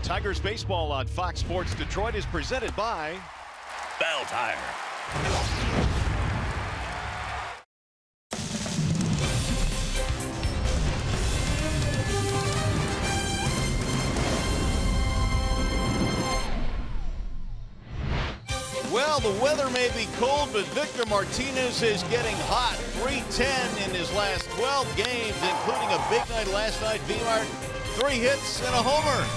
Tigers baseball on Fox Sports Detroit is presented by BAL Tire. Well, the weather may be cold, but Victor Martinez is getting hot. 310 in his last 12 games, including a big night last night. V-Mart, 3 hits and a homer.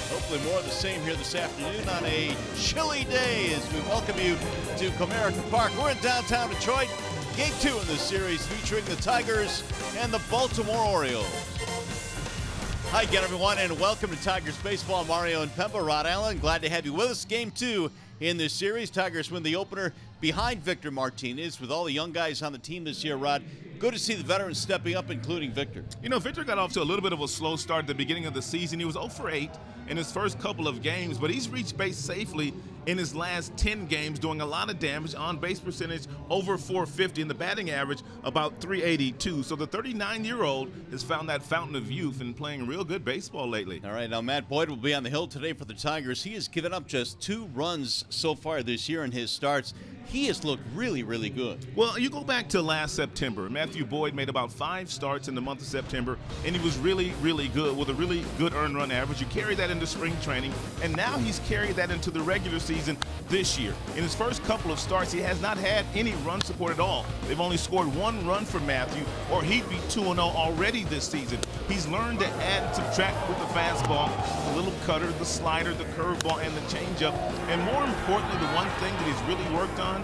Hopefully more of the same here this afternoon on a chilly day as we welcome you to Comerica Park. We're in downtown Detroit. Game 2 in this series featuring the Tigers and the Baltimore Orioles. Hi again, everyone, and welcome to Tigers Baseball. Mario and Pemba, Rod Allen, glad to have you with us. Game 2 in this series. Tigers win the opener behind Victor Martinez. With all the young guys on the team this year, Rod, good to see the veterans stepping up, including Victor. You know, Victor got off to a little bit of a slow start at the beginning of the season. He was 0 for 8 in his first couple of games, but he's reached base safely in his last 10 games, doing a lot of damage. On base percentage over 450, and the batting average about 382. So the 39-year-old has found that fountain of youth and playing real good baseball lately. All right, now Matt Boyd will be on the hill today for the Tigers. He has given up just 2 runs so far this year in his starts. He has looked really, really good. Well, you go back to last September. Matthew Boyd made about 5 starts in the month of September, and he was really, really good with a really good earned run average. You carry that into spring training, and now he's carried that into the regular season this year. In his first couple of starts, he has not had any run support at all. They've only scored 1 run for Matthew, or he'd be 2-0 already this season. He's learned to add and subtract with the fastball, the little cutter, the slider, the curveball, and the changeup. And more importantly, the one thing that he's really worked on,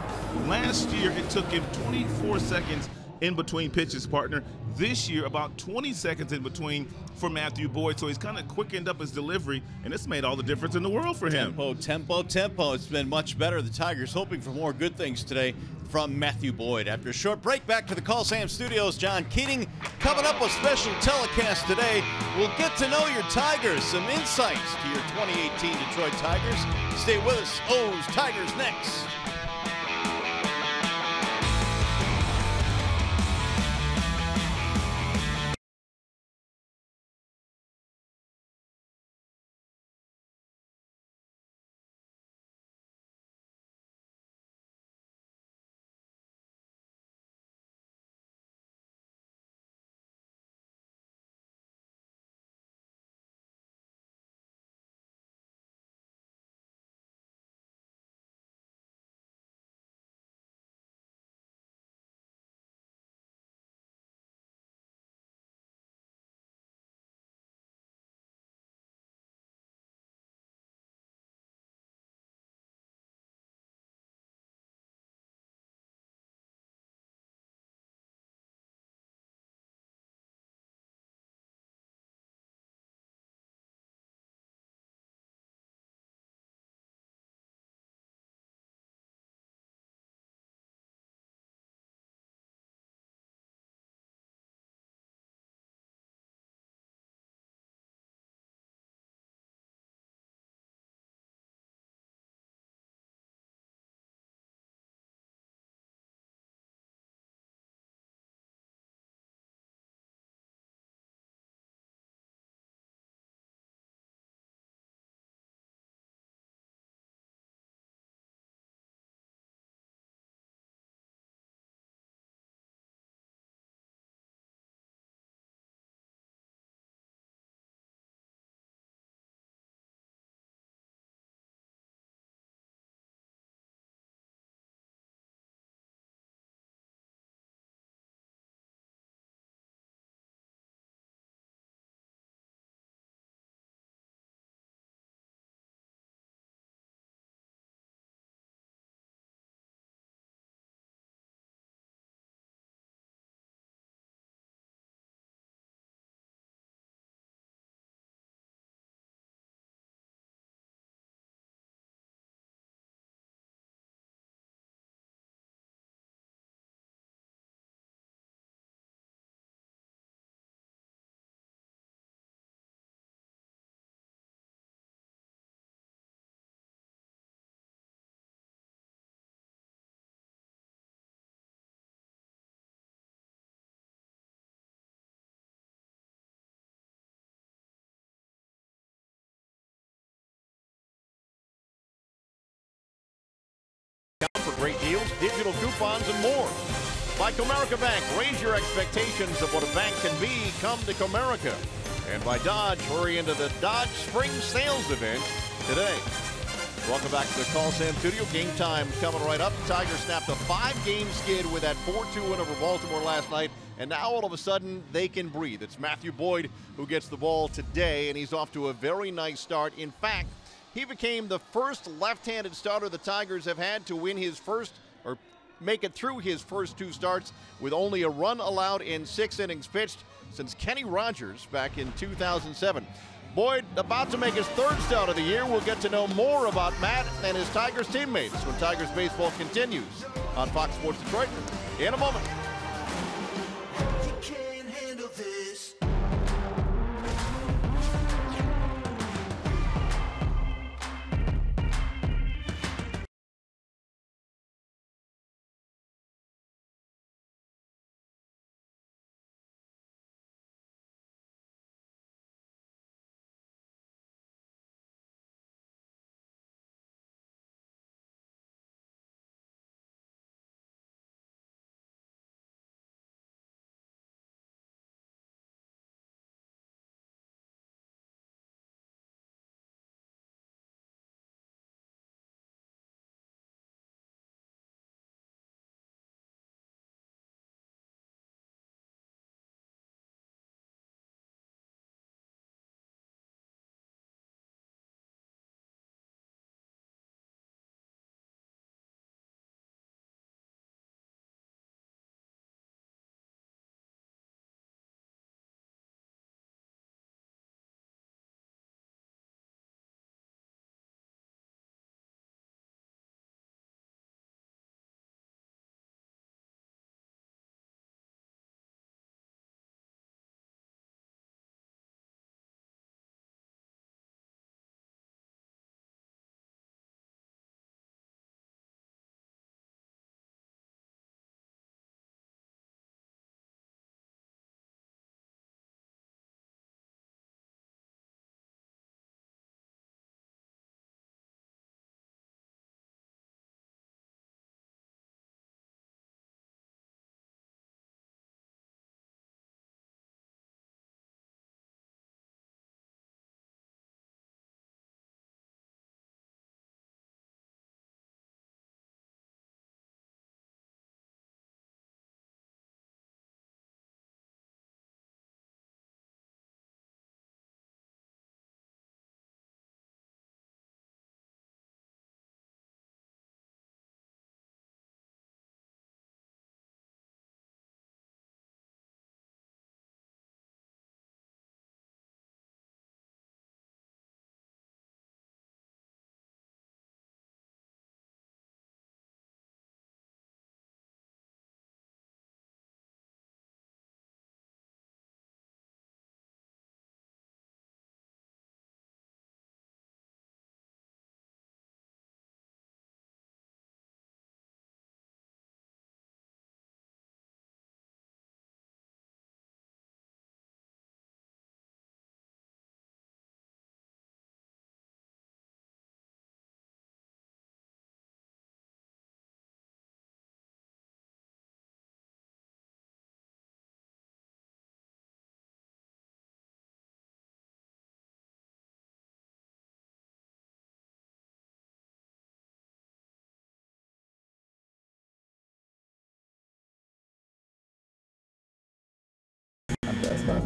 last year it took him 24 seconds in between pitches, partner. This year, about 20 seconds in between for Matthew Boyd. So he's kind of quickened up his delivery, and it's made all the difference in the world for him. Tempo. It's been much better. The Tigers hoping for more good things today from Matthew Boyd. After a short break, back to the Call Sam Studios. John Keating coming up with special telecast today. We'll get to know your Tigers, some insights to your 2018 Detroit Tigers. Stay with us. O's Tigers next. great deals, digital coupons, and more. By Comerica Bank, raise your expectations of what a bank can be. Come to Comerica. And by Dodge, hurry into the Dodge Spring Sales Event today. Welcome back to the Call Sam Studio. Game time coming right up. The Tigers snapped a 5-game skid with that 4-2 win over Baltimore last night, and now all of a sudden they can breathe. It's Matthew Boyd who gets the ball today, and he's off to a very nice start. In fact, he became the first left-handed starter the Tigers have had to win his first, or make it through his first 2 starts with only a run allowed in 6 innings pitched since Kenny Rogers back in 2007. Boyd about to make his 3rd start of the year. We'll get to know more about Matt and his Tigers teammates when Tigers baseball continues on Fox Sports Detroit in a moment. You can't handle this.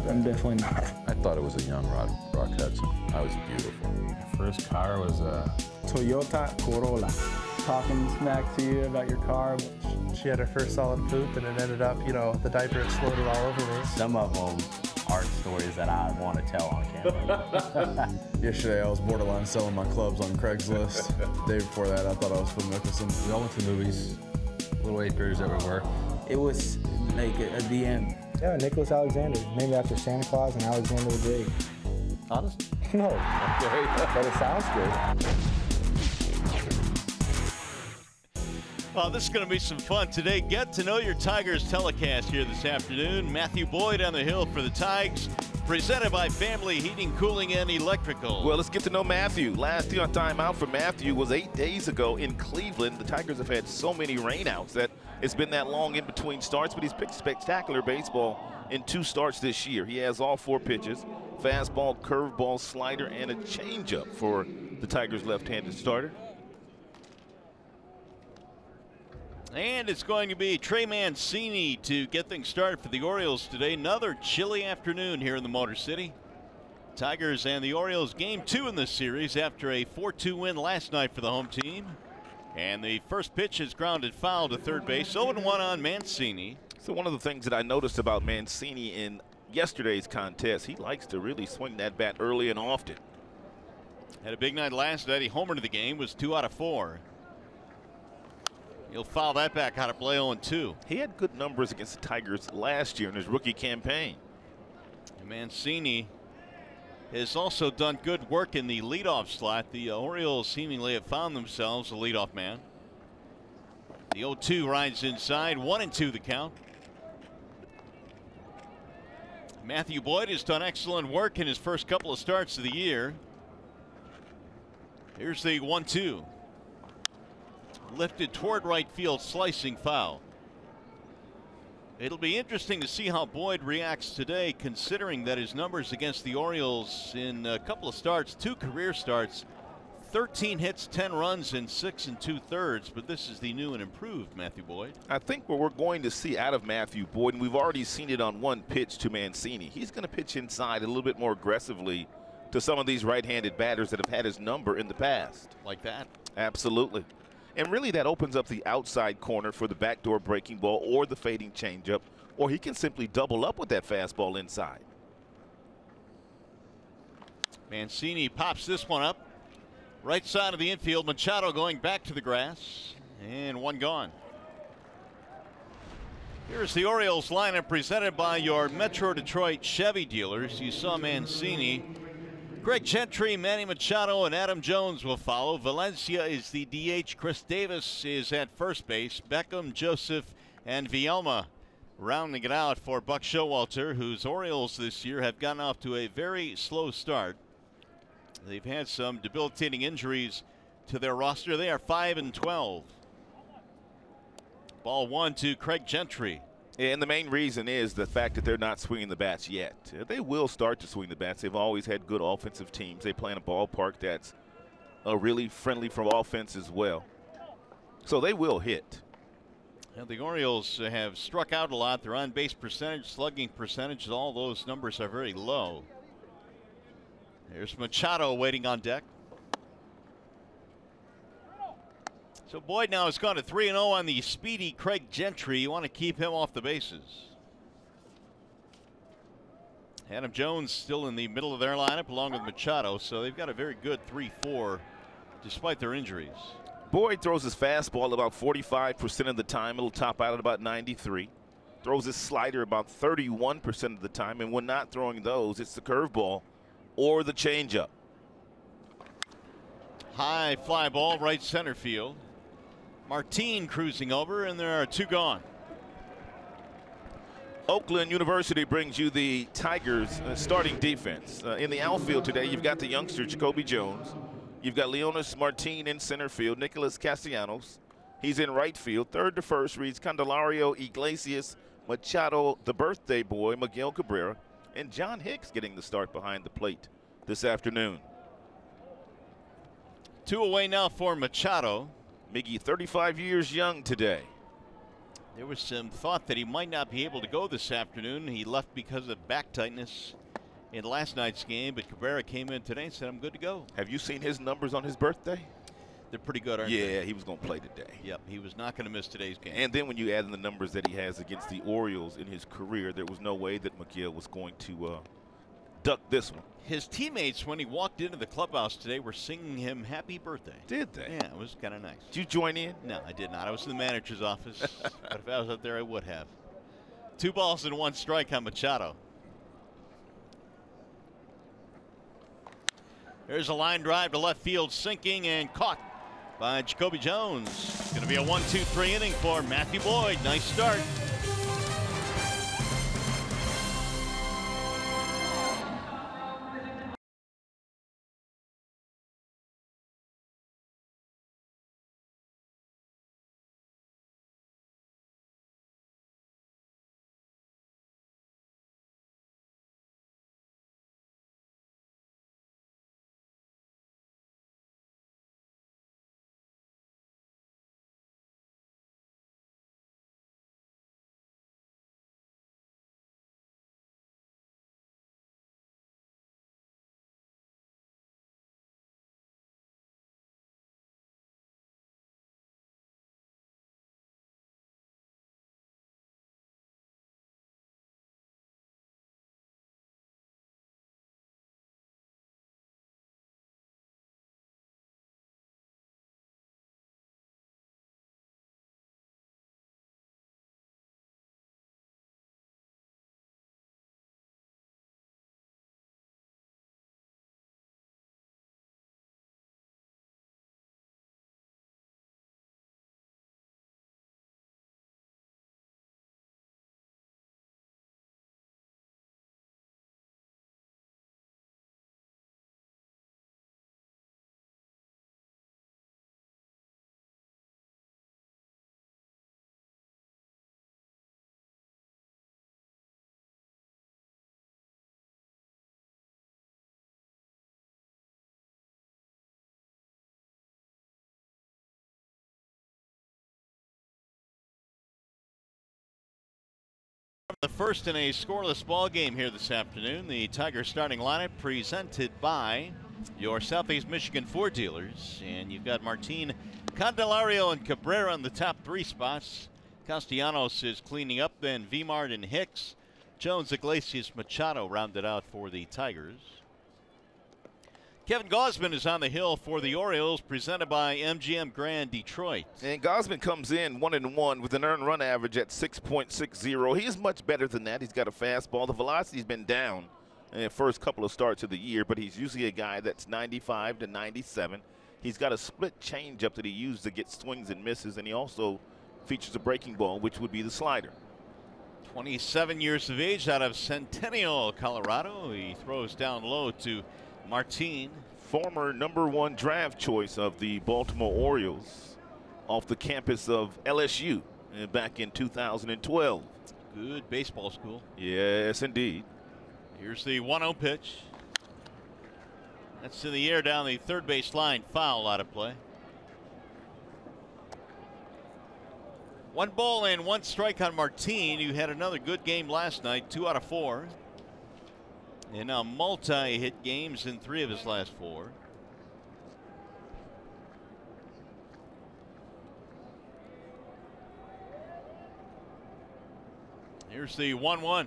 I'm definitely not. I thought it was a young Rock Hudson. I was beautiful. My first car was a Toyota Corolla. Talking smack to you about your car. She had her first solid poop, and it ended up, the diaper exploded all over me. Some of them aren't stories that I want to tell on camera. Yesterday, I was borderline selling my clubs on Craigslist. The day before that, I thought I was Phil Mickelson. We all went to movies, little acres that we were. It was like at the end. Yeah, Nicholas Alexander, named after Santa Claus and Alexander the Great. Honest? No, but it sounds good. Oh, this is going to be some fun today. Get to know your Tigers telecast here this afternoon. Matthew Boyd on the hill for the Tigers. presented by Family Heating, Cooling, and Electrical. Well, let's get to know Matthew. Last on timeout for Matthew was 8 days ago in Cleveland. The Tigers have had so many rainouts that it's been that long in between starts, but he's picked spectacular baseball in 2 starts this year. He has all 4 pitches: fastball, curveball, slider, and a changeup for the Tigers' left-handed starter. And it's going to be Trey Mancini to get things started for the Orioles today. Another chilly afternoon here in the Motor City. Tigers and the Orioles game 2 in this series after a 4-2 win last night for the home team. And the first pitch is grounded foul to third base. 0-1 on Mancini. So one of the things that I noticed about Mancini in yesterday's contest, he likes to really swing that bat early and often. Had a big night last night. He homered in the game, was 2 out of 4. He'll foul that back out of play 0-2. He had good numbers against the Tigers last year in his rookie campaign. And Mancini has also done good work in the leadoff slot. The Orioles seemingly have found themselves a leadoff man. The 0-2 rides inside, 1-2 the count. Matthew Boyd has done excellent work in his first couple of starts of the year. Here's the 1-2. Lifted toward right field, slicing foul. It'll be interesting to see how Boyd reacts today, considering that his numbers against the Orioles in a couple of starts, 2 career starts, 13 hits, 10 runs, and 6 2/3. But this is the new and improved Matthew Boyd. I think what we're going to see out of Matthew Boyd, and we've already seen it on 1 pitch to Mancini, he's going to pitch inside a little bit more aggressively to some of these right-handed batters that have had his number in the past. Like that? Absolutely. And really that opens up the outside corner for the backdoor breaking ball or the fading changeup, or he can simply double up with that fastball inside. Mancini pops this one up. Right side of the infield. Machado going back to the grass. And 1 gone. Here's the Orioles lineup presented by your Metro Detroit Chevy dealers. You saw Mancini. Greg Gentry, Manny Machado, and Adam Jones will follow. Valencia is the DH. Chris Davis is at first base. Beckham, Joseph, and Vielma rounding it out for Buck Showalter, whose Orioles this year have gotten off to a very slow start. They've had some debilitating injuries to their roster. They are 5-12. Ball 1 to Craig Gentry. And the main reason is the fact that they're not swinging the bats yet. They will start to swing the bats. They've always had good offensive teams. They play in a ballpark that's really friendly for offense as well. So they will hit. And the Orioles have struck out a lot. Their on-base percentage, slugging percentage, all those numbers are very low. There's Machado waiting on deck. So Boyd now has gone to 3-0 on the speedy Craig Gentry. You want to keep him off the bases. Adam Jones still in the middle of their lineup along with Machado, so they've got a very good 3-4 despite their injuries. Boyd throws his fastball about 45% of the time. It'll top out at about 93. Throws his slider about 31% of the time, and when not throwing those, it's the curveball or the changeup. High fly ball right center field. Martinez cruising over, and there are 2 gone. Oakland University brings you the Tigers starting defense. In the outfield today, you've got the youngster Jacoby Jones. You've got Leonis Martin in center field. Nicolas Castellanos, he's in right field. Third to first reads Candelario, Iglesias, Machado, the birthday boy, Miguel Cabrera, and John Hicks getting the start behind the plate this afternoon. 2 away now for Machado. Miggy, 35 years young today. There was some thought that he might not be able to go this afternoon. He left because of back tightness in last night's game, but Cabrera came in today and said, I'm good to go. Have you seen his numbers on his birthday? They're pretty good, aren't they? Yeah, he was going to play today. Yep, he was not going to miss today's game. And then when you add in the numbers that he has against the Orioles in his career, there was no way that Miguel was going to duck this one. His teammates, when he walked into the clubhouse today, were singing him happy birthday. Did they? Yeah, it was kind of nice. Did you join in? No, I did not. I was in the manager's office. But if I was up there, I would have. 2 balls and 1 strike on Machado. There's a line drive to left field, sinking and caught by Jacoby Jones. It's going to be a 1-2-3 inning for Matthew Boyd. Nice start. The first in a scoreless ball game here this afternoon. The Tigers starting lineup presented by your Southeast Michigan Ford dealers. And you've got Martin, Candelario, and Cabrera in the top 3 spots. Castellanos is cleaning up, then Vimart and Hicks. Jones, Iglesias, Machado rounded out for the Tigers. Kevin Gausman is on the hill for the Orioles, presented by MGM Grand Detroit. And Gausman comes in 1-1 with an earned run average at 6.60. He is much better than that. He's got a fastball. The velocity's been down in the first couple of starts of the year, but he's usually a guy that's 95 to 97. He's got a split changeup that he uses to get swings and misses, and he also features a breaking ball, which would be the slider. 27 years of age, out of Centennial, Colorado. He throws down low to Martin. Former #1 draft choice of the Baltimore Orioles, off the campus of LSU back in 2012. Good baseball school. Yes, indeed. Here's the 1-0 pitch. That's in the air down the third base line. Foul out of play. 1 ball and 1 strike on Martin, who had another good game last night, 2 out of 4. And now multi-hit games in 3 of his last 4. Here's the 1-1.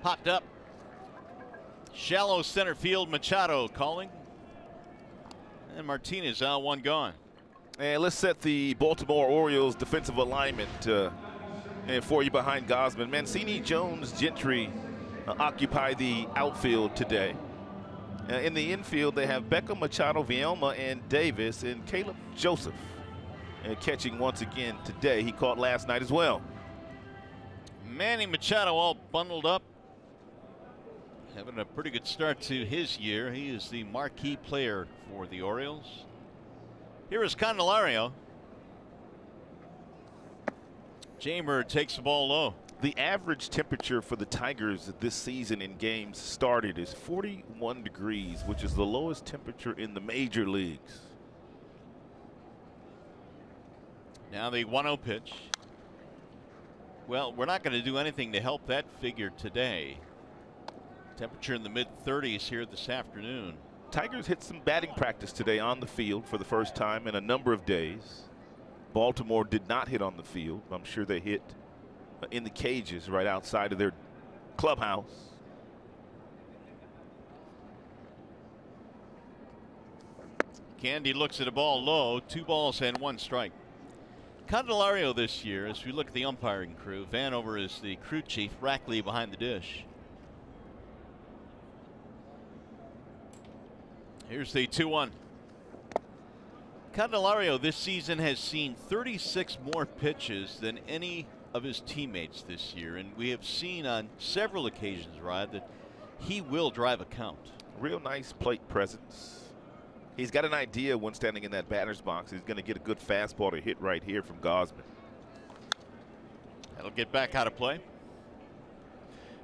Popped up. Shallow center field, Machado calling. And Martinez out, 1 gone. And let's set the Baltimore Orioles defensive alignment and for you behind Gausman. Mancini, Jones, Gentry occupy the outfield today. In the infield, they have Beckham, Machado, Vielma, and Davis, and Caleb Joseph catching once again today. He caught last night as well. Manny Machado all bundled up, having a pretty good start to his year. He is the marquee player for the Orioles. Here is Candelario. Jamer takes the ball low. The average temperature for the Tigers this season in games started is 41 degrees, which is the lowest temperature in the major leagues. Now the 1-0 pitch. Well, we're not going to do anything to help that figure today. Temperature in the mid-30s here this afternoon. Tigers hit some batting practice today on the field for the first time in a number of days. Baltimore did not hit on the field. I'm sure they hit in the cages right outside of their clubhouse. Candy looks at a ball low, 2 balls and 1 strike. Candelario this year, as we look at the umpiring crew, Vanover is the crew chief, Rackley behind the dish. Here's the 2-1. Candelario this season has seen 36 more pitches than any of his teammates this year, and we have seen on several occasions, Rod, that he will drive a count. Real nice plate presence. He's got an idea when standing in that batter's box. He's going to get a good fastball to hit right here from Gausman. That'll get back out of play.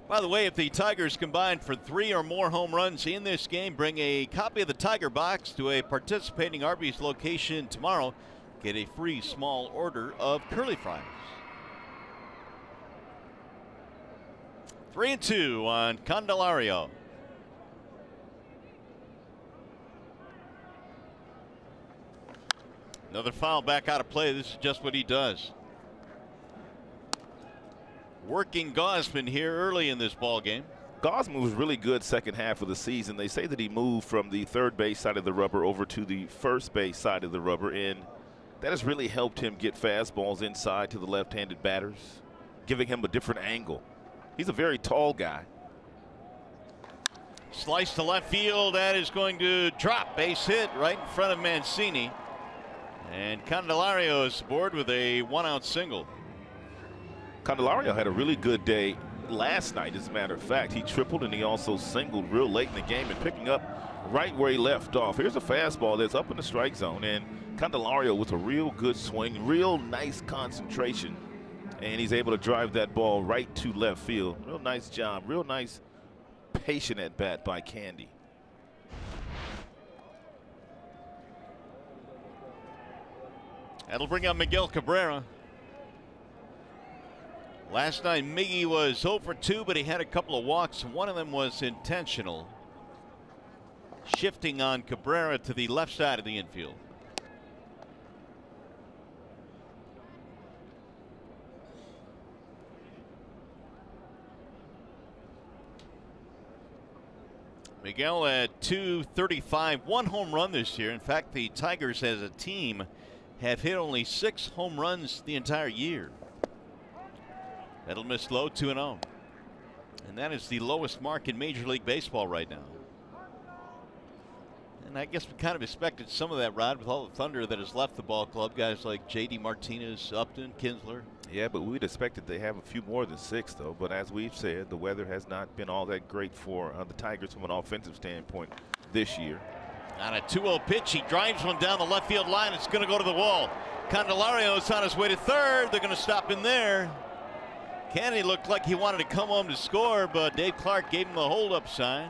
By the way, if the Tigers combine for 3 or more home runs in this game, bring a copy of the Tiger Box to a participating Arby's location tomorrow. Get a free small order of curly fries. 3-2 on Candelario. Another foul back out of play. This is just what he does. Working Gausman here early in this ball game. Gausman was really good second half of the season. They say that he moved from the third base side of the rubber over to the first base side of the rubber, and that has really helped him get fastballs inside to the left-handed batters, giving him a different angle. He's a very tall guy. Slice to left field. That is going to drop. Base hit right in front of Mancini. And Candelario is aboard with a 1-out single. Candelario had a really good day last night, as a matter of fact. He tripled and he also singled real late in the game and picking up right where he left off. Here's a fastball that's up in the strike zone, and Candelario with a real good swing, real nice concentration, and he's able to drive that ball right to left field. Real nice job, real nice patient at bat by Candy. That'll bring up Miguel Cabrera. Last night, Miggy was 0 for 2, but he had a couple of walks. One of them was intentional. Shifting on Cabrera to the left side of the infield. Miguel at .235, 1 home run this year. In fact, the Tigers as a team have hit only 6 home runs the entire year. That'll miss low, 2-0. And that is the lowest mark in Major League Baseball right now. And I guess we kind of expected some of that, Rod, with all the thunder that has left the ball club. Guys like J.D. Martinez, Upton, Kinsler. Yeah, but we'd expected they have a few more than 6, though. But as we've said, the weather has not been all that great for the Tigers from an offensive standpoint this year. On a 2-0 pitch, he drives one down the left field line. It's going to go to the wall. Candelario's on his way to third. They're going to stop him there. Kennedy looked like he wanted to come home to score, but Dave Clark gave him a hold-up sign.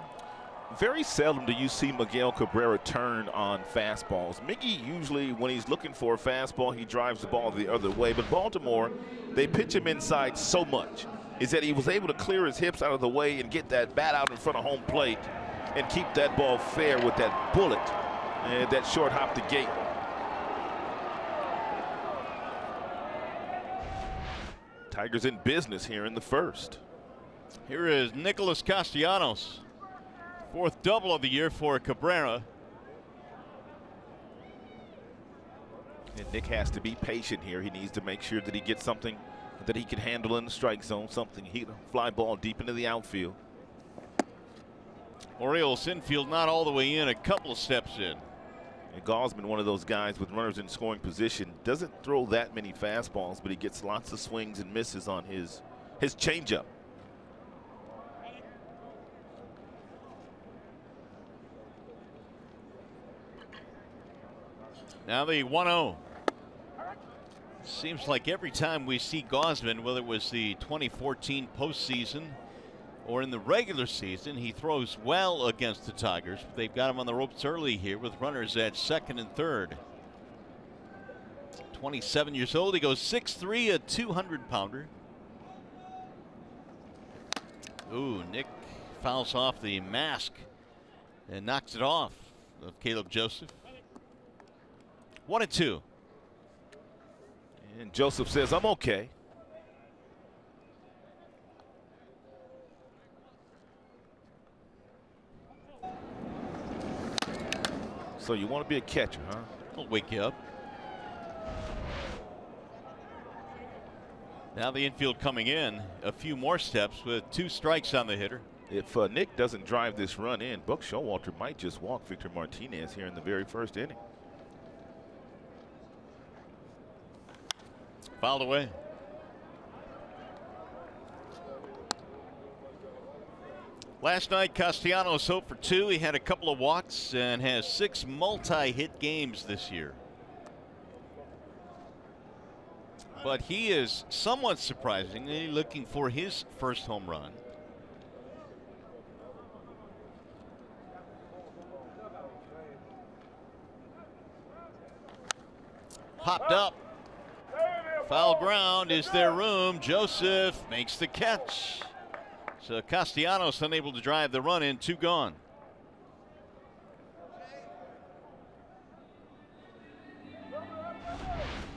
Very seldom do you see Miguel Cabrera turn on fastballs. Miggy usually, when he's looking for a fastball, he drives the ball the other way. But Baltimore, they pitch him inside so much, is that he was able to clear his hips out of the way and get that bat out in front of home plate and keep that ball fair with that bullet and that short hop to gate. Tigers in business here in the first. Here is Nicolas Castellanos. 4th double of the year for Cabrera. And Nick has to be patient here. He needs to make sure that he gets something that he can handle in the strike zone, something he can fly ball deep into the outfield. Orioles infield not all the way in, a couple of steps in. And Gausman, one of those guys with runners in scoring position, doesn't throw that many fastballs, but he gets lots of swings and misses on his changeup. Now the 1-0. Seems like every time we see Gausman, whether it was the 2014 postseason or in the regular season, he throws well against the Tigers. They've got him on the ropes early here with runners at 2nd and 3rd. 27 years old. He goes 6'3", a 200-pounder. Ooh, Nick fouls off the mask and knocks it off of Caleb Joseph. 1-2. And Joseph says, I'm okay. So you want to be a catcher, huh? I'll wake you up. Now the infield coming in, a few more steps with 2 strikes on the hitter. If Nick doesn't drive this run in, Buck Showalter might just walk Victor Martinez here in the very first inning. Fouled away. Last night, Castellanos 0 for 2. He had a couple of walks and has 6 multi-hit games this year. But he is somewhat surprisingly looking for his first home run. Popped up. Foul ground. Is there room? Joseph makes the catch. So Castellanos unable to drive the run in, 2 gone.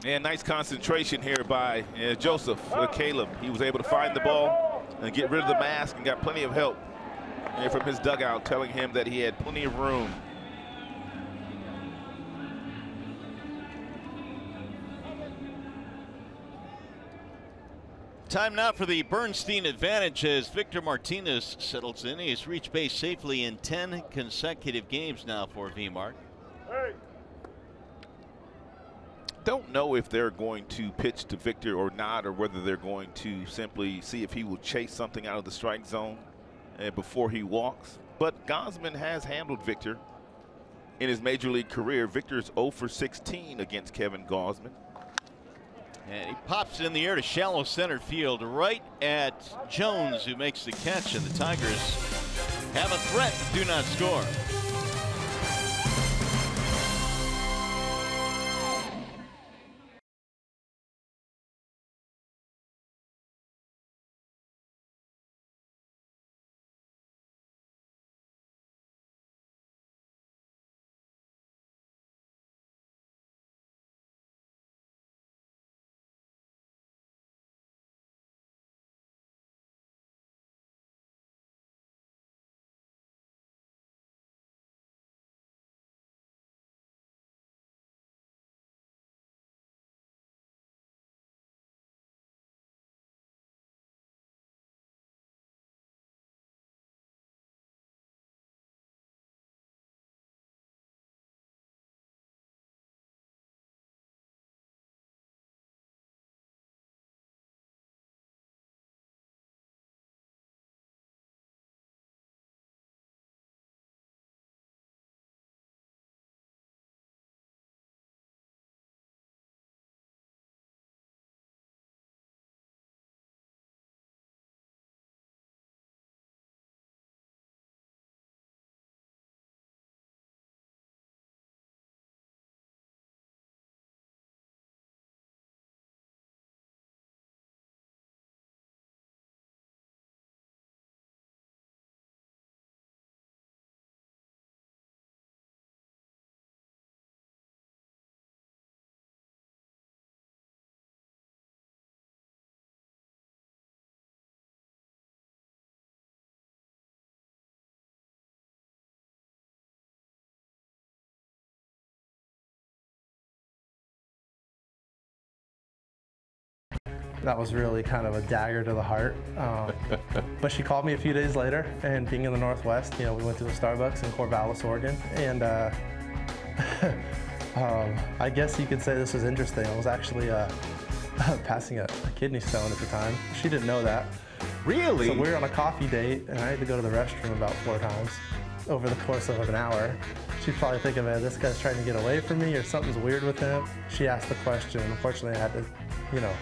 And nice concentration here by Joseph. Caleb, he was able to find the ball and get rid of the mask and got plenty of help from his dugout, telling him that he had plenty of room. Time now for the Bernstein advantage as Victor Martinez settles in. He has reached base safely in 10 consecutive games now for V-Mart. Don't know if they're going to pitch to Victor or not, or whether they're going to simply see if he will chase something out of the strike zone before he walks. But Gausman has handled Victor in his major league career. Victor's 0 for 16 against Kevin Gausman. And he pops it in the air to shallow center field right at Jones, who makes the catch, and the Tigers have a threat, do not score. That was really kind of a dagger to the heart. But she called me a few days later, and being in the Northwest, you know, we went to a Starbucks in Corvallis, Oregon, and I guess you could say this was interesting. I was actually passing a kidney stone at the time. She didn't know that. Really? So we were on a coffee date, and I had to go to the restroom about 4 times over the course of an hour. She's probably thinking, man, this guy's trying to get away from me, or something's weird with him. She asked the question. Unfortunately, I had to, you know,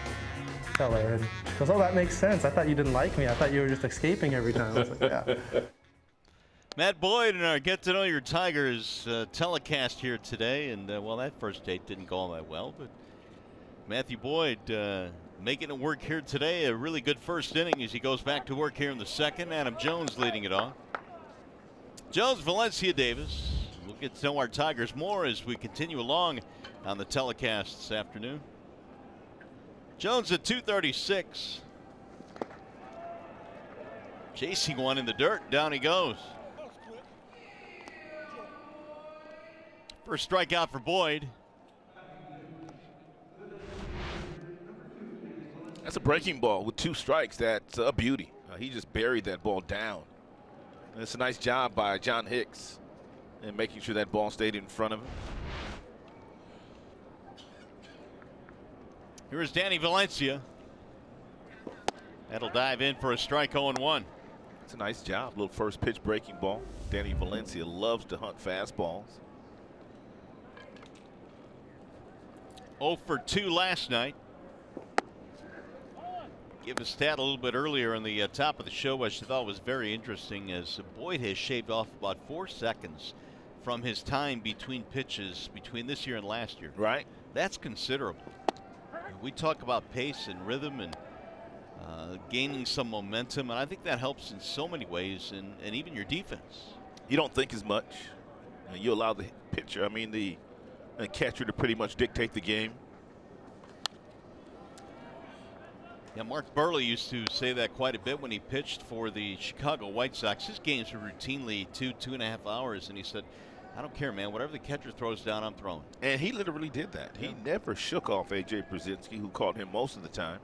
tell her. And she goes, oh, that makes sense. I thought you didn't like me. I thought you were just escaping every time. I was like, yeah. Matt Boyd in our Get to Know Your Tigers telecast here today. And, well, that first date didn't go all that well. But Matthew Boyd making it work here today. A really good first inning as he goes back to work here in the second. Adam Jones leading it off. Jones, Valencia, Davis. We'll get to know our Tigers more as we continue along on the telecast this afternoon. Jones at 236. Chasing one in the dirt. Down he goes. First strikeout for Boyd. That's a breaking ball with 2 strikes. That's a beauty. He just buried that ball down. And it's a nice job by John Hicks in making sure that ball stayed in front of him. Here's Danny Valencia. That'll dive in for a strike 0-1. It's a nice job. Little first pitch breaking ball. Danny Valencia loves to hunt fastballs. 0 for 2 last night. Give a stat a little bit earlier in the top of the show, which I thought was very interesting, as Boyd has shaved off about 4 seconds from his time between pitches between this year and last year. Right. That's considerable. We talk about pace and rhythm and gaining some momentum, and I think that helps in so many ways, and even your defense. You don't think as much. You allow the pitcher, the catcher, to pretty much dictate the game. Yeah, Mark Burley used to say that quite a bit when he pitched for the Chicago White Sox. His games were routinely 2.5 hours, and he said, I don't care, man. Whatever the catcher throws down, I'm throwing. And he literally did that. Yeah. He never shook off A.J. Brzezinski, who caught him most of the time.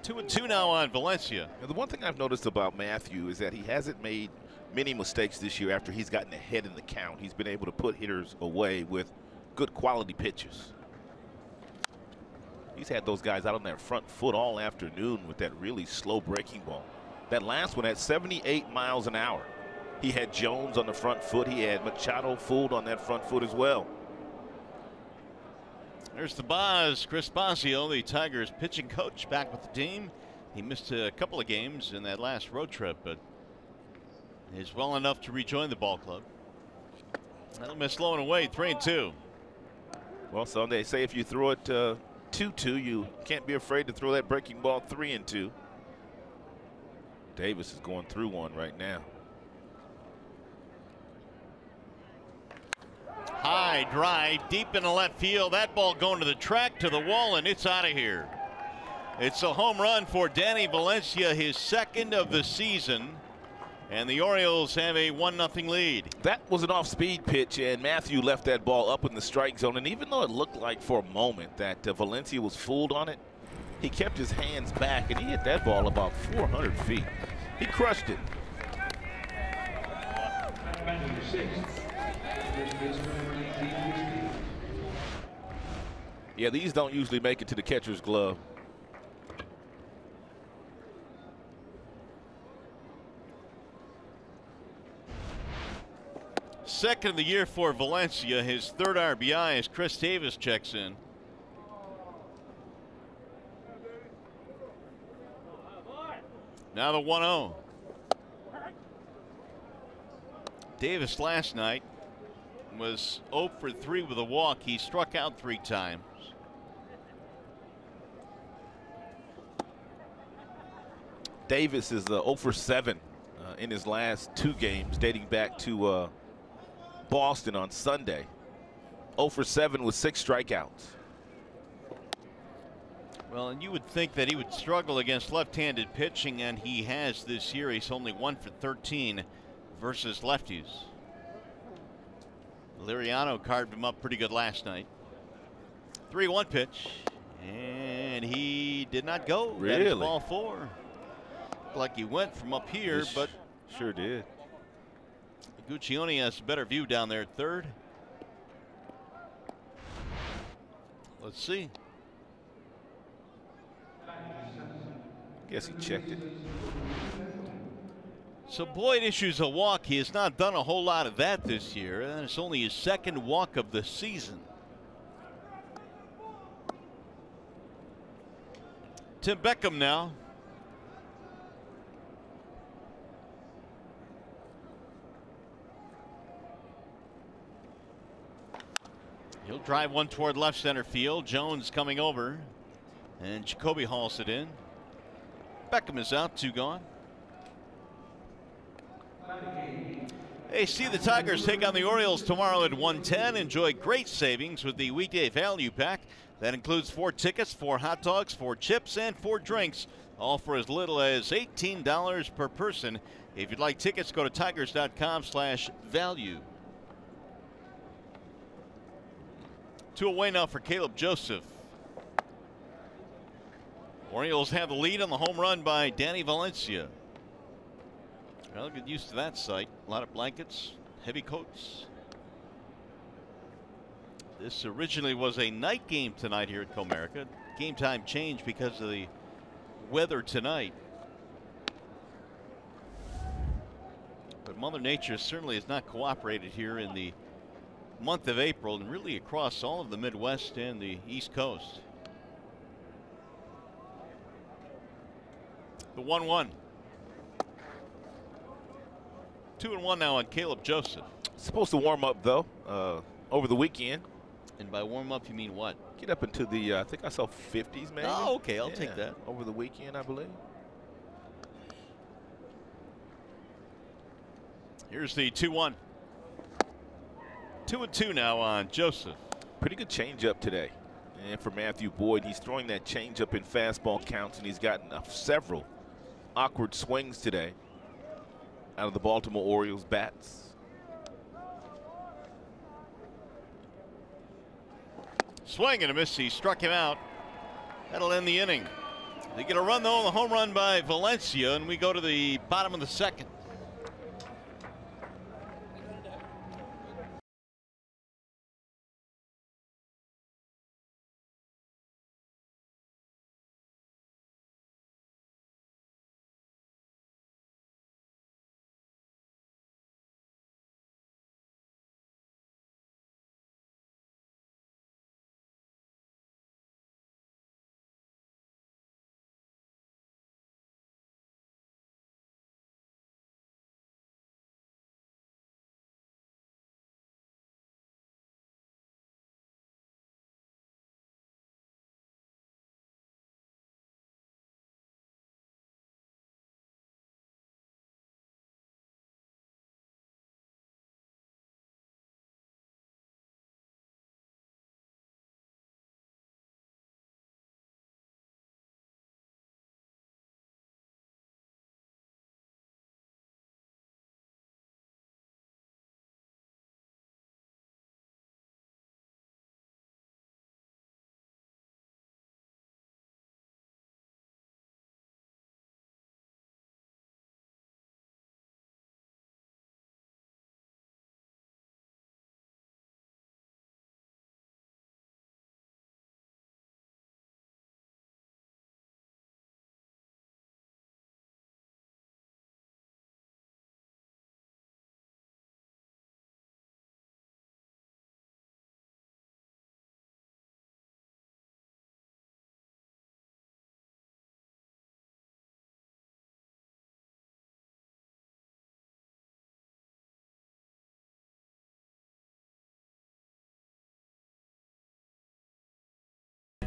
2-2 now on Valencia. And the one thing I've noticed about Matthew is that he hasn't made many mistakes this year after he's gotten ahead in the count. He's been able to put hitters away with good quality pitches. He's had those guys out on that front foot all afternoon with that really slow breaking ball. That last one at 78 miles an hour. He had Jones on the front foot. He had Machado fooled on that front foot as well. There's the Boz, Chris Bosio, the Tigers pitching coach, back with the team. He missed a couple of games in that last road trip, but is well enough to rejoin the ball club. That'll miss low and away, 3-2. Well, so they say if you throw it 2-2, you can't be afraid to throw that breaking ball 3-2. Davis is going through one right now. High drive deep in the left field. That ball going to the track, to the wall, and it's out of here. It's a home run for Danny Valencia, his second of the season. And the Orioles have a 1-0 lead. That was an off-speed pitch, and Matthew left that ball up in the strike zone. And even though it looked like for a moment that Valencia was fooled on it, he kept his hands back, and he hit that ball about 400 feet. He crushed it. Yeah, these don't usually make it to the catcher's glove. Second of the year for Valencia. His third RBI as Chris Davis checks in. Now the 1-0. Davis last night was 0 for 3 with a walk. He struck out 3 times. Davis is 0 for 7 in his last 2 games, dating back to Boston on Sunday. 0 for 7 with 6 strikeouts. Well, and you would think that he would struggle against left-handed pitching, and he has this year. He's only 1 for 13 versus lefties. Liriano carved him up pretty good last night. 3-1 pitch. And he did not go. Really? That is ball 4. Looked like he went from up here, but sure did. Guccione has a better view down there at third. Let's see. Guess he checked it. So Boyd issues a walk. He has not done a whole lot of that this year, and it's only his second walk of the season. Tim Beckham now. He'll drive one toward left center field. Jones coming over, and Jacoby hauls it in. Beckham is out, 2 gone. Hey, see the Tigers take on the Orioles tomorrow at 1:10. Enjoy great savings with the weekday value pack. That includes 4 tickets, 4 hot dogs, 4 chips, and 4 drinks, all for as little as $18 per person. If you'd like tickets, go to tigers.com/value. 2 away now for Caleb Joseph. Orioles have the lead on the home run by Danny Valencia. Well, get used to that sight. A lot of blankets, heavy coats. This originally was a night game tonight here at Comerica. Game time changed because of the weather tonight. But Mother Nature certainly has not cooperated here in the month of April and really across all of the Midwest and the East Coast. The 1-1. 2-1 now on Caleb Joseph. Supposed to warm up though over the weekend. And by warm up, you mean what? Get up into the I think I saw 50s maybe. Oh, okay, I'll take that. Over the weekend, I believe. Here's the 2-1. 2-2 now on Joseph. Pretty good changeup today. And for Matthew Boyd, he's throwing that changeup in fastball counts, and he's gotten several awkward swings today out of the Baltimore Orioles bats. Swing and a miss. He struck him out. That'll end the inning. They get a run though on the home run by Valencia, and we go to the bottom of the second.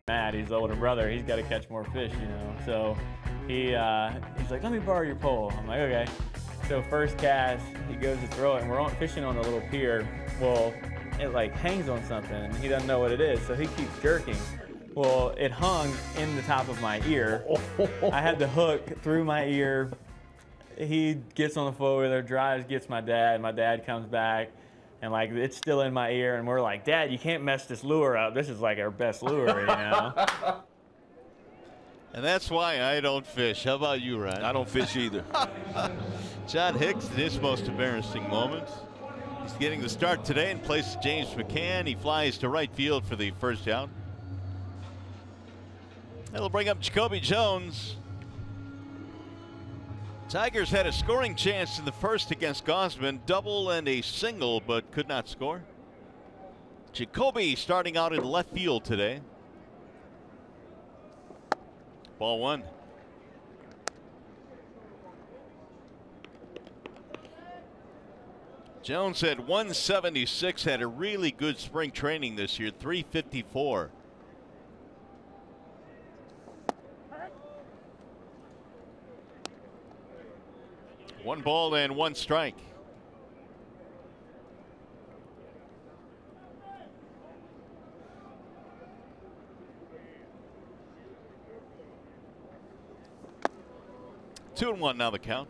Matt, he's the older brother, he's got to catch more fish, you know. So he's like, let me borrow your pole. I'm like, okay. So first cast, he goes to throw it, and we're fishing on a little pier. Well, it like hangs on something, and he doesn't know what it is, so he keeps jerking. Well, it hung in the top of my ear. I had the hook through my ear. He gets on the four-wheeler, drives, gets my dad. My dad comes back. And like it's still in my ear, and we're like, Dad, you can't mess this lure up. This is like our best lure, you know. And that's why I don't fish. How about you, Ryan? I don't fish either. John Hicks in his most embarrassing moments. He's getting the start today in place of James McCann. He flies to right field for the first out. That'll bring up Jacoby Jones. Tigers had a scoring chance in the first against Gausman, double and a single, but could not score. Jacoby starting out in left field today. Ball one. Jones had 176, had a really good spring training this year, 354. One ball and one strike. Two and one now the count.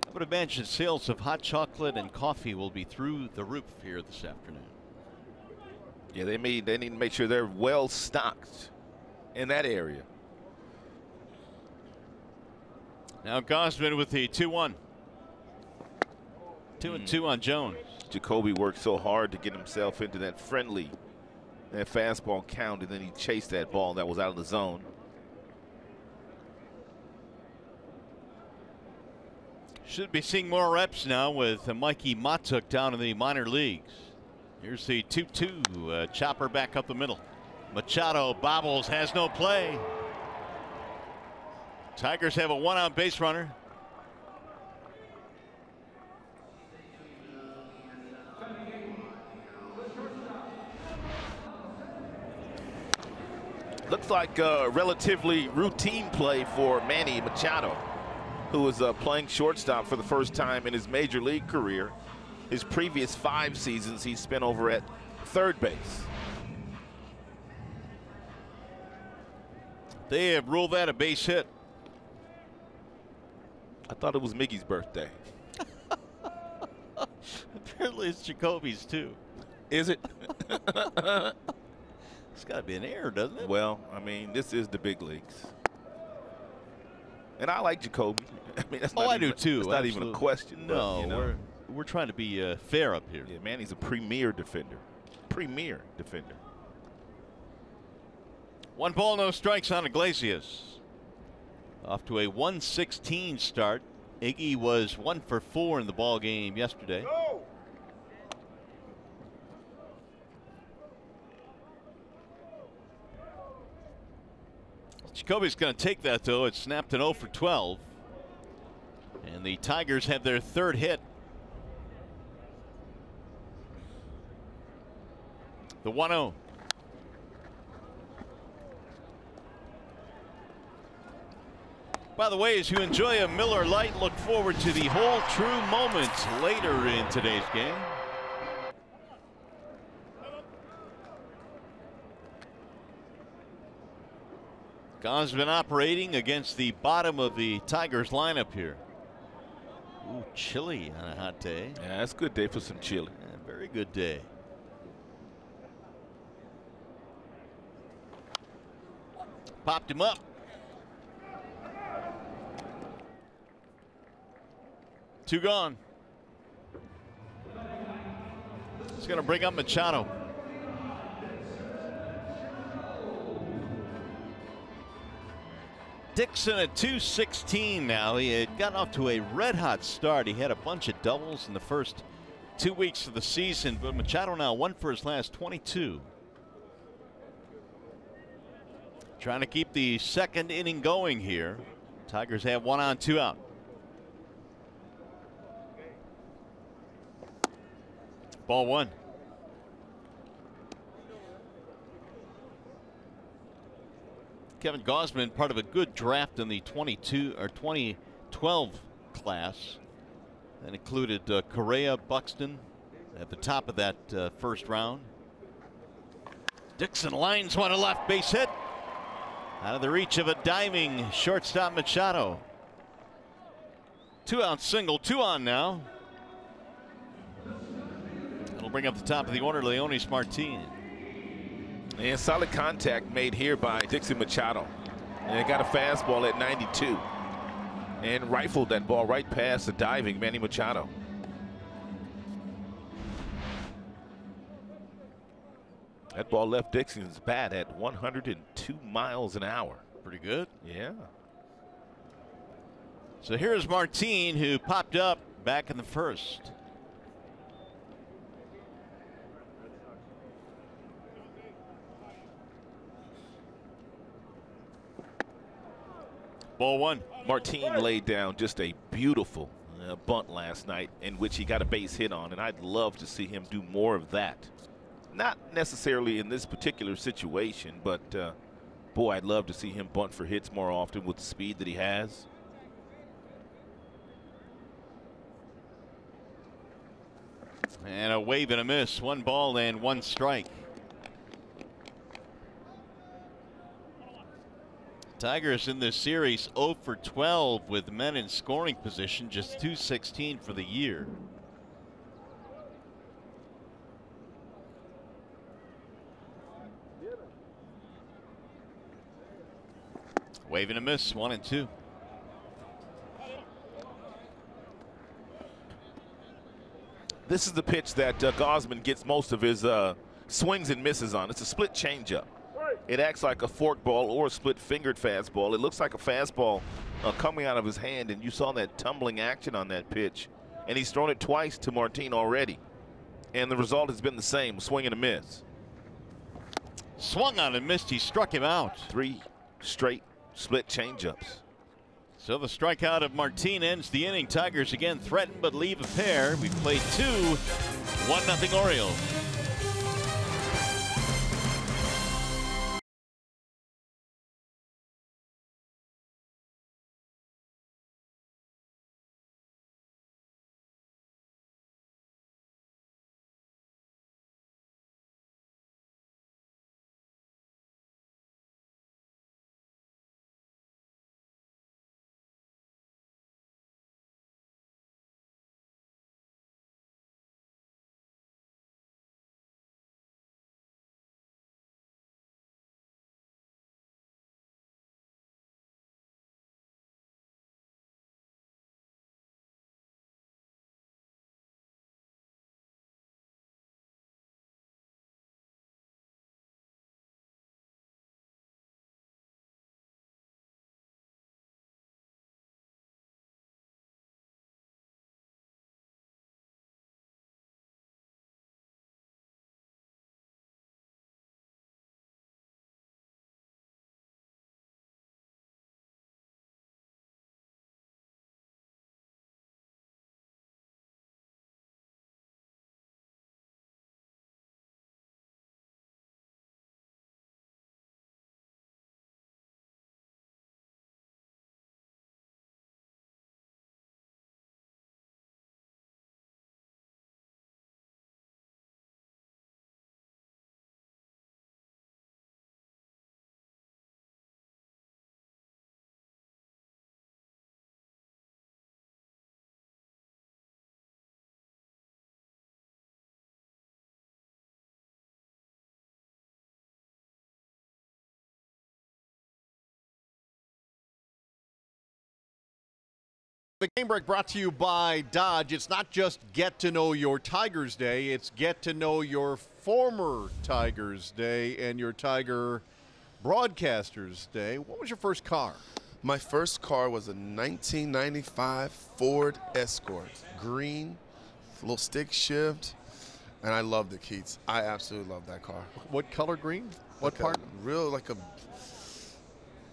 I would imagine sales of hot chocolate and coffee will be through the roof here this afternoon. Yeah, they need to make sure they're well stocked in that area. Now Gausman with the 2-1. 2-2 on Jones. Jacoby worked so hard to get himself into that fastball count, and then he chased that ball that was out of the zone. Should be seeing more reps now with Mikey Matuk down in the minor leagues. Here's the 2-2 chopper back up the middle. Machado bobbles, has no play. Tigers have a one-out base runner. Looks like a relatively routine play for Manny Machado, who is playing shortstop for the first time in his major league career. His previous 5 seasons he spent over at third base. They have ruled that a base hit. I thought it was Miggy's birthday. Apparently it's Jacoby's too. Is it? It's got to be an error, doesn't it? Well, I mean, this is the big leagues. And I like Jacoby. I mean, that's I do too. It's not even a question. No, but, you know, we're trying to be fair up here. Yeah, Manny's a premier defender. Premier defender. 1 ball, no strikes on Iglesias. Off to a 116 start. Iggy was 1 for 4 in the ball game yesterday. Go! Jacoby's going to take that, though. It snapped an 0 for 12. And the Tigers have their 3rd hit. The 1-0. By the way, as you enjoy a Miller Lite, look forward to the whole true moments later in today's game. Gausman operating against the bottom of the Tigers lineup here. Ooh, chilly on a hot day. Yeah, that's a good day for some chili. Yeah, very good day. Popped him up. 2 gone. It's going to bring up Machado. Dixon at 216 now. He had gotten off to a red hot start. He had a bunch of doubles in the first 2 weeks of the season, but Machado now 1 for his last 22. Trying to keep the 2nd inning going here. Tigers have 1 on, 2 out. Ball 1. Kevin Gausman, part of a good draft in the 2012 class. That included Correa, Buxton at the top of that first round. Dixon lines one to left, base hit. Out of the reach of a diving shortstop Machado. 2 out single, 2 on now. bring up the top of the order, Leonis Martin. And solid contact made here by Dixie Machado. And it got a fastball at 92. And rifled that ball right past the diving Manny Machado. That ball left Dixon's bat at 102 miles an hour. Pretty good. Yeah. So here's Martin, who popped up back in the first. Ball one. Martin laid down just a beautiful bunt last night in which he got a base hit on, and I'd love to see him do more of that. Not necessarily in this particular situation, but boy, I'd love to see him bunt for hits more often with the speed that he has. And a wave and a miss. 1 ball and 1 strike. Tigers in this series 0 for 12 with men in scoring position, just .216 for the year. Wave and a miss, 1 and 2. This is the pitch that Gausman gets most of his swings and misses on. It's a split changeup. It acts like a fork ball or a split-fingered fastball. It looks like a fastball coming out of his hand, and you saw that tumbling action on that pitch. And he's thrown it twice to Martin already. And the result has been the same, swing and a miss. Swung on and missed. He struck him out. 3 straight split changeups. So the strikeout of Martin ends the inning. Tigers again threaten but leave a pair. We've played 2, 1-0 Orioles. The game break brought to you by Dodge. It's not just get to know your Tigers Day, it's get to know your former Tigers Day and your Tiger Broadcasters Day. What was your first car? My first car was a 1995 Ford Escort, green, little stick shift, and I loved it, Keats. I absolutely loved that car. What color green? What like part?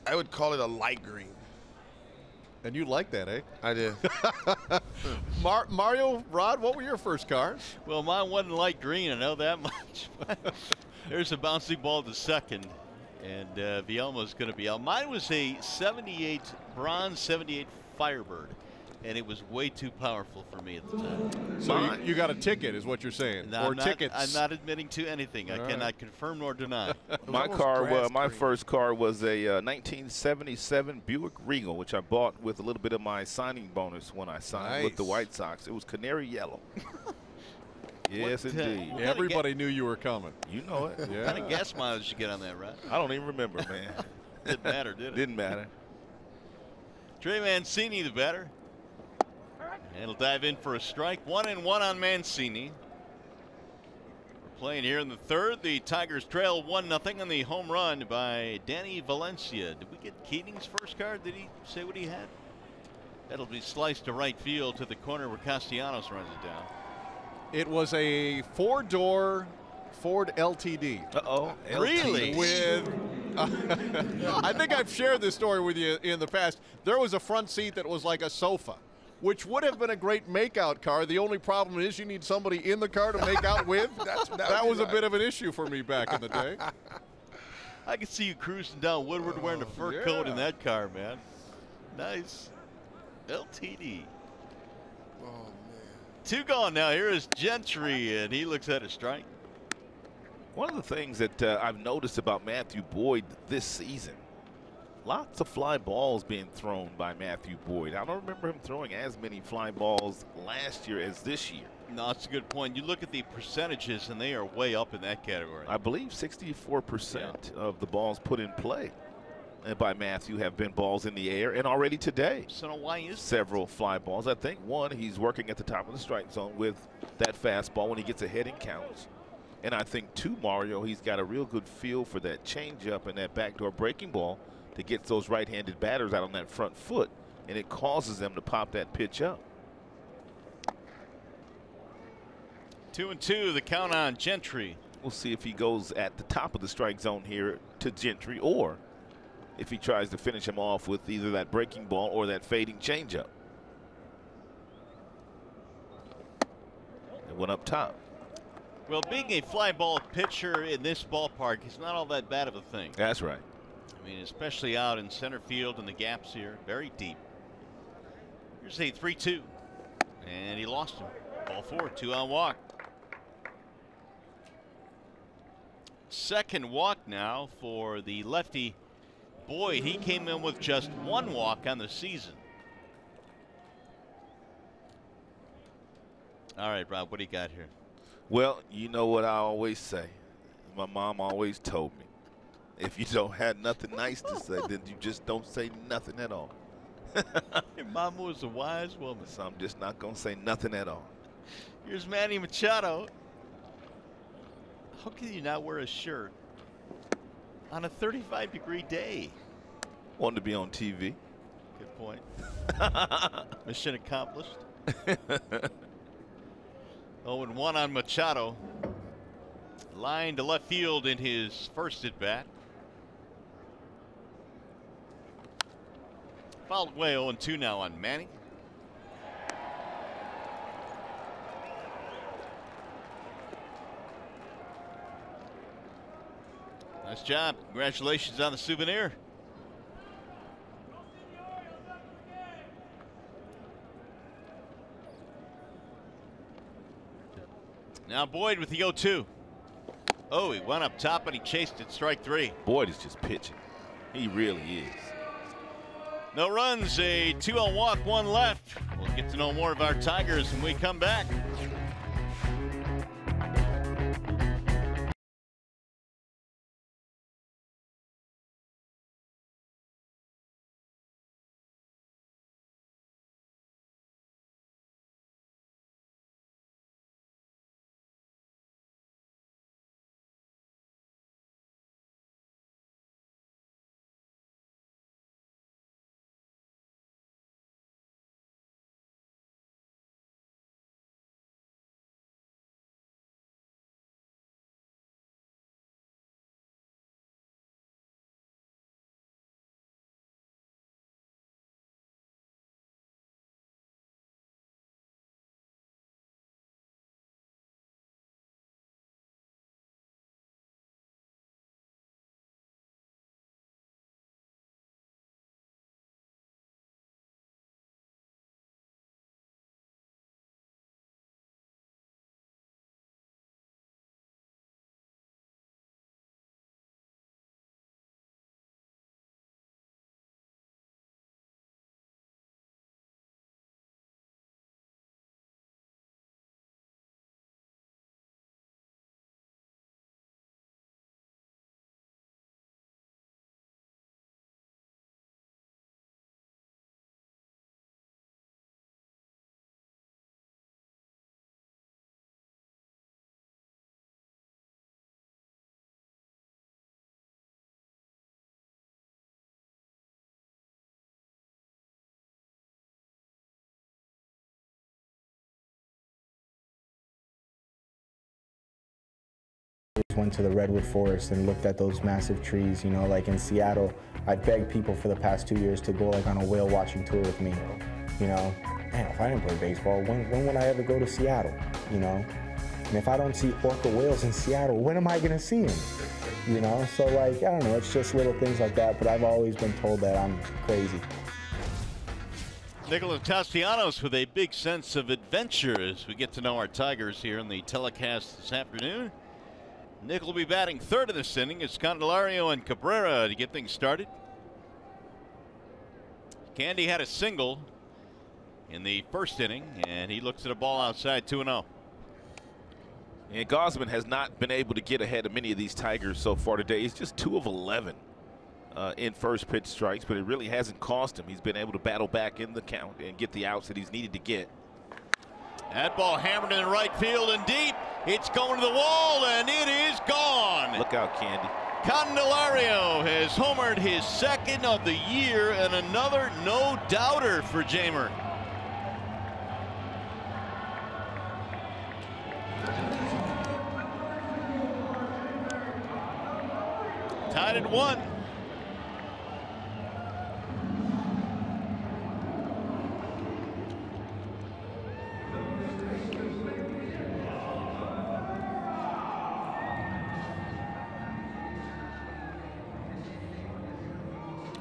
I would call it a light green. And you like that, eh? I did. Mario, Rod, what were your first cars? Well, mine wasn't light green, I know that much. There's a bouncing ball to second, and Vielma's going to be out. Mine was a 78 bronze 78 Firebird, and it was way too powerful for me at the time. So you got a ticket, is what you're saying, no, or tickets? I'm not admitting to anything. I cannot confirm nor deny. My first car was a 1977 Buick Regal, which I bought with a little bit of my signing bonus when I signed with the White Sox. It was canary yellow. Yes, indeed. Everybody knew you were coming. You know it. What kind of gas mileage did you get on that, Rod? I don't even remember, man. Didn't matter, did it? Didn't matter. Trey Mancini, the batter. And he'll dive in for a strike. 1-1 on Mancini. We're playing here in the third. The Tigers trail 1-0 on the home run by Danny Valencia. Did we get Keating's first card? Did he say what he had? That'll be sliced to right field to the corner where Castellanos runs it down. It was a four-door Ford LTD. Uh-oh. Really? With, I think I've shared this story with you in the past. There was a front seat that was like a sofa, which would have been a great makeout car. The only problem is you need somebody in the car to make out with. That was a bit of an issue for me back in the day. I can see you cruising down Woodward wearing a fur coat in that car, man. Nice. LTD. Oh, man. 2 gone now. Here is Gentry, and he looks at a strike. One of the things that I've noticed about Matthew Boyd this season, lots of fly balls being thrown by Matthew Boyd. I don't remember him throwing as many fly balls last year as this year. No, that's a good point. You look at the percentages, and they are way up in that category. I believe 64% of the balls put in play by Matthew have been balls in the air, and already today, so why is several fly balls. I think one, he's working at the top of the strike zone with that fastball when he gets ahead and counts. And I think, too, Mario, he's got a real good feel for that changeup and that backdoor breaking ball to get those right-handed batters out on that front foot, and it causes them to pop that pitch up. 2-2, the count on Gentry. We'll see if he goes at the top of the strike zone here to Gentry, or if he tries to finish him off with either that breaking ball or that fading changeup. It went up top. Well, being a fly ball pitcher in this ballpark is not all that bad of a thing. That's right. I mean, especially out in center field and the gaps here, very deep. Here's a 3-2, and he lost him. Ball 4, 2-out walk. Second walk now for the lefty Boyd. He came in with just 1 walk on the season. All right, Rob, what do you got here? Well, you know what I always say. My mom always told me, if you don't have nothing nice to say, then you just don't say nothing at all. Your mom was a wise woman. So I'm just not going to say nothing at all. Here's Manny Machado. How can you not wear a shirt on a 35-degree day? Wanted to be on TV. Good point. Mission accomplished. 0-1 on Machado. Line to left field in his first at bat. Fouled away. 0-2 now on Manny. Nice job. Congratulations on the souvenir. Now Boyd with the 0-2. Oh, he went up top and he chased it, strike 3. Boyd is just pitching. He really is. No runs, a 2-0 walk, 1 left. We'll get to know more of our Tigers when we come back. went to the redwood forest and looked at those massive trees. You know, like in Seattle, I begged people for the past 2 years to go like on a whale watching tour with me. You know, man, if I didn't play baseball, when would I ever go to Seattle? You know, and if I don't see orca whales in Seattle, when am I gonna see them? You know, so like, I don't know, it's just little things like that, but I've always been told that I'm crazy. Nicolas Castellanos with a big sense of adventure as we get to know our Tigers here in the telecast this afternoon. Nick will be batting third in this inning. It's Candelario and Cabrera to get things started. Candy had a single in the first inning, and he looks at a ball outside, 2-0. And Gausman has not been able to get ahead of many of these Tigers so far today. He's just 2 of 11 in first pitch strikes, but it really hasn't cost him. He's been able to battle back in the count and get the outs that he's needed to get. That ball hammered in the right field and deep. It's going to the wall, and it is gone. Look out, Candy. Candelario has homered his second of the year, and another no-doubter for Jamer. Tied at 1.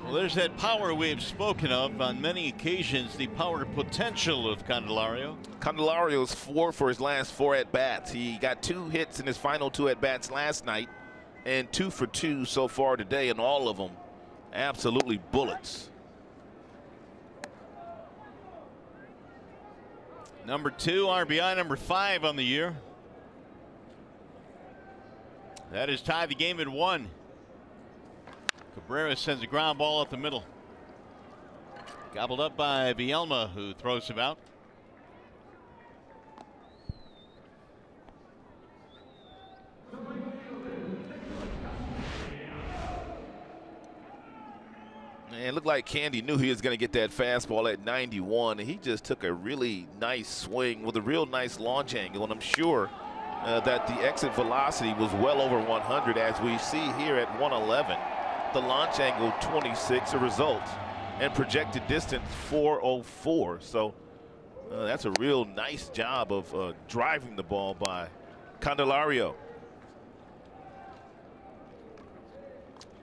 Well, there's that power we've spoken of on many occasions, the power potential of Candelario. Candelario's 4 for his last 4 at-bats. He got 2 hits in his final 2 at-bats last night, and 2 for 2 so far today, and all of them absolutely bullets. Number 2 RBI, number 5 on the year. That has tied the game at 1. Cabrera sends a ground ball up the middle. Gobbled up by Vielma, who throws him out. And it looked like Candy knew he was going to get that fastball at 91, and he just took a really nice swing with a real nice launch angle, and I'm sure that the exit velocity was well over 100, as we see here at 111. The launch angle 26, a result, and projected distance 404. So that's a real nice job of driving the ball by Candelario.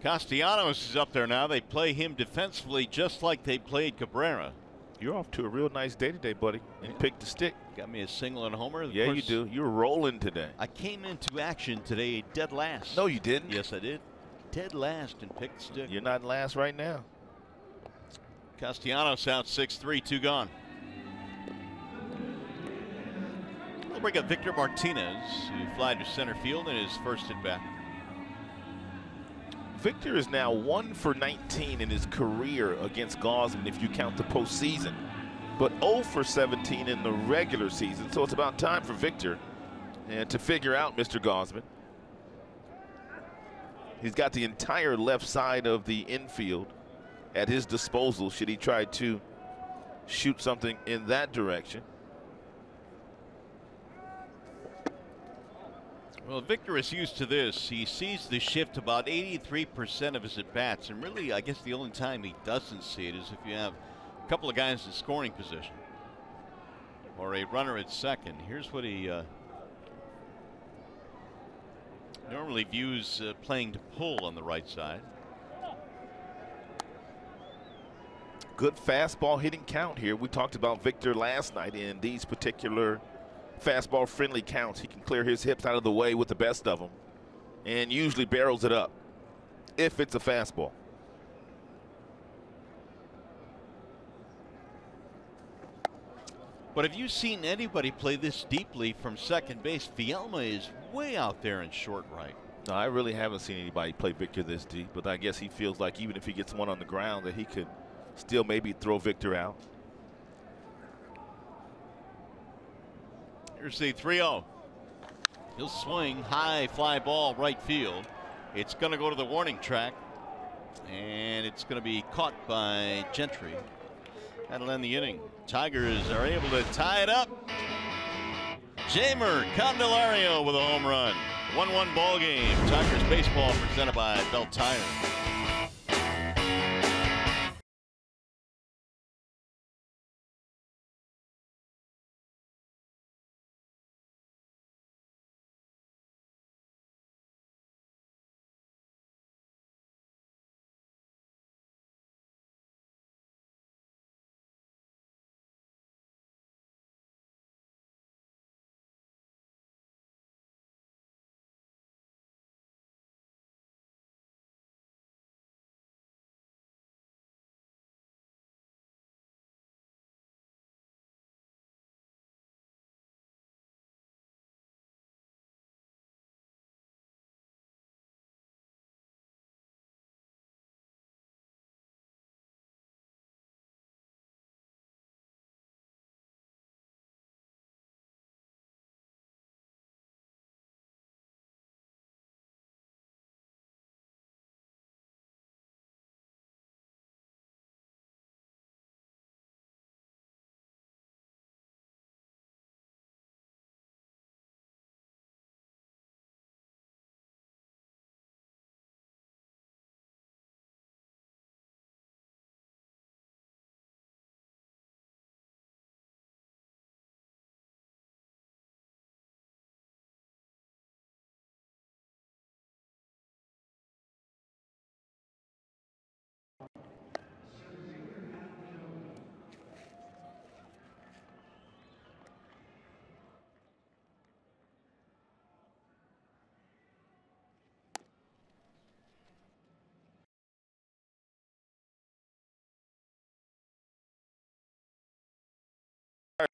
Castellanos is up there now. They play him defensively just like they played Cabrera. You're off to a real nice day today, buddy. And you picked the stick. Got me a single and a homer. Yeah, you do. You're rolling today. I came into action today dead last. No, you didn't. Yes, I did. Dead last and picked the stick. You're not last right now. Castellanos out 6-3, 2 gone. We'll bring up Victor Martinez, who flied to center field in his first at bat. Victor is now 1 for 19 in his career against Gausman, if you count the postseason, but 0 for 17 in the regular season. So it's about time for Victor and to figure out Mr. Gausman. He's got the entire left side of the infield at his disposal should he try to shoot something in that direction. Well, Victor is used to this. He sees the shift about 83% of his at-bats, and really, I guess the only time he doesn't see it is if you have a couple of guys in scoring position or a runner at second. Here's what he normally views playing to pull on the right side. Good fastball hitting count here. We talked about Victor last night in these particular fastball friendly counts. He can clear his hips out of the way with the best of them and usually barrels it up if it's a fastball. But have you seen anybody play this deeply from second base? Vielma is way out there in short right. No, I really haven't seen anybody play Victor this deep, but I guess he feels like even if he gets one on the ground that he could still maybe throw Victor out. Here's the 3-0. He'll swing high fly ball right field. It's going to go to the warning track, and it's going to be caught by Gentry. That'll end the inning. Tigers are able to tie it up. Jamer Candelario with a home run. 1-1 ball game. Tigers baseball presented by BAL Tire.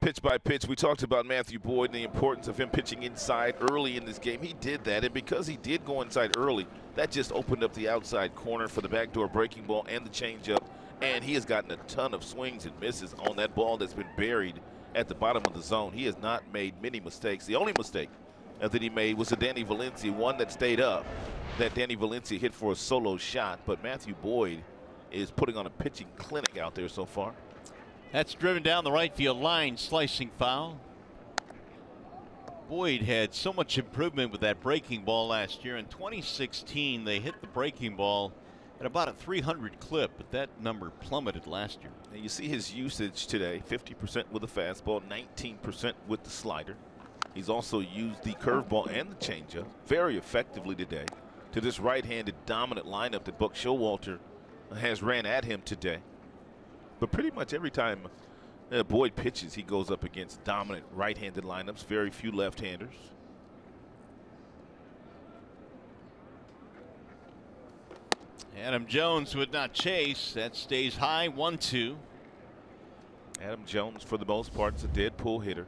Pitch by pitch, we talked about Matthew Boyd and the importance of him pitching inside early in this game. He did that, and because he did go inside early, that just opened up the outside corner for the backdoor breaking ball and the changeup, and he has gotten a ton of swings and misses on that ball that's been buried at the bottom of the zone. He has not made many mistakes. The only mistake that he made was the Danny Valencia one that stayed up, that Danny Valencia hit for a solo shot, but Matthew Boyd is putting on a pitching clinic out there so far. That's driven down the right field line, slicing foul. Boyd had so much improvement with that breaking ball last year. In 2016, they hit the breaking ball at about a 300 clip, but that number plummeted last year. And you see his usage today, 50% with the fastball, 19% with the slider. He's also used the curveball and the changeup very effectively today to this right-handed dominant lineup that Buck Showalter has ran at him today. But pretty much every time Boyd pitches, he goes up against dominant right-handed lineups, very few left-handers. Adam Jones would not chase. That stays high, 1-2. Adam Jones, for the most part, is a dead pull hitter.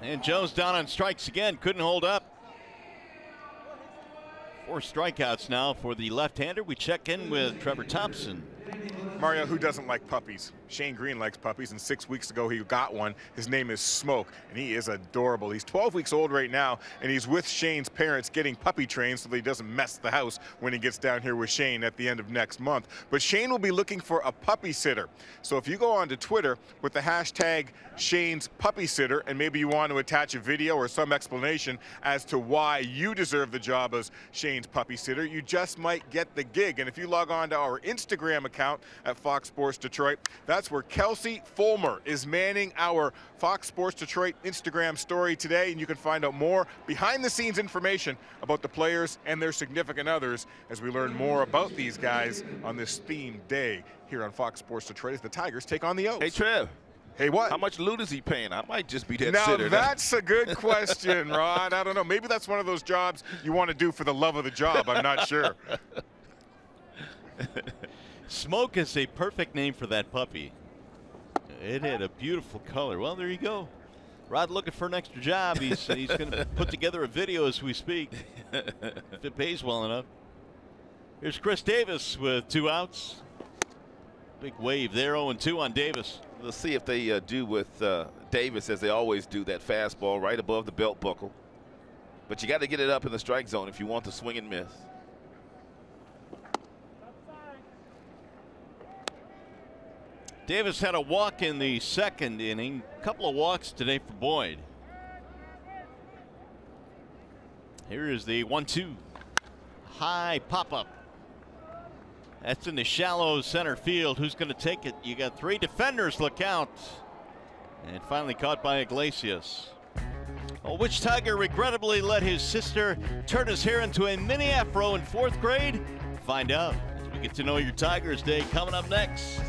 And Jones down on strikes again, couldn't hold up. 4 strikeouts now for the left-hander. We check in with Trevor Thompson. Mario, who doesn't like puppies? Shane Green likes puppies, and 6 weeks ago he got one. His name is Smoke, and he is adorable. He's 12 weeks old right now, and he's with Shane's parents getting puppy trained so that he doesn't mess the house when he gets down here with Shane at the end of next month. But Shane will be looking for a puppy sitter. So if you go onto Twitter with the hashtag Shane's puppy sitter, and maybe you want to attach a video or some explanation as to why you deserve the job as Shane's puppy sitter, you just might get the gig. And if you log on to our Instagram account at Fox Sports Detroit, that's where Kelsey Fulmer is manning our Fox Sports Detroit Instagram story today, and you can find out more behind-the-scenes information about the players and their significant others as we learn more about these guys on this themed day here on Fox Sports Detroit as the Tigers take on the O's. Hey, Trev. Hey, what? How much loot is he paying? I might just be that now, sitter. That's a good question, Rod. I don't know. Maybe that's one of those jobs you want to do for the love of the job. I'm not sure. Smoke is a perfect name for that puppy. It had a beautiful color. Well, there you go. Rod looking for an extra job. He's going to put together a video as we speak, if it pays well enough. Here's Chris Davis with 2 outs. Big wave there, 0-2 on Davis. Let's see if they do with Davis, as they always do, that fastball right above the belt buckle. But you got to get it up in the strike zone if you want the swing and miss. Davis had a walk in the second inning. A couple of walks today for Boyd. Here is the 1-2. High pop-up. That's in the shallow center field. Who's going to take it? You got three defenders. Look out. And finally caught by Iglesias. Well, which Tiger regrettably let his sister turn his hair into a mini afro in 4th grade? Find out as we get to know your Tigers Day coming up next.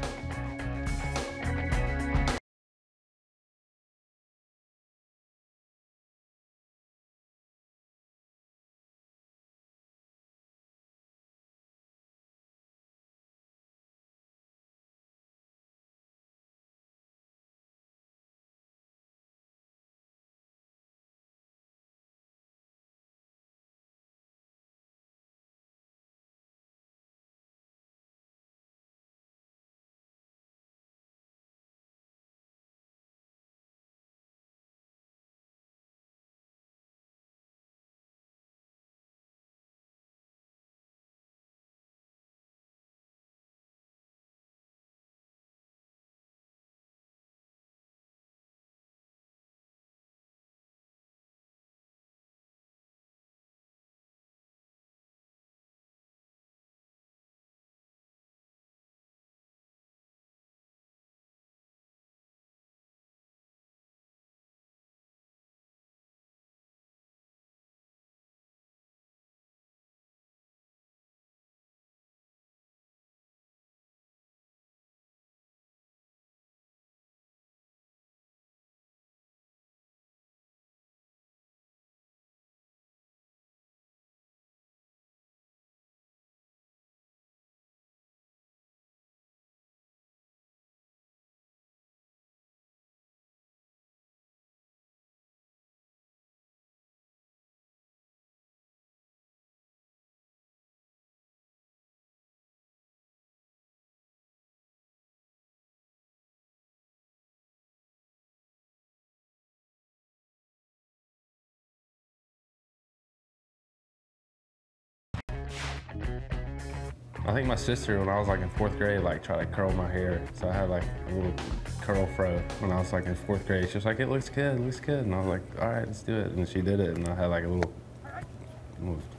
I think my sister, when I was like in 4th grade, like tried to curl my hair. So I had like a little curl fro when I was like in 4th grade. She was like, it looks good, it looks good. And I was like, all right, let's do it. And she did it, and I had like a little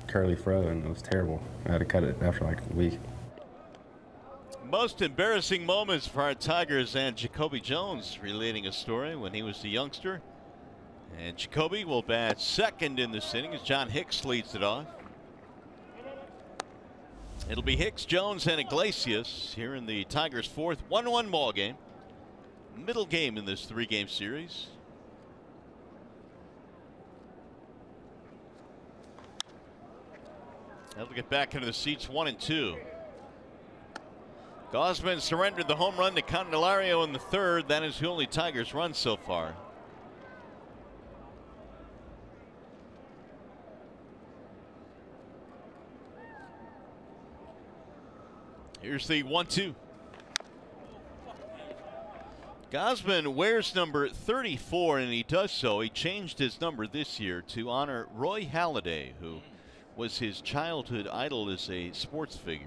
curly fro, and it was terrible. I had to cut it after like a week. Most embarrassing moments for our Tigers, and Jacoby Jones relating a story when he was a youngster. And Jacoby will bat second in this inning as John Hicks leads it off. It'll be Hicks, Jones, and Iglesias here in the Tigers' 4th 1-1 ball game. Middle game in this 3-game series. That'll get back into the seats 1 and 2. Gausman surrendered the home run to Candelario in the 3rd. That is the only Tigers run so far. Here's the 1-2. Gausman wears number 34, and he does so. He changed his number this year to honor Roy Halladay, who was his childhood idol as a sports figure.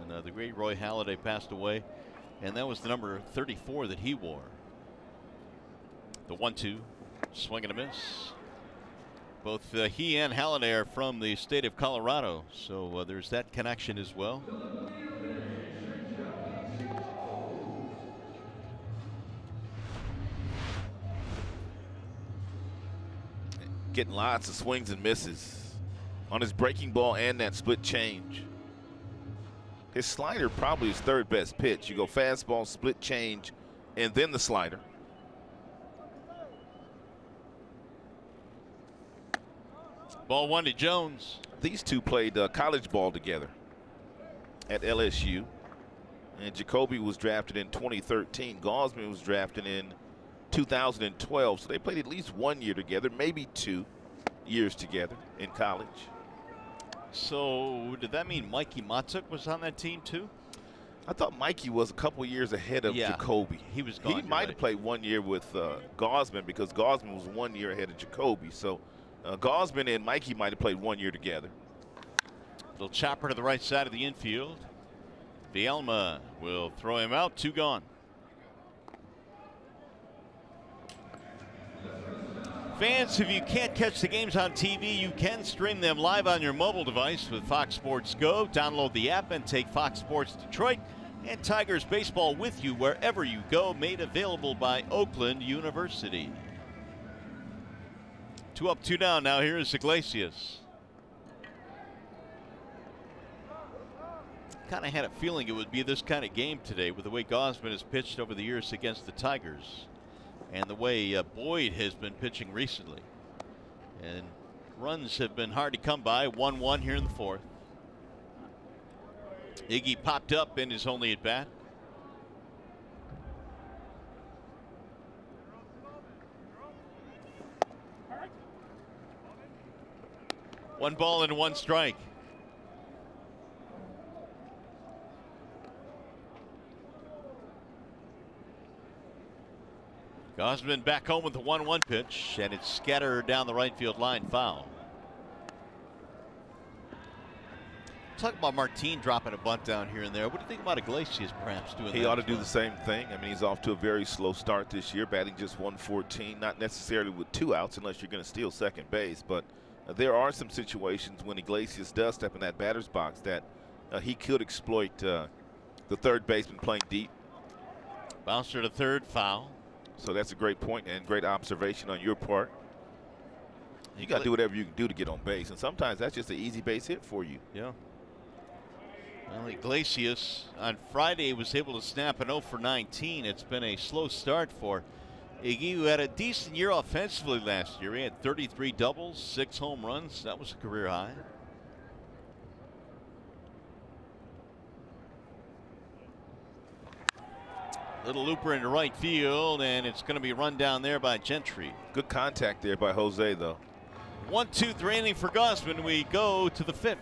And the great Roy Halladay passed away, and that was the number 34 that he wore. The 1-2, swing and a miss. Both he and Halladay are from the state of Colorado, so there's that connection as well. Getting lots of swings and misses on his breaking ball and that split change. His slider probably his 3rd best pitch. You go fastball, split change, and then the slider. Ball 1 to Jones. These two played college ball together at LSU. And Jacoby was drafted in 2013. Gausman was drafted in 2012. So they played at least 1 year together, maybe 2 years together in college. So did that mean Mikey Matzuk was on that team too? I thought Mikey was a couple years ahead of Jacoby. He was gone. He might have played 1 year with Gausman, because Gausman was 1 year ahead of Jacoby. So Gausman and Mikey might have played 1 year together. Little chopper to the right side of the infield. Vielma will throw him out. 2 gone. Fans, if you can't catch the games on TV, you can stream them live on your mobile device with Fox Sports Go. Download the app and take Fox Sports Detroit and Tigers baseball with you wherever you go. Made available by Oakland University. 2 up, 2 down. Now here is Iglesias. Kind of had a feeling it would be this kind of game today with the way Gausman has pitched over the years against the Tigers and the way Boyd has been pitching recently. And runs have been hard to come by. 1-1 here in the 4th. Iggy popped up in his only at bat. One ball and 1 strike. Gausman back home with the 1-1 pitch, and it's scattered down the right field line, foul. Talk about Martin dropping a bunt down here and there. What do you think about Iglesias perhaps doing that? He ought to do the same thing. I mean, he's off to a very slow start this year, batting just 114, not necessarily with 2 outs unless you're going to steal second base. But there are some situations when Iglesias does step in that batter's box that he could exploit the third baseman playing deep. Bouncer to third, foul. So that's a great point and great observation on your part. You got to do whatever you can do to get on base, and sometimes that's just an easy base hit for you. Yeah. Well, Iglesias on Friday was able to snap an 0 for 19. It's been a slow start for Iggy, who had a decent year offensively last year. He had 33 doubles, 6 home runs. That was a career high. Little looper into right field, and it's going to be run down there by Gentry. Good contact there by Jose, though. 1-2-3 inning for Gausman. We go to the 5th.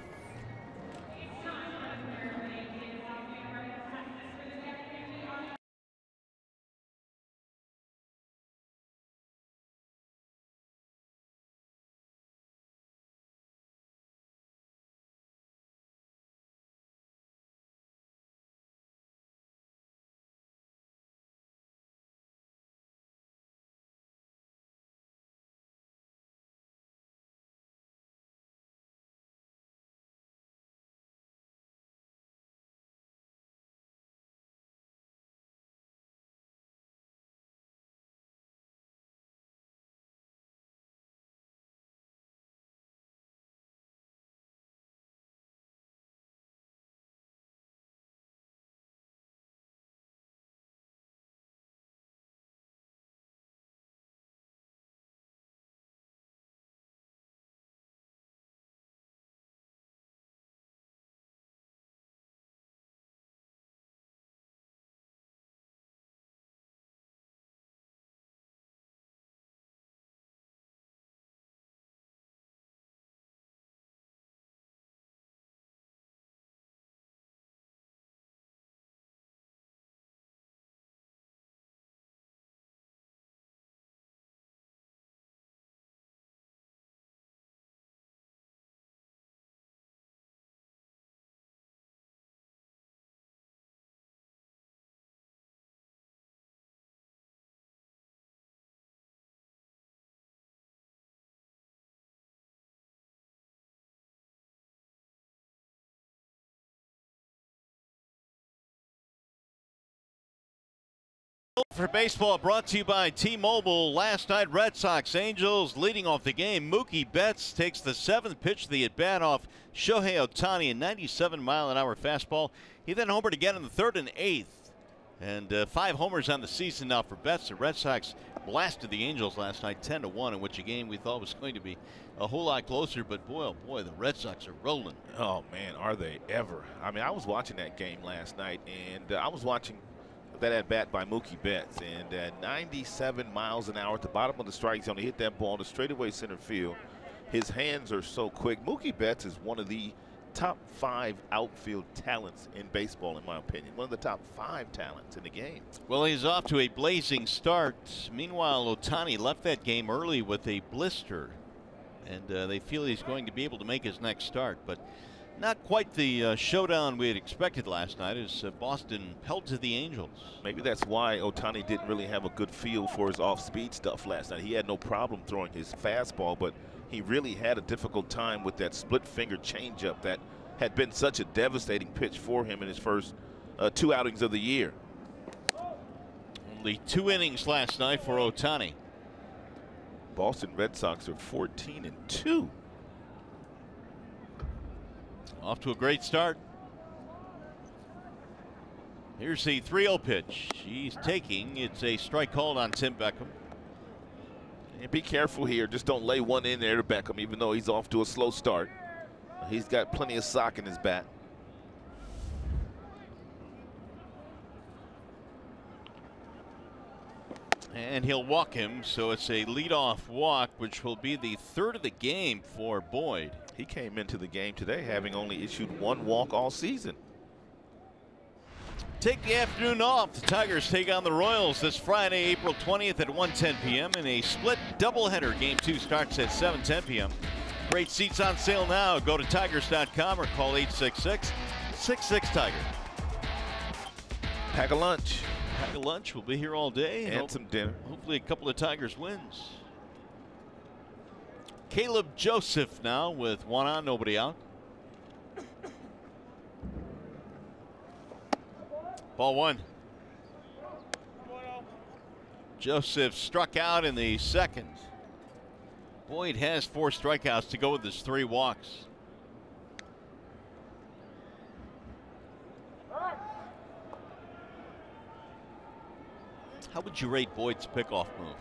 For baseball, brought to you by T-Mobile. Last night, Red Sox Angels leading off the game. Mookie Betts takes the 7th pitch of the at-bat off Shohei Ohtani, a 97-mile-an-hour fastball. He then homered again in the 3rd and 8th. And 5 homers on the season now for Betts. The Red Sox blasted the Angels last night 10-1, in which a game we thought was going to be a whole lot closer. But boy, oh boy, the Red Sox are rolling. Oh, man, are they ever. I mean, I was watching that game last night, and I was watching that at bat by Mookie Betts, and at 97 miles an hour at the bottom of the strike zone, he hit that ball to straightaway center field. His hands are so quick. Mookie Betts is one of the top 5 outfield talents in baseball, in my opinion. One of the top 5 talents in the game. Well, he's off to a blazing start. Meanwhile, Ohtani left that game early with a blister, and they feel he's going to be able to make his next start. But Not quite the showdown we had expected last night as Boston held to the Angels. Maybe that's why Ohtani didn't really have a good feel for his off-speed stuff last night. He had no problem throwing his fastball, but he really had a difficult time with that split-finger changeup that had been such a devastating pitch for him in his first 2 outings of the year. Only 2 innings last night for Ohtani. Boston Red Sox are 14-2. Off to a great start. Here's the 3-0 pitch. He's taking. It's a strike called on Tim Beckham. And be careful here. Just don't lay one in there to Beckham, even though he's off to a slow start. He's got plenty of sock in his bat. And he'll walk him, so it's a leadoff walk, which will be the 3rd of the game for Boyd. He came into the game today having only issued 1 walk all season. Take the afternoon off. The Tigers take on the Royals this Friday, April 20th at 1:10 p.m. in a split doubleheader. Game 2 starts at 7:10 p.m. Great seats on sale now. Go to tigers.com or call 866-66-TIGER. Pack a lunch. Pack a lunch. We'll be here all day. And some dinner. Hopefully a couple of Tigers wins. Caleb Joseph now with 1 on, nobody out. Ball 1. Joseph struck out in the 2nd. Boyd has 4 strikeouts to go with his 3 walks. How would you rate Boyd's pickoff move?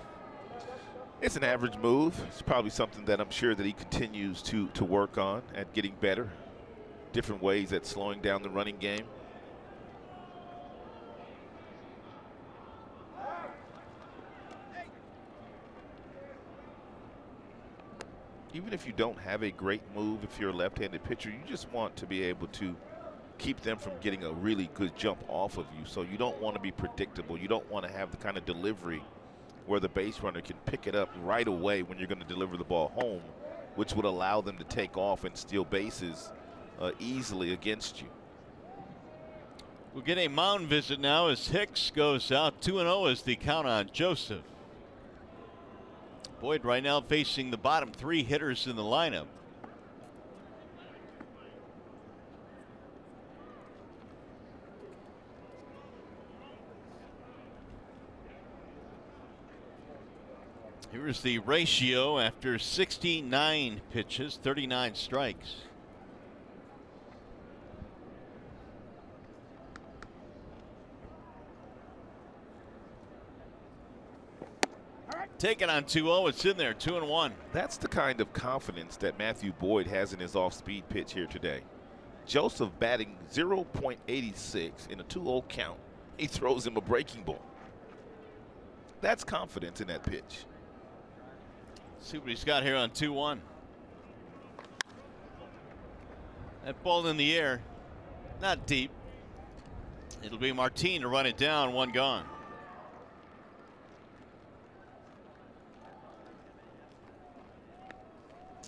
It's an average move. It's probably something that I'm sure that he continues to work on at getting better. Different ways at slowing down the running game. Even if you don't have a great move, if you're a left-handed pitcher, you just want to be able to keep them from getting a really good jump off of you. So you don't want to be predictable. You don't want to have the kind of delivery where the base runner can pick it up right away when you're going to deliver the ball home, which would allow them to take off and steal bases easily against you. We'll get a mound visit now as Hicks goes out. 2-0 is the count on Joseph. Boyd right now facing the bottom 3 hitters in the lineup. Here's the ratio after 69 pitches, 39 strikes. Taken on 2-0, it's in there, 2-1. That's the kind of confidence that Matthew Boyd has in his off-speed pitch here today. Joseph batting 0.86 in a 2-0 count. He throws him a breaking ball. That's confidence in that pitch. See what he's got here on 2-1. That ball in the air, not deep. It'll be Martinez to run it down, 1 gone.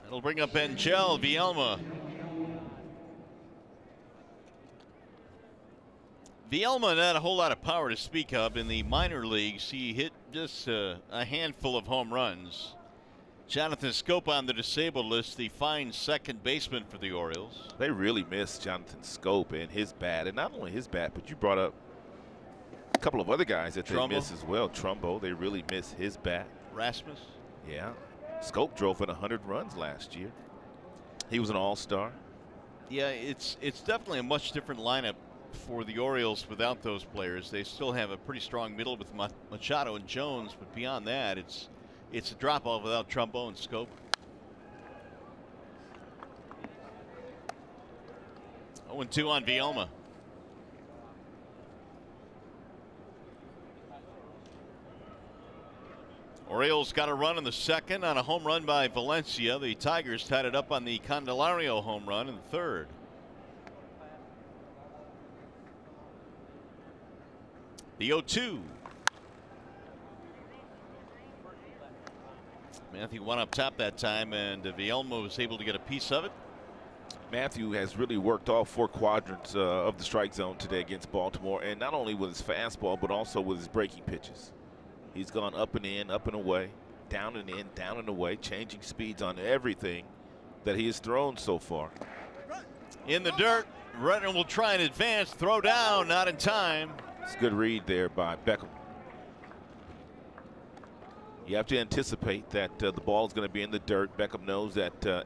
It'll bring up Angel Vielma. Vielma not a whole lot of power to speak of in the minor leagues. He hit just a handful of home runs. Jonathan Scope on the disabled list, the fine second baseman for the Orioles. They really miss Jonathan Scope and his bat, and not only his bat, but you brought up a couple of other guys that they miss as well. Trumbo, they really miss his bat. Rasmus. Yeah. Scope drove in 100 runs last year. He was an all-star. Yeah, it's definitely a much different lineup for the Orioles without those players. They still have a pretty strong middle with Machado and Jones, but beyond that, it's a drop-off without Trumbo and Scope. 0-2 on Vielma. Orioles got a run in the 2nd on a home run by Valencia. The Tigers tied it up on the Candelario home run in the 3rd. The 0-2. Matthew went up top that time, and Vielma was able to get a piece of it. Matthew has really worked all 4 quadrants of the strike zone today against Baltimore, and not only with his fastball, but also with his breaking pitches. He's gone up and in, up and away, down and in, down and away, changing speeds on everything that he has thrown so far. In the dirt, runner will try and advance, throw down, not in time. It's a good read there by Beckham. You have to anticipate that the ball is going to be in the dirt. Beckham knows that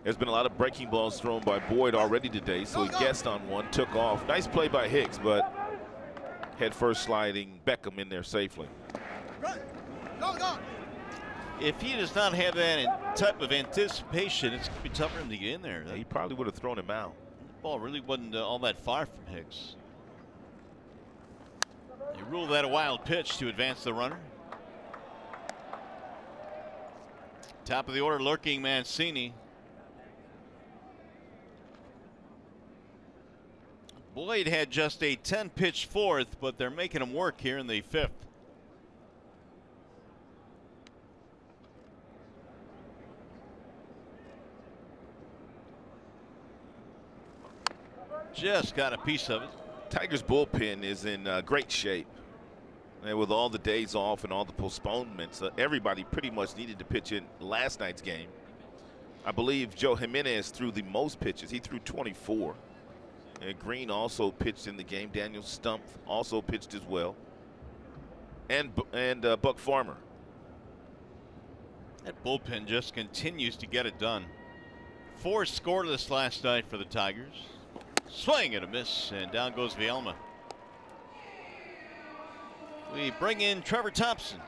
there's been a lot of breaking balls thrown by Boyd already today, so he guessed on one, took off. Nice play by Hicks, but head first sliding Beckham in there safely. If he does not have that type of anticipation, it's going to be tough for him to get in there. Yeah, he probably would have thrown him out. The ball really wasn't all that far from Hicks. They ruled that a wild pitch to advance the runner. Top of the order lurking Mancini. Boyd had just a 10-pitch fourth, but they're making him work here in the 5th. Just got a piece of it. Tigers bullpen is in great shape. And with all the days off and all the postponements, everybody pretty much needed to pitch in last night's game. I believe Joe Jimenez threw the most pitches. He threw 24. And Green also pitched in the game. Daniel Stumpf also pitched as well. And Buck Farmer. That bullpen just continues to get it done. 4 scoreless last night for the Tigers. Swing and a miss, and down goes Vielma. We bring in Trevor Thompson.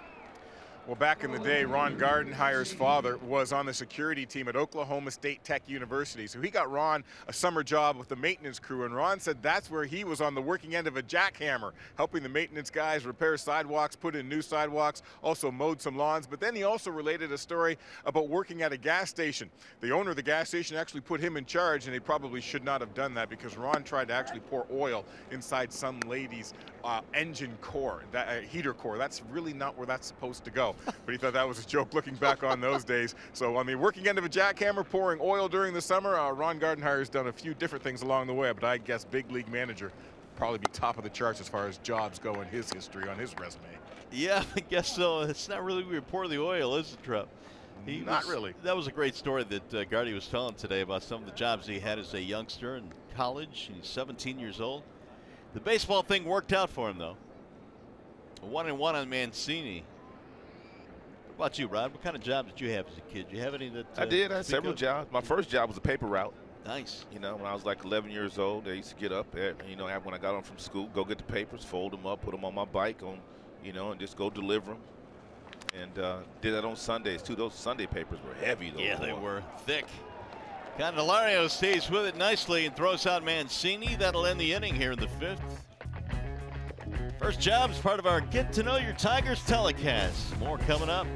Well, back in the day, Ron Gardenhire's father was on the security team at Oklahoma State Tech University. So he got Ron a summer job with the maintenance crew, and Ron said that's where he was on the working end of a jackhammer, helping the maintenance guys repair sidewalks, put in new sidewalks, also mowed some lawns. But then he also related a story about working at a gas station. The owner of the gas station actually put him in charge, and he probably should not have done that because Ron tried to actually pour oil inside some lady's engine core, that heater core. That's really not where that's supposed to go. But he thought that was a joke looking back on those days. So on the working end of a jackhammer, pouring oil during the summer, Ron Gardenhire has done a few different things along the way, but I guess big league manager probably be top of the charts as far as jobs go in his history on his resume. Yeah, I guess so. It's not really where you pour the oil, is it, Trev? Not really. That was a great story that Gardy was telling today about some of the jobs he had as a youngster in college. He's 17 years old. The baseball thing worked out for him, though. 1-1 on Mancini. What about you, Rod? What kind of job did you have as a kid? Did you have any that I did. I had several jobs. My first job was a paper route. Nice. You know, when I was like 11 years old, I used to get up, you know, when I got home from school, go get the papers, fold them up, put them on my bike, you know, and just go deliver them. And did that on Sundays, too. Those Sunday papers were heavy, though. Yeah, they were thick. Candelario stays with it nicely and throws out Mancini. That'll end the inning here in the 5th. First job is part of our Get to Know Your Tigers telecast. More coming up.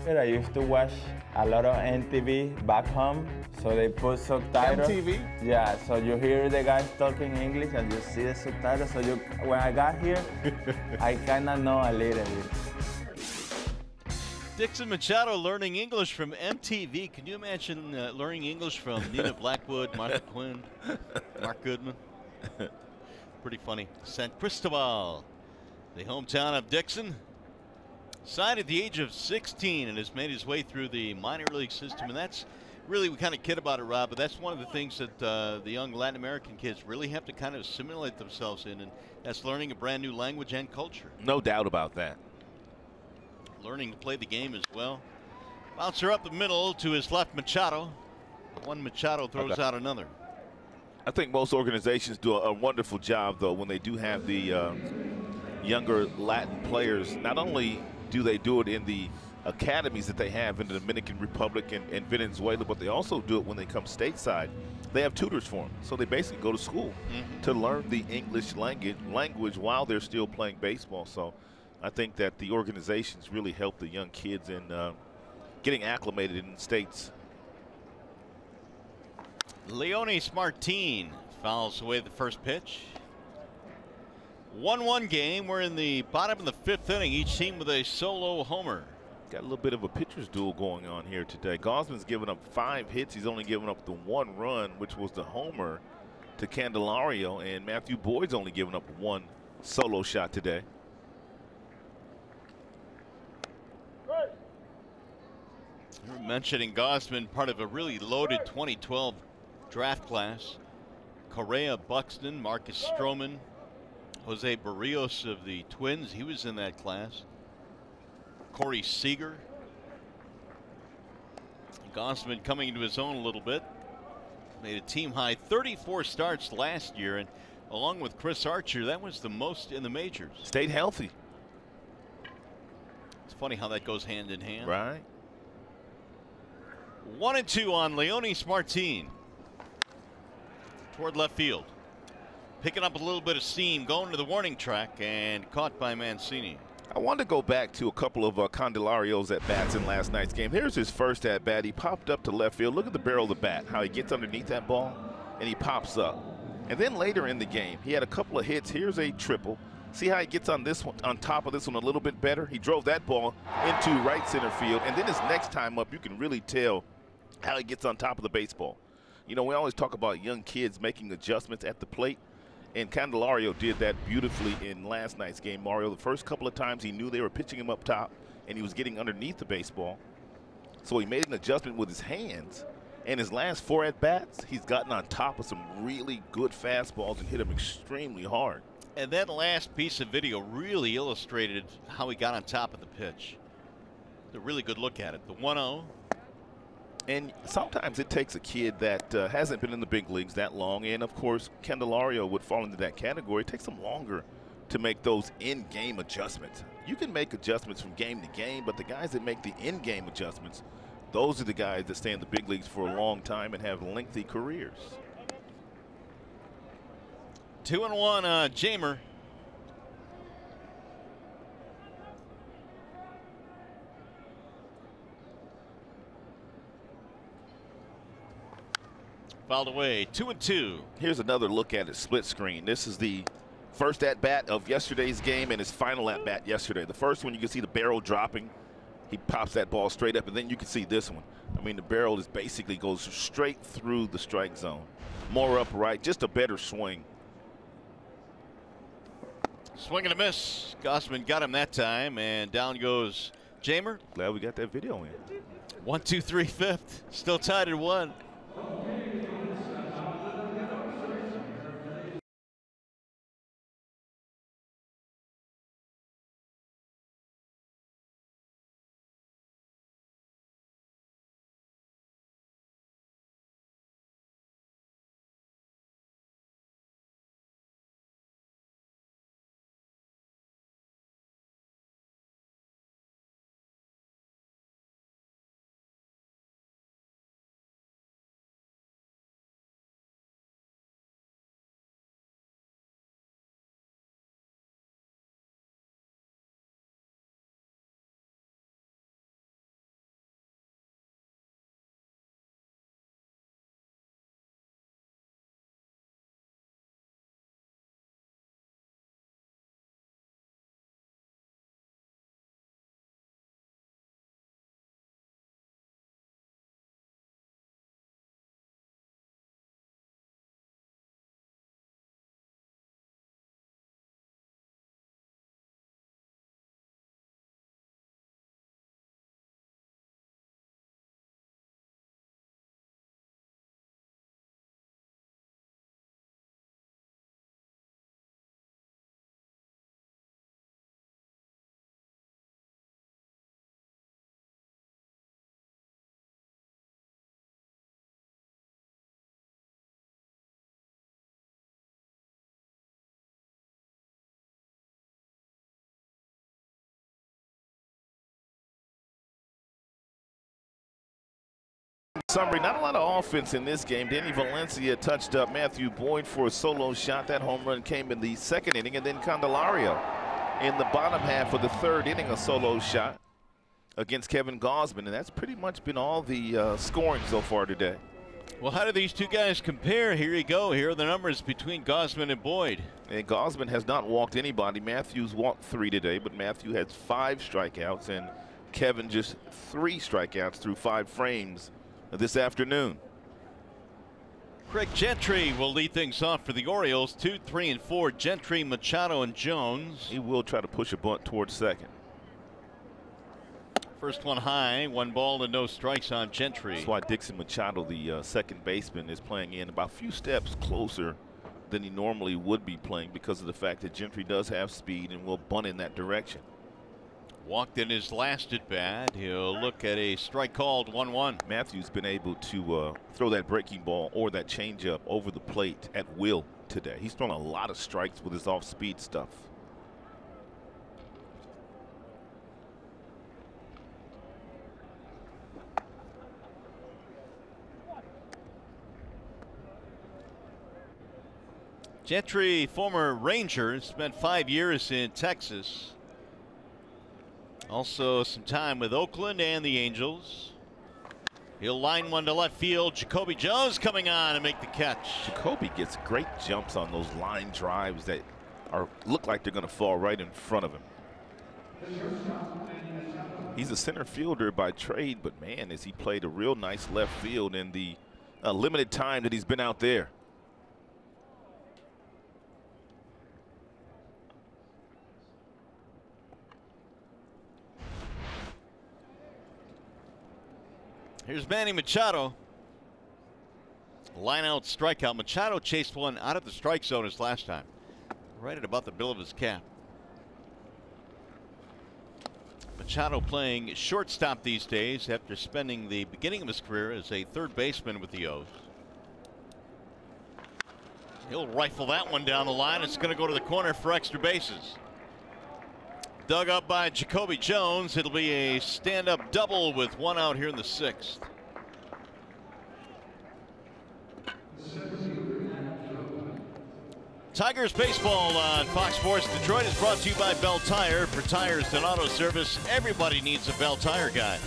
I used to watch a lot of MTV back home, so they put subtitles. MTV? Yeah, so you hear the guys talking English and you see the subtitles. So when I got here, I kind of know a little bit. Dixon Machado learning English from MTV. Can you imagine learning English from Nina Blackwood, Martha Quinn, Mark Goodman? Pretty funny. San Cristobal, the hometown of Dixon. Signed at the age of 16 and has made his way through the minor league system. And that's really, we kind of kid about it, Rob, but that's one of the things that the young Latin American kids really have to kind of assimilate themselves in, and that's learning a brand new language and culture. No doubt about that. Learning to play the game as well. Bouncer up the middle to his left, Machado. One Machado throws out another. I think most organizations do a wonderful job, though, when they do have the younger Latin players. Not only do they do it in the academies that they have in the Dominican Republic and Venezuela, but they also do it when they come stateside. They have tutors for them. So they basically go to school to learn the English language while they're still playing baseball. So I think that the organizations really help the young kids in getting acclimated in the States. Leonis Martin fouls away the first pitch. 1-1 game. We're in the bottom of the 5th inning. Each team with a solo homer. Got a little bit of a pitcher's duel going on here today. Gausman's given up 5 hits. He's only given up the 1 run, which was the homer to Candelario, and Matthew Boyd's only given up 1 solo shot today. You were mentioning Gausman, part of a really loaded 2012 draft class. Correa, Buxton, Marcus Stroman, Jose Barrios of the Twins, he was in that class. Corey Seager. Gausman coming into his own a little bit. Made a team high 34 starts last year, and along with Chris Archer, that was the most in the majors. Stayed healthy. It's funny how that goes hand in hand. Right. 1-2 on Leonis Martin. Toward left field. Picking up a little bit of steam, going to the warning track, and caught by Mancini. I want to go back to a couple of Candelario's at-bats in last night's game. Here's his first at-bat. He popped up to left field. Look at the barrel of the bat, how he gets underneath that ball, and he pops up. And then later in the game, he had a couple of hits. Here's a triple. See how he gets on this one, on top of this one a little bit better? He drove that ball into right center field, and then his next time up, you can really tell how he gets on top of the baseball. You know, we always talk about young kids making adjustments at the plate. And Candelario did that beautifully in last night's game, Mario. The first couple of times he knew they were pitching him up top and he was getting underneath the baseball. So he made an adjustment with his hands. And his last 4 at-bats, he's gotten on top of some really good fastballs and hit them extremely hard. And that last piece of video really illustrated how he got on top of the pitch. A really good look at it. The 1-0. And sometimes it takes a kid that hasn't been in the big leagues that long, and of course Candelario would fall into that category. It takes them longer to make those in-game adjustments. You can make adjustments from game to game, but the guys that make the in-game adjustments, those are the guys that stay in the big leagues for a long time and have lengthy careers. 2-1 Jamer. Fouled away, 2-2. Here's another look at his split screen. This is the first at-bat of yesterday's game and his final at-bat yesterday. The first one, you can see the barrel dropping. He pops that ball straight up, and then you can see this one. I mean, the barrel is basically goes straight through the strike zone. More upright, just a better swing. Swing and a miss. Gausman got him that time, and down goes Jamer. Glad we got that video in. 1-2-3 fifth. Still tied at 1. Summary, not a lot of offense in this game. Danny Valencia touched up Matthew Boyd for a solo shot. That home run came in the second inning, and then Candelario in the bottom half of the third inning, a solo shot against Kevin Gausman, and that's pretty much been all the scoring so far today. Well, how do these two guys compare? Here you go. Here are the numbers between Gausman and Boyd. And Gausman has not walked anybody. Matthews walked 3 today, but Matthew has 5 strikeouts, and Kevin just 3 strikeouts through 5 frames this afternoon. Craig Gentry will lead things off for the Orioles. 2, 3, and 4. Gentry, Machado, and Jones. He will try to push a bunt towards second. First one high, 1 ball and no strikes on Gentry. That's why Dixon Machado, the second baseman, is playing in about a few steps closer than he normally would be playing because of the fact that Gentry does have speed and will bunt in that direction. Walked in his last at bat. He'll look at a strike called 1-1. Matthews been able to throw that breaking ball or that changeup over the plate at will today. He's thrown a lot of strikes with his off-speed stuff. Gentry, former Ranger, spent 5 years in Texas. Also some time with Oakland and the Angels. He'll line one to left field. Jacoby Jones coming on and make the catch. Jacoby gets great jumps on those line drives that look like they're going to fall right in front of him. He's a center fielder by trade, but man, has he played a real nice left field in the limited time that he's been out there. Here's Manny Machado. Line out strikeout. Machado chased one out of the strike zone his last time. Right at about the bill of his cap. Machado playing shortstop these days after spending the beginning of his career as a third baseman with the O's. He'll rifle that one down the line. It's going to go to the corner for extra bases. Dug up by Jacoby Jones. It'll be a stand-up double with 1 out here in the 6th. Tigers baseball on Fox Sports Detroit is brought to you by Bell Tire. For tires and auto service, everybody needs a Bell Tire guy.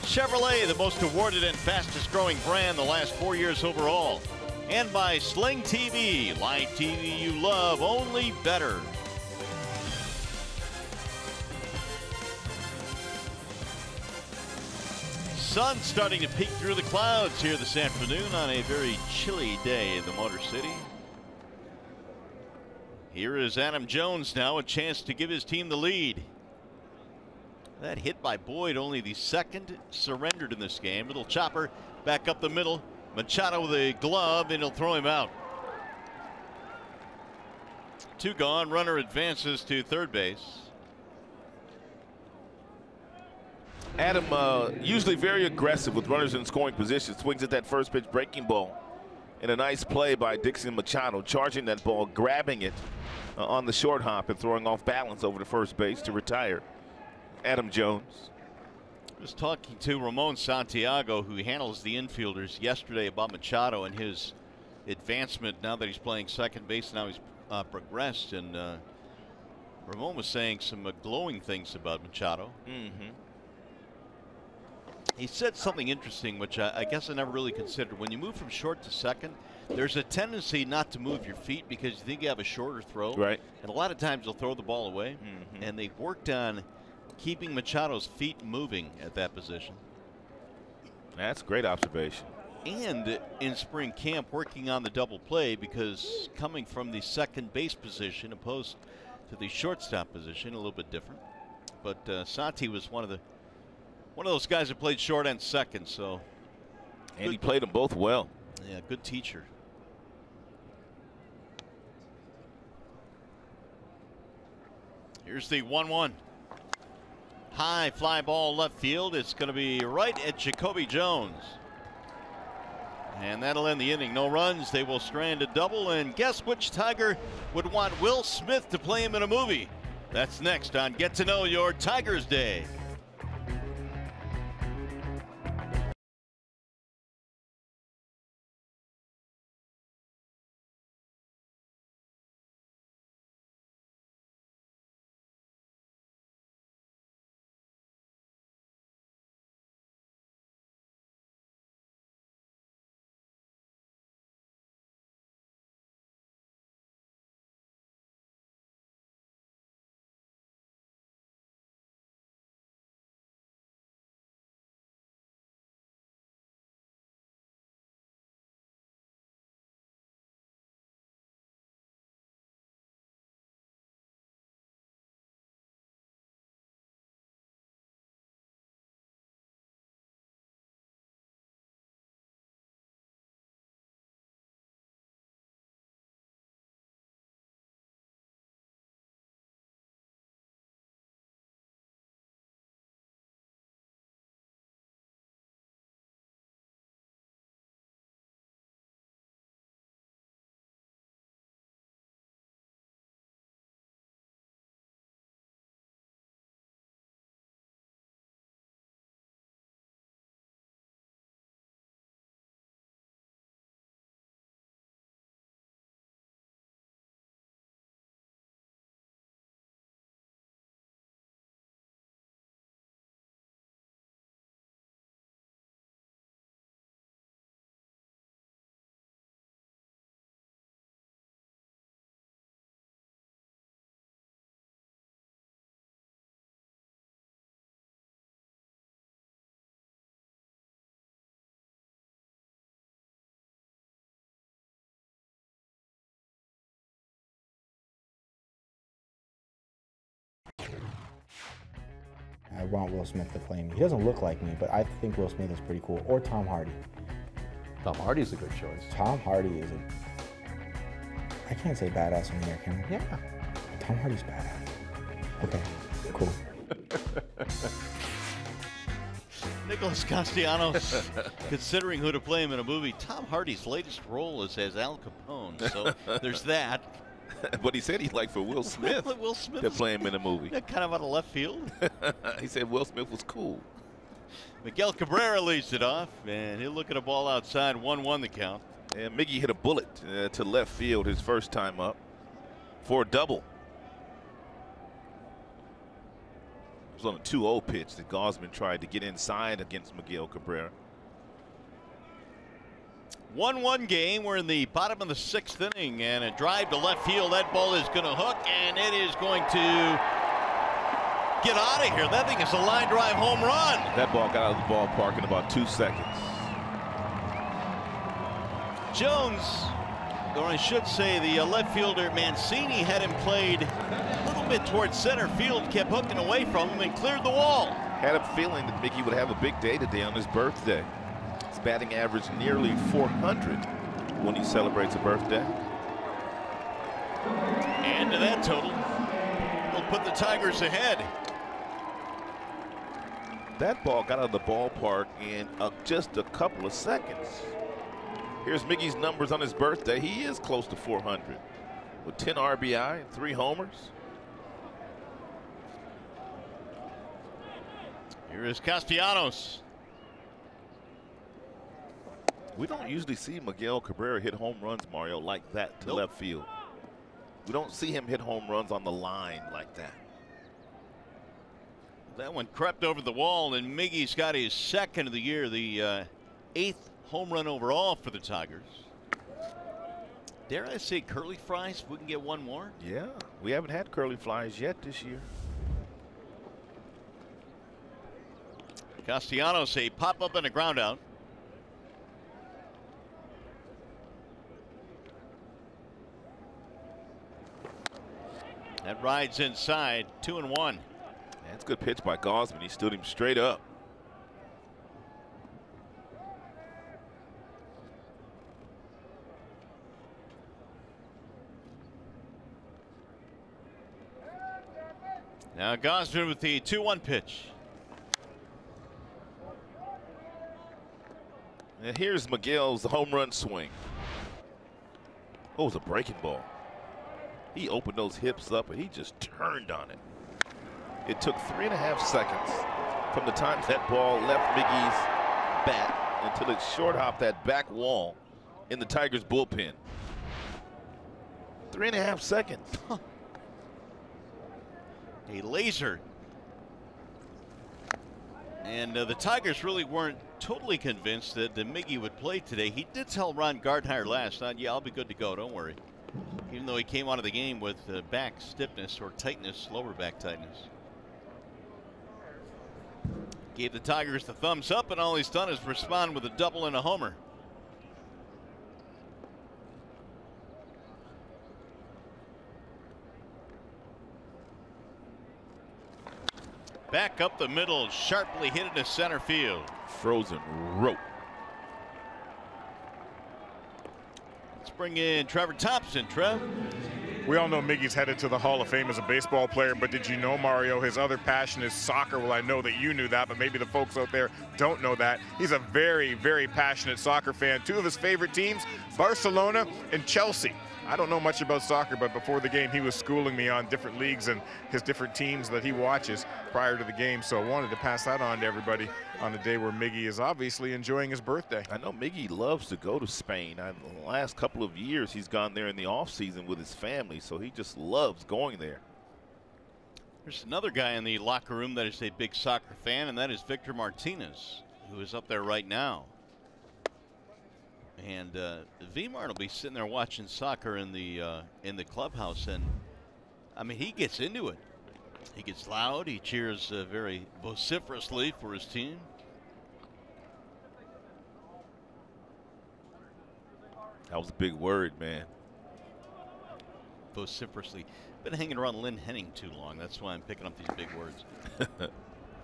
Chevrolet, the most awarded and fastest growing brand the last 4 years overall. And by Sling TV, live TV you love, only better. Sun starting to peek through the clouds here this afternoon on a very chilly day in the Motor City. Here is Adam Jones now, a chance to give his team the lead. That hit by Boyd, only the second surrendered in this game. Little chopper back up the middle. Machado with a glove, and he'll throw him out. 2 gone. Runner advances to third base. Adam usually very aggressive with runners in scoring position. Swings at that first pitch breaking ball. And a nice play by Dixon Machado, charging that ball, grabbing it on the short hop and throwing off balance over to first base to retire Adam Jones. I was talking to Ramon Santiago, who handles the infielders, yesterday about Machado and his advancement now that he's playing second base. Now he's progressed, and Ramon was saying some glowing things about Machado. He said something interesting, which I guess I never really considered. When you move from short to second, there's a tendency not to move your feet because you think you have a shorter throw. Right. And a lot of times they'll throw the ball away. And they've worked on keeping Machado's feet moving at that position. That's a great observation. And in spring camp, working on the double play, because coming from the second base position opposed to the shortstop position, a little bit different. But Santi was one of those guys that played short and second, so. And he played them both well. Yeah, good teacher. Here's the 1-1. High fly ball left field. It's going to be right at Jacoby Jones. And that'll end the inning. No runs. They will strand a double. And guess which Tiger would want Will Smith to play him in a movie? That's next on Get to Know Your Tigers Day. I want Will Smith to play me. He doesn't look like me, but I think Will Smith is pretty cool. Or Tom Hardy. Tom Hardy's a good choice. Tom Hardy is I can't say badass on the air, can I? Yeah. Tom Hardy's badass. Okay, cool. Nicolas Castellanos considering who to play him in a movie. Tom Hardy's latest role is as Al Capone, so there's that. But he said he'd like for Will Smith, Will Smith to play him in a movie. Kind of out of left field. He said Will Smith was cool. Miguel Cabrera leads it off, and he'll look at a ball outside. 1-1 the count. And Miggy hit a bullet to left field his first time up for a double. It was on a 2-0 pitch that Gausman tried to get inside against Miguel Cabrera. 1-1 game. We're in the bottom of the 6th inning, and a drive to left field. That ball is going to hook, and it is going to get out of here. That thing is a line drive home run. That ball got out of the ballpark in about 2 seconds. Jones, or I should say the left fielder Mancini, had him played a little bit towards center field, kept hooking away from him and cleared the wall. Had a feeling that Mickey would have a big day today on his birthday. His batting average nearly 400 when he celebrates a birthday. And to that total will put the Tigers ahead. That ball got out of the ballpark in just a couple of seconds. Here's Miggy's numbers on his birthday. He is close to 400 with 10 RBI and 3 homers. Here is Castellanos. We don't usually see Miguel Cabrera hit home runs, Mario, like that to left field. We don't see him hit home runs on the line like that. That one crept over the wall, and Miggy's got his second of the year, the 8th home run overall for the Tigers. Dare I say curly fries? We can get one more? Yeah, we haven't had curly flies yet this year. Castellanos, a pop-up and a ground out. That rides inside, 2-1. That's a good pitch by Gausman. He stood him straight up. Now Gausman with the 2-1 pitch. And here's Miguel's home run swing. Oh, it was a breaking ball. He opened those hips up and he just turned on it. It took 3.5 seconds from the time that ball left Miggy's bat until it short hopped that back wall in the Tigers bullpen. 3.5 seconds. A laser. And the Tigers really weren't totally convinced that Miggy would play today. He did tell Ron Gardner last night, yeah, I'll be good to go, don't worry. Even though he came out of the game with back stiffness or tightness, lower back tightness. Gave the Tigers the thumbs up, and all he's done is respond with a double and a homer. Back up the middle, sharply hit into center field. Frozen rope. Let's bring in Trevor Thompson. Trev. We all know Miggy's headed to the Hall of Fame as a baseball player, but did you know, Mario, his other passion is soccer? Well, I know that you knew that, but maybe the folks out there don't know that. He's a very, very passionate soccer fan. 2 of his favorite teams, Barcelona and Chelsea. I don't know much about soccer, but before the game, he was schooling me on different leagues and his different teams that he watches prior to the game. So I wanted to pass that on to everybody on a day where Miggy is obviously enjoying his birthday. I know Miggy loves to go to Spain. The last couple of years, he's gone there in the offseason with his family, so he just loves going there. There's another guy in the locker room that is a big soccer fan, and that is Victor Martinez, who is up there right now. And V-Mart will be sitting there watching soccer in the clubhouse, and I mean, he gets into it. He gets loud. He cheers very vociferously for his team. That was a big word, man. Vociferously. Been hanging around Lynn Henning too long. That's why I'm picking up these big words.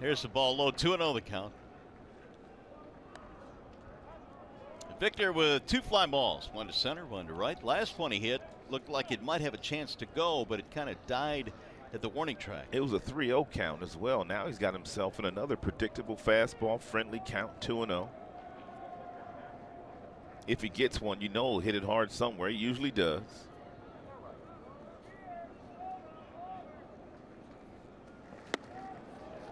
Here's the ball low, 2-0 the count. Victor with 2 fly balls, one to center, one to right. Last one he hit looked like it might have a chance to go, but it kind of died at the warning track. It was a 3-0 count as well. Now he's got himself in another predictable fastball friendly count, 2-0. If he gets one, you know he'll hit it hard somewhere. He usually does.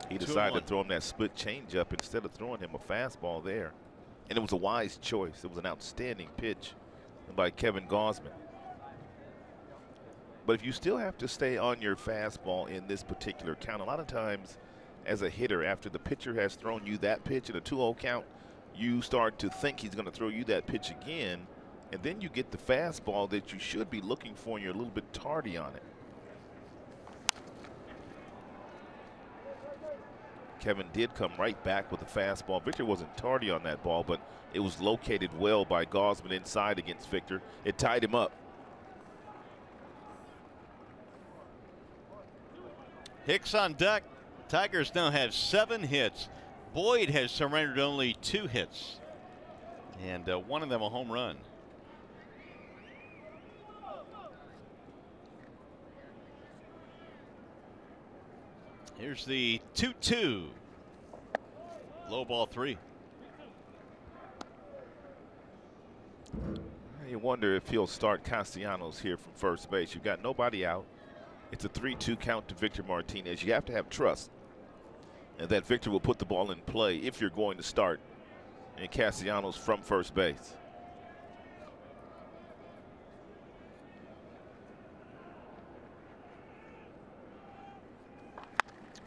He decided to throw him that split changeup instead of throwing him a fastball there. And it was a wise choice. It was an outstanding pitch by Kevin Gausman. But if you still have to stay on your fastball in this particular count, a lot of times as a hitter, after the pitcher has thrown you that pitch in a 2-0 count, you start to think he's going to throw you that pitch again, and then you get the fastball that you should be looking for, and you're a little bit tardy on it. Kevin did come right back with a fastball. Victor wasn't tardy on that ball, but it was located well by Gausman inside against Victor. It tied him up. Hicks on deck. Tigers now have 7 hits. Boyd has surrendered only 2 hits, and one of them a home run. Here's the 2-2. Low ball 3. You wonder if he'll start Castellanos here from first base. You've got nobody out. It's a 3-2 count to Victor Martinez. You have to have trust and that Victor will put the ball in play if you're going to start and Castellanos from first base.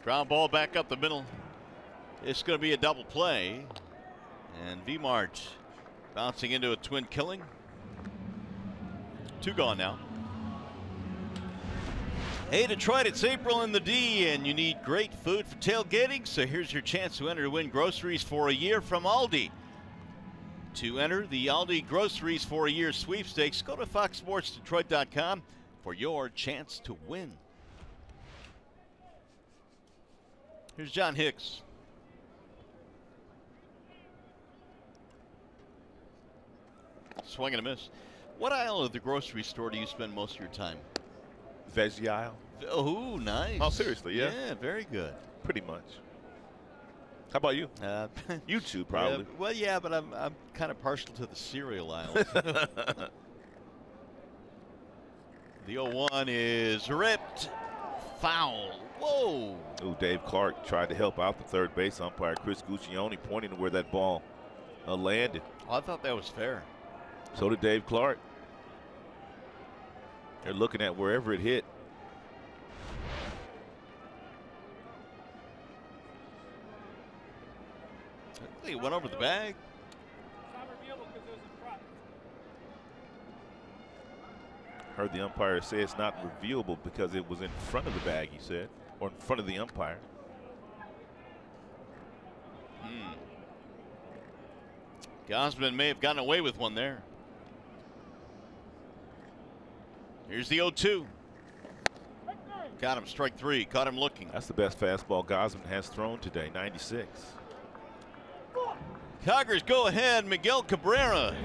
Ground ball back up the middle. It's going to be a double play. And V-Mart bouncing into a twin killing. 2 gone now. Hey Detroit, it's April in the D and you need great food for tailgating, so here's your chance to enter to win groceries for a year from Aldi. To enter the Aldi Groceries for a Year sweepstakes, go to foxsportsdetroit.com for your chance to win. Here's John Hicks. Swing and a miss. What aisle of the grocery store do you spend most of your time? Veggie aisle. Oh, nice. Oh, seriously, yeah. Yeah, very good. Pretty much. How about you? You too, probably. Yeah, well, yeah, but I'm kind of partial to the cereal aisle. The 0-1 is ripped. Foul. Whoa. Oh, Dave Clark tried to help out the third base umpire, Chris Guccione, pointing to where that ball landed. Oh, I thought that was fair. So did Dave Clark. They're looking at wherever it hit. He went over the bag. Heard the umpire say it's not reviewable because it was in front of the bag, he said, or in front of the umpire. Gausman may have gotten away with one there. Here's the 0-2. Got him, strike 3. Caught him looking. That's the best fastball Gausman has thrown today, 96. Tigers go ahead. Miguel Cabrera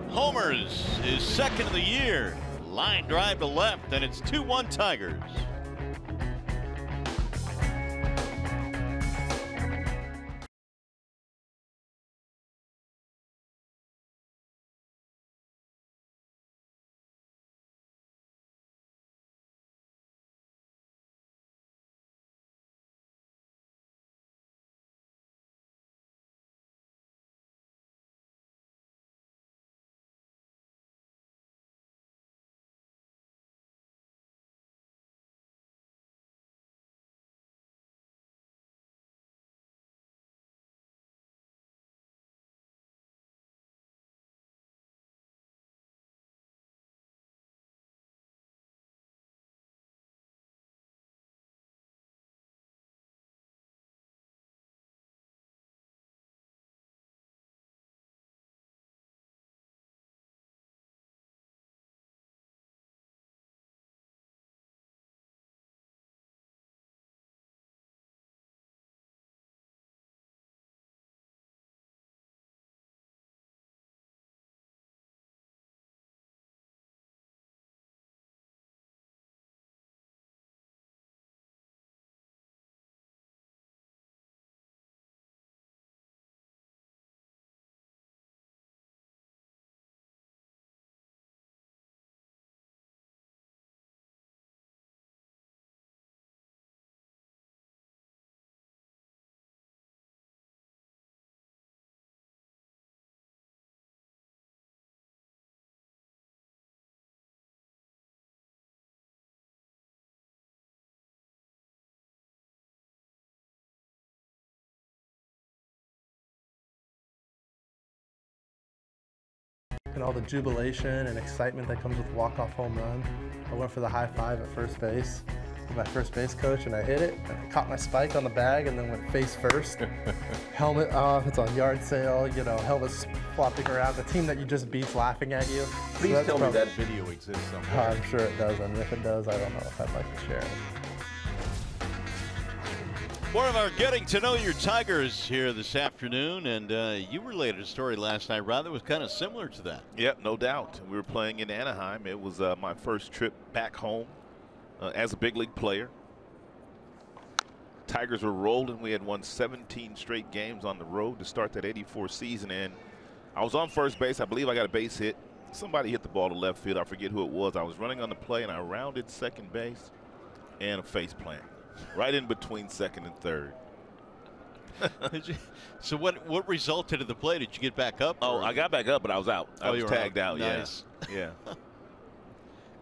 homers his 2nd of the year. Line drive to left, and it's 2-1 Tigers. and all the jubilation and excitement that comes with a walk-off home run. I went for the high five at first base with my first base coach, and I hit it. And I caught my spike on the bag and then went face first. Helmet off, it's on yard sale, you know, helmet's flopping around. The team that you just beat's laughing at you. Please tell me that video exists somewhere. I'm sure it does, and if it does, I don't know if I'd like to share it. One of our Getting to Know Your Tigers here this afternoon, and you related a story last night, Rod, that was kind of similar to that. Yep, no doubt. We were playing in Anaheim. It was my first trip back home as a big league player. Tigers were rolling. We had won 17 straight games on the road to start that '84 season, and I was on first base. I believe I got a base hit. Somebody hit the ball to left field. I forget who it was. I was running on the play, and I rounded second base and a face plant. Right in between second and third. So what resulted in the play? Did you get back up? Oh, I got back up, but I was out. I was tagged out. Nice. Yeah.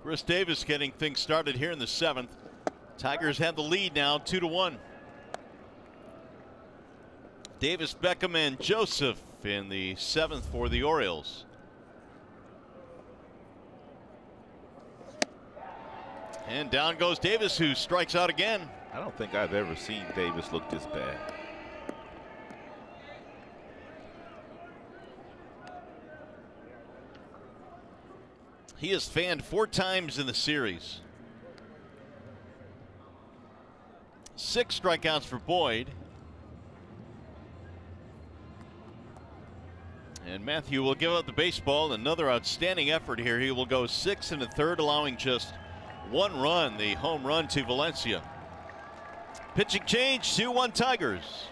Chris Davis getting things started here in the 7th. Tigers have the lead now, 2-1. Davis, Beckham, and Joseph in the 7th for the Orioles. And down goes Davis, who strikes out again. I don't think I've ever seen Davis look this bad. He has fanned 4 times in the series. 6 strikeouts for Boyd. And Matthew will give up the baseball. Another outstanding effort here. He will go 6 1/3, allowing just 1 run, the home run to Valencia. Pitching change, 2-1 Tigers.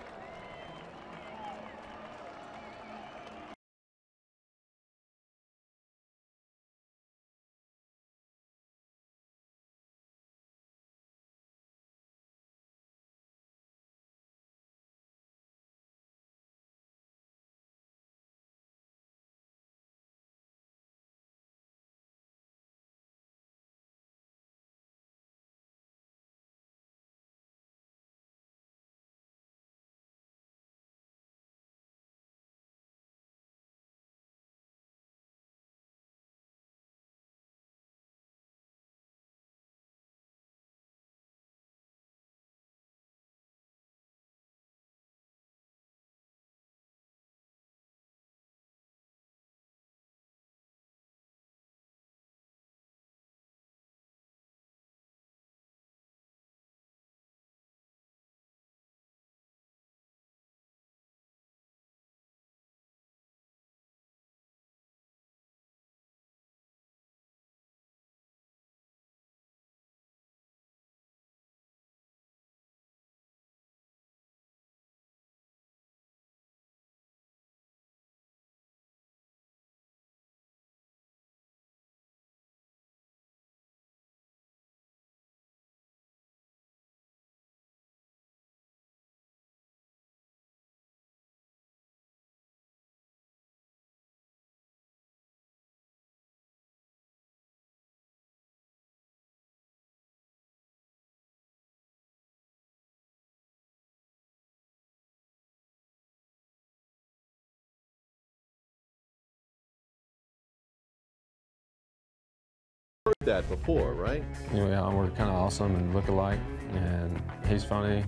Heard that before, right? Yeah, we're kind of awesome and look alike, and he's funny,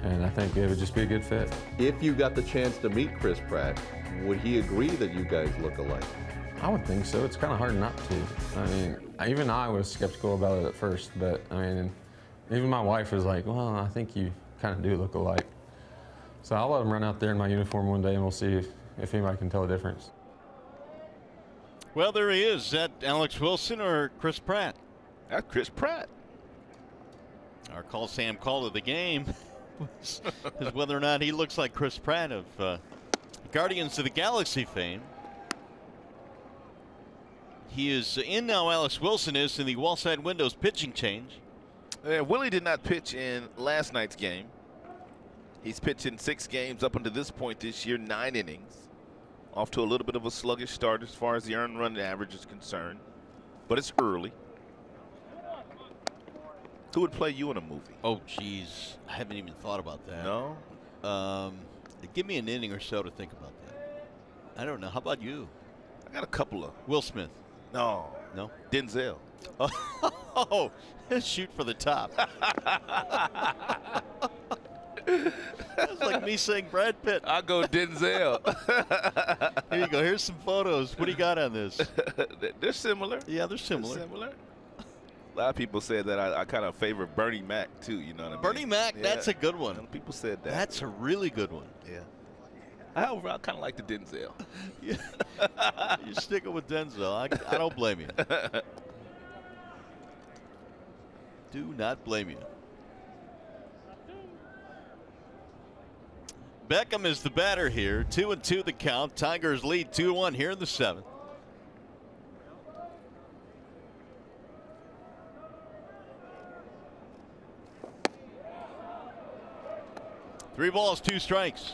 and I think it would just be a good fit. If you got the chance to meet Chris Pratt, would he agree that you guys look alike? I would think so. It's kind of hard not to. I mean, even I was skeptical about it at first, but I mean, even my wife was like, well, I think you kind of do look alike. So I'll let him run out there in my uniform one day, and we'll see if anybody can tell the difference. Well, there he is. Is that Alex Wilson or Chris Pratt? That's Chris Pratt. Our Call Sam call of the game is whether or not he looks like Chris Pratt of Guardians of the Galaxy fame. He is in now, Alex Wilson is, in the Wallside Windows pitching change. Willie did not pitch in last night's game. He's pitched in 6 games up until this point this year, 9 innings. Off to a little bit of a sluggish start as far as the earned run average is concerned, but it's early. Who would play you in a movie? Oh, geez. I haven't even thought about that. No? Give me an inning or so to think about that. I don't know. How about you? I got a couple of. Will Smith. No. No? Denzel. Oh, shoot for the top. That's like me saying Brad Pitt. I'll go Denzel. Here you go. Here's some photos. What do you got on this? They're similar. Yeah, they're similar. A lot of people said that I kind of favor Bernie Mac, too. You know what I mean? Bernie Mac, Yeah. that's a good one. People said that. That's a really good one. Yeah. However, I kind of like the Denzel. Yeah. You're sticking with Denzel. I don't blame you. Do not blame you. Beckham is the batter here. 2-2 the count. Tigers lead 2-1 here in the 7th. Three balls, 2 strikes.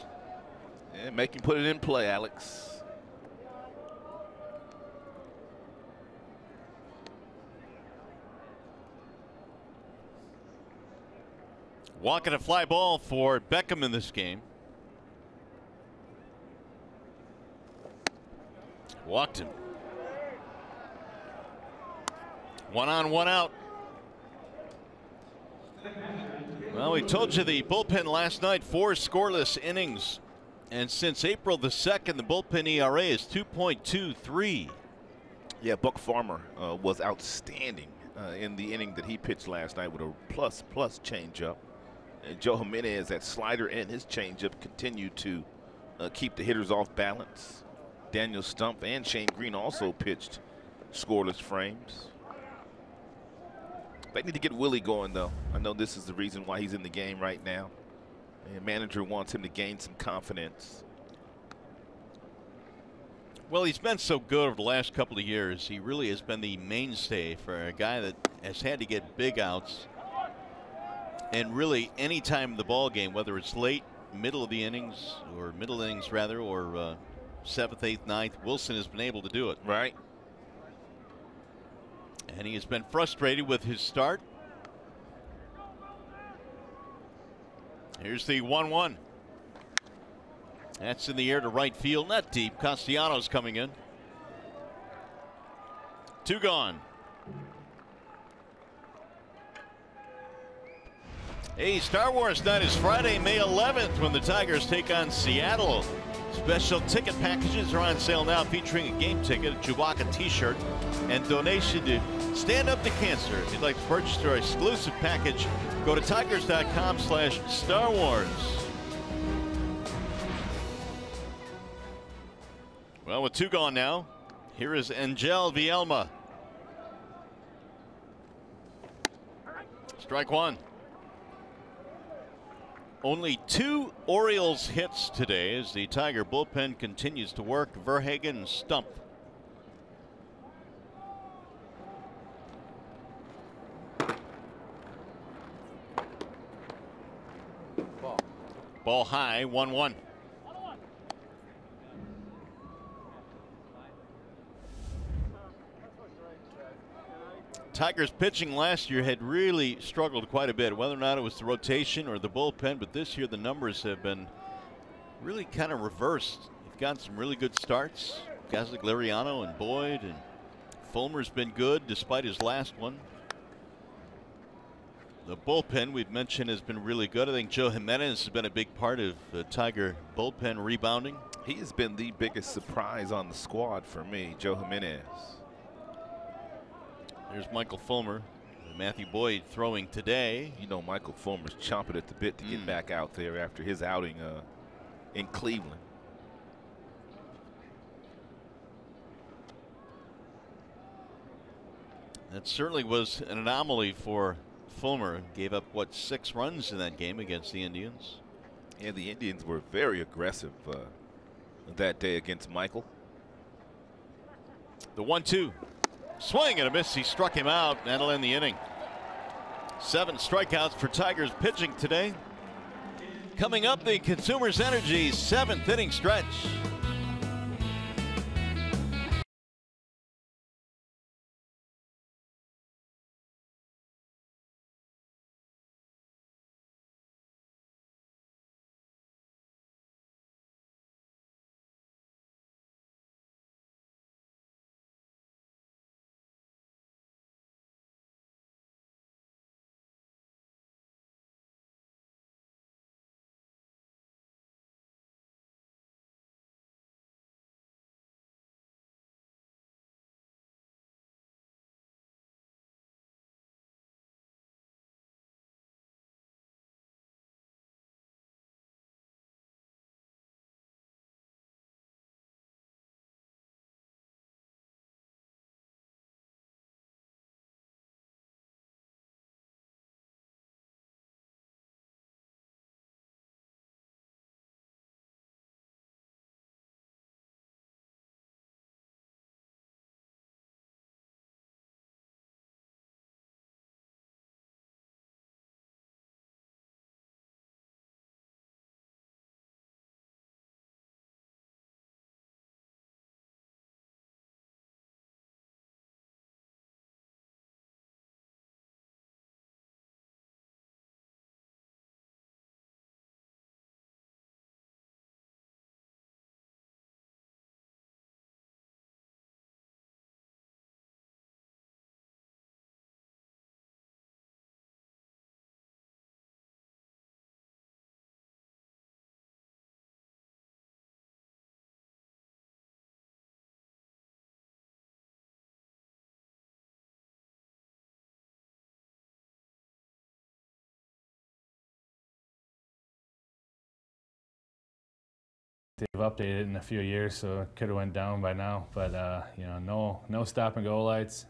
Yeah, make him put it in play, Alex. Walking a fly ball for Beckham in this game. Walked him. 1 on, 1 out. Well, we told you the bullpen last night, 4 scoreless innings. And since April the 2nd, the bullpen ERA is 2.23. Yeah, Buck Farmer was outstanding in the inning that he pitched last night with a plus changeup. And Joe Jimenez, that slider and his changeup continued to keep the hitters off balance. Daniel Stump and Shane Green also pitched scoreless frames. They need to get Willie going, though. I know this is the reason why he's in the game right now. And manager wants him to gain some confidence. Well, he's been so good over the last couple of years. He really has been the mainstay for a guy that has had to get big outs. And really, any time in the ball game, whether it's late, middle of the innings, or middle innings rather, or 7th, 8th, 9th, Wilson has been able to do it. Right. And he has been frustrated with his start. Here's the 1-1. That's in the air to right field, not deep. Castellanos coming in. 2 gone. Hey, Star Wars night is Friday, May 11th, when the Tigers take on Seattle. Special ticket packages are on sale now, featuring a game ticket, a Chewbacca t-shirt, and donation to Stand Up to Cancer. If you'd like to purchase our exclusive package, go to tigers.com/Star Wars. Well, with 2 gone now, here is Angel Vielma. Strike 1. Only 2 Orioles hits today as the Tiger bullpen continues to work. Verhagen and Stump. Ball high, 1-1. Tigers pitching last year had really struggled quite a bit, whether or not it was the rotation or the bullpen, but this year the numbers have been really kind of reversed. You've gotten some really good starts. Guys like Liriano and Boyd, and Fulmer's been good despite his last one. The bullpen we've mentioned has been really good. I think Joe Jimenez has been a big part of the Tiger bullpen rebounding. He has been the biggest surprise on the squad for me, Joe Jimenez. There's Michael Fulmer. Matthew Boyd throwing today. You know, Michael Fulmer's chomping at the bit to get back out there after his outing in Cleveland. That certainly was an anomaly for Fulmer. Gave up, what, 6 runs in that game against the Indians. Yeah, the Indians were very aggressive that day against Michael. The 1-2. Swing and a miss. He struck him out. That'll end the inning. 7 strikeouts for Tigers pitching today. Coming up, the Consumers Energy 7th inning stretch. they've updated it in a few years, so it could have went down by now. But you know, no stop and go lights.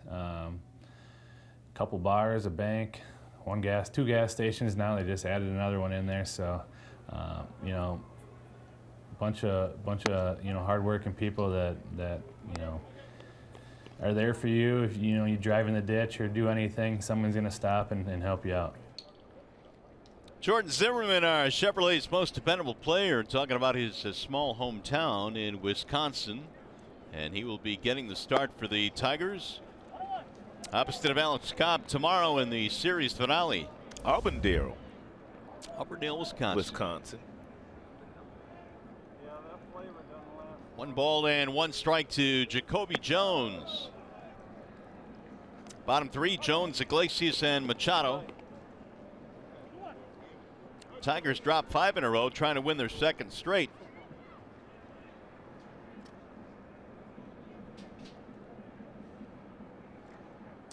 Couple bars, a bank, two gas stations. Now they just added another one in there. So you know, bunch of you know, hardworking people that you know are there for you. If you know you drive in the ditch or do anything, someone's gonna stop and help you out. Jordan Zimmerman, our Chevrolet's most dependable player, talking about his small hometown in Wisconsin, and he will be getting the start for the Tigers opposite of Alex Cobb tomorrow in the series finale. Auburndale, Wisconsin. 1 ball and 1 strike to Jacoby Jones. Bottom 3, Jones, Iglesias, and Machado. Tigers dropped 5 in a row, trying to win their 2nd straight.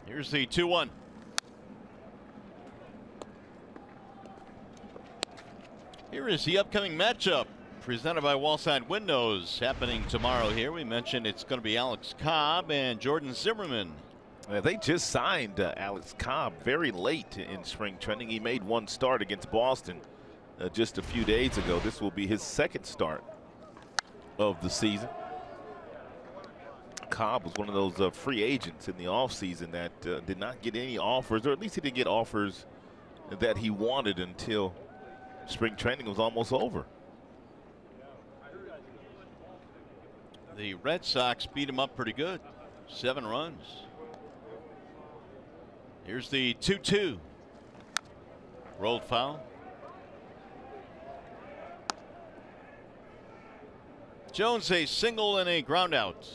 Here's the 2-1. Here is the upcoming matchup presented by Wallside Windows, happening tomorrow here. We mentioned it's going to be Alex Cobb and Jordan Zimmerman. They just signed Alex Cobb very late in spring training. He made 1 start against Boston just a few days ago. This will be his 2nd start of the season. Cobb was one of those free agents in the offseason that did not get any offers, or at least he didn't get offers that he wanted until spring training was almost over. The Red Sox beat him up pretty good, 7 runs. Here's the 2-2. Rolled foul. Jones a single and a ground out.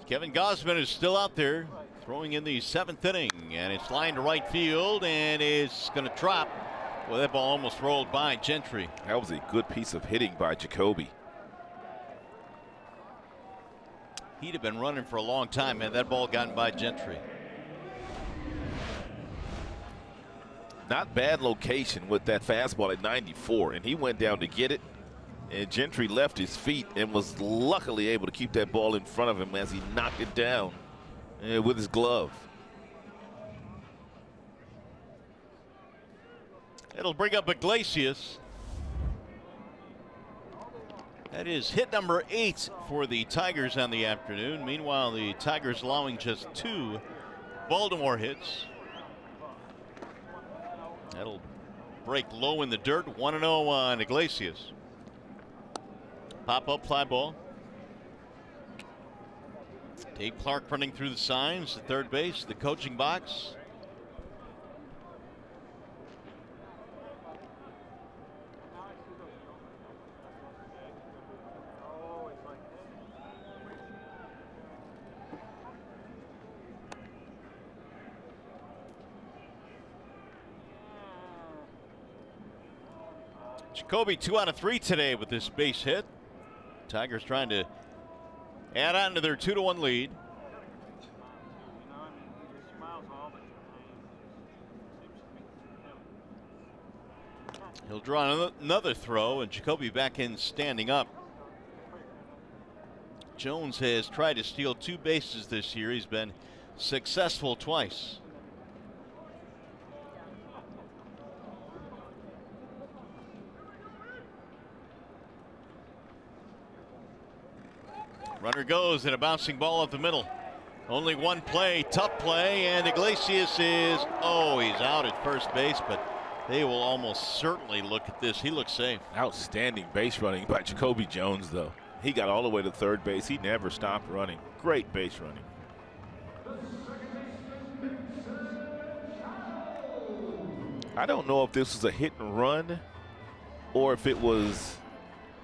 Kevin Gausman is still out there throwing in the 7th inning, and it's lined to right field and it's going to drop. Well, that ball almost rolled by Gentry. That was a good piece of hitting by Jacoby. He'd have been running for a long time had that ball gotten by Gentry. Not bad location with that fastball at 94, and he went down to get it, and Gentry left his feet and was luckily able to keep that ball in front of him as he knocked it down with his glove. It'll bring up Iglesias. That is hit number 8 for the Tigers on the afternoon. Meanwhile, the Tigers allowing just 2 Baltimore hits. That'll break low in the dirt. 1-0 on Iglesias. Pop-up fly ball. Dave Clark running through the signs at third base, the coaching box. Jacoby 2 out of 3 today with this base hit. Tigers trying to add on to their 2-1 lead. He'll draw another throw, and Jacoby back in standing up. Jones has tried to steal 2 bases this year. He's been successful twice. Runner goes, and a bouncing ball up the middle. Only 1 play, tough play, and Iglesias is, he's out at first base, but they will almost certainly look at this. He looks safe. Outstanding base running by Jacoby Jones, though. He got all the way to third base. He never stopped running. Great base running. I don't know if this was a hit and run or if it was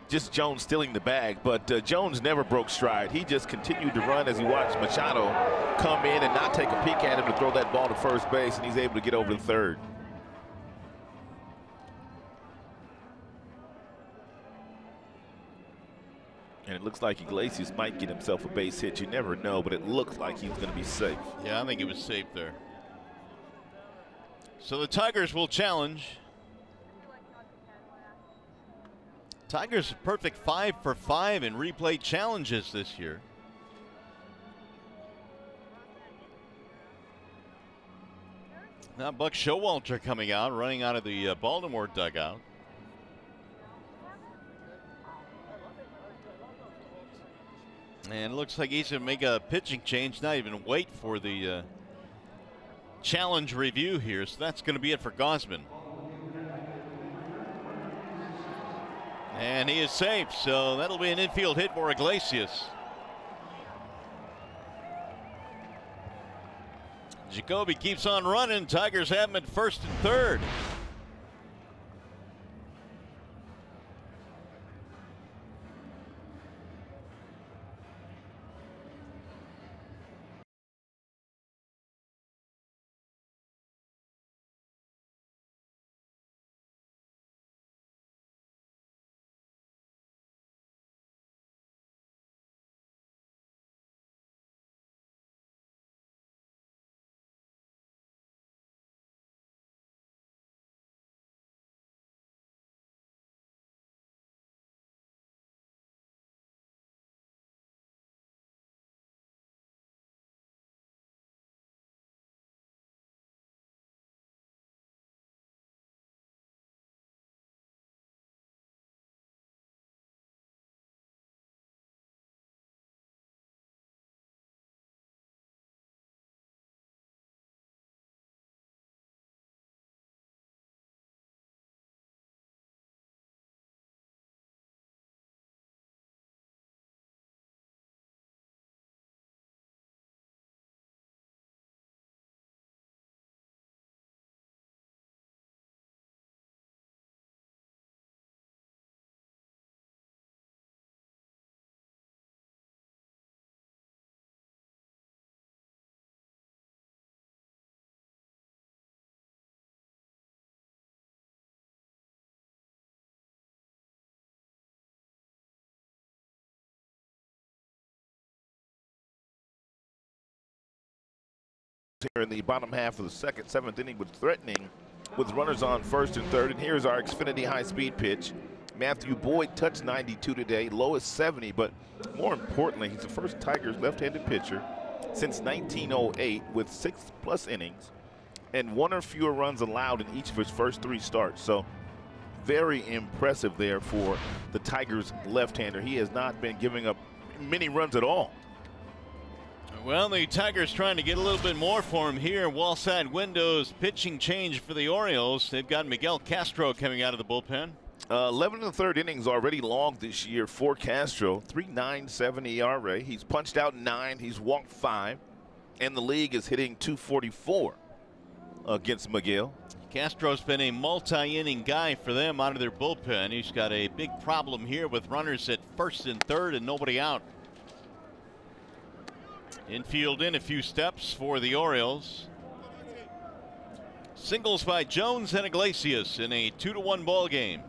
just Jones stealing the bag, but Jones never broke stride. He just continued to run as he watched Machado come in and not take a peek at him to throw that ball to first base, and he's able to get over to third. And And it looks like Iglesias might get himself a base hit. You never know, but it looks like he's going to be safe. Yeah, I think he was safe there. So the Tigers will challenge. Tigers a perfect 5 for 5 in replay challenges this year. Now Buck Showalter coming out, running out of the Baltimore dugout. And it looks like he's going to make a pitching change, not even wait for the challenge review here. So that's going to be it for Gausman. And he is safe, so that'll be an infield hit for Iglesias. Jacoby keeps on running. Tigers have him at first and third. Here in the bottom half of the second, 7th inning was threatening with runners on first and third. And here's our Xfinity high-speed pitch. Matthew Boyd touched 92 today, lowest 70, but more importantly, he's the first Tigers left-handed pitcher since 1908 with 6+ innings and 1 or fewer runs allowed in each of his first 3 starts. So very impressive there for the Tigers left-hander. He has not been giving up many runs at all. Well, the Tigers trying to get a little bit more for him here. Wall side windows, pitching change for the Orioles. They've got Miguel Castro coming out of the bullpen. 11 1/3 innings already logged this year for Castro. 3.97 ERA. He's punched out 9. He's walked 5. And the league is hitting .244 against Miguel. Castro's been a multi-inning guy for them out of their bullpen. He's got a big problem here with runners at first and third and nobody out. Infield in a few steps for the Orioles. Singles by Jones and Iglesias in a 2-1 ball game.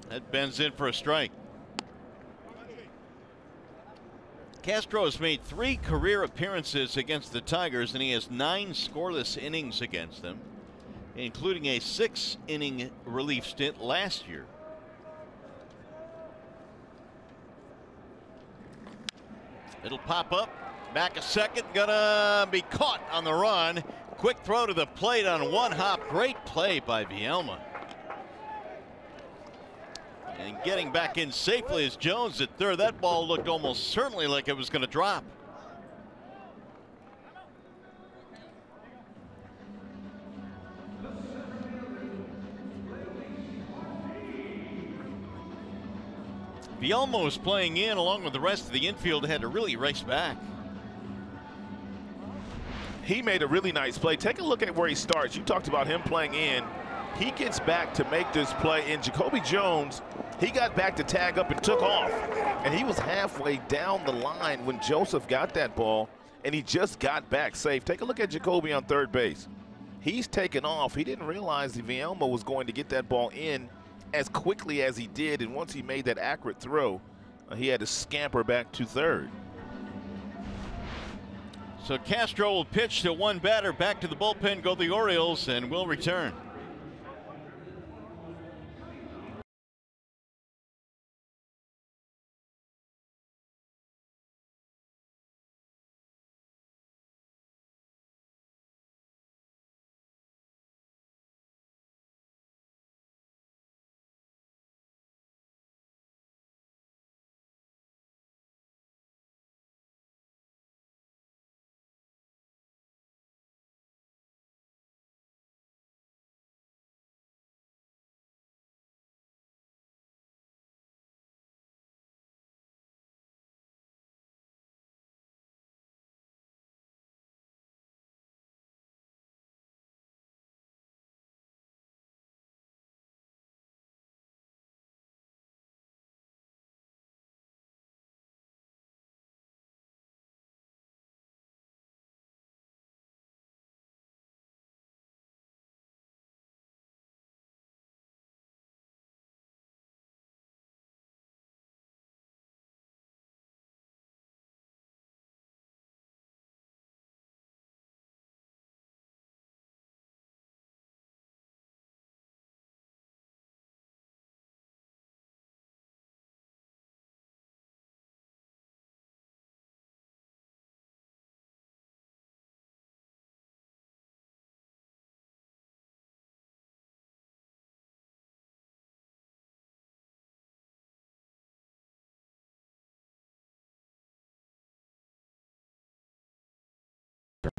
That bends in for a strike. Castro has made 3 career appearances against the Tigers, and he has 9 scoreless innings against them, including a 6-inning relief stint last year. It'll pop up, back a second, gonna be caught on the run. Quick throw to the plate on one hop. Great play by Vielma. And getting back in safely is Jones at third. That ball looked almost certainly like it was going to drop. Vielma was playing in along with the rest of the infield, had to really race back. He made a really nice play. Take a look at where he starts. You talked about him playing in. He gets back to make this play, and Jacoby Jones, he got back to tag up and took off. And he was halfway down the line when Joseph got that ball, and he just got back safe. Take a look at Jacoby on third base. He's taken off. He didn't realize the Vielma was going to get that ball in as quickly as he did, and once he made that accurate throw, he had to scamper back to third. So Castro will pitch to one batter. Back to the bullpen go the Orioles, and will return.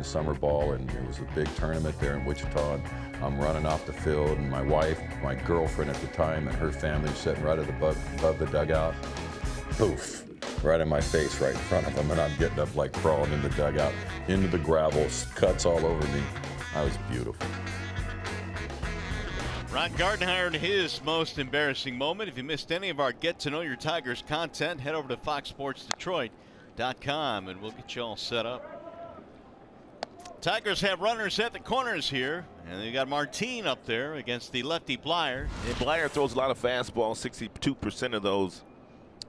Summer ball, and it was a big tournament there in Wichita. I'm running off the field, and my wife, my girlfriend at the time, and her family sitting right above the dugout. Poof, right in my face, right in front of them, and I'm getting up like crawling in the dugout, into the gravel, cuts all over me. That was beautiful. Ron Gardenhire, his most embarrassing moment. If you missed any of our Get to Know Your Tigers content, head over to foxsportsdetroit.com and we'll get you all set up. Tigers have runners at the corners here, and they got Martin up there against the lefty Blyer. And Blyer throws a lot of fastballs, 62% of those.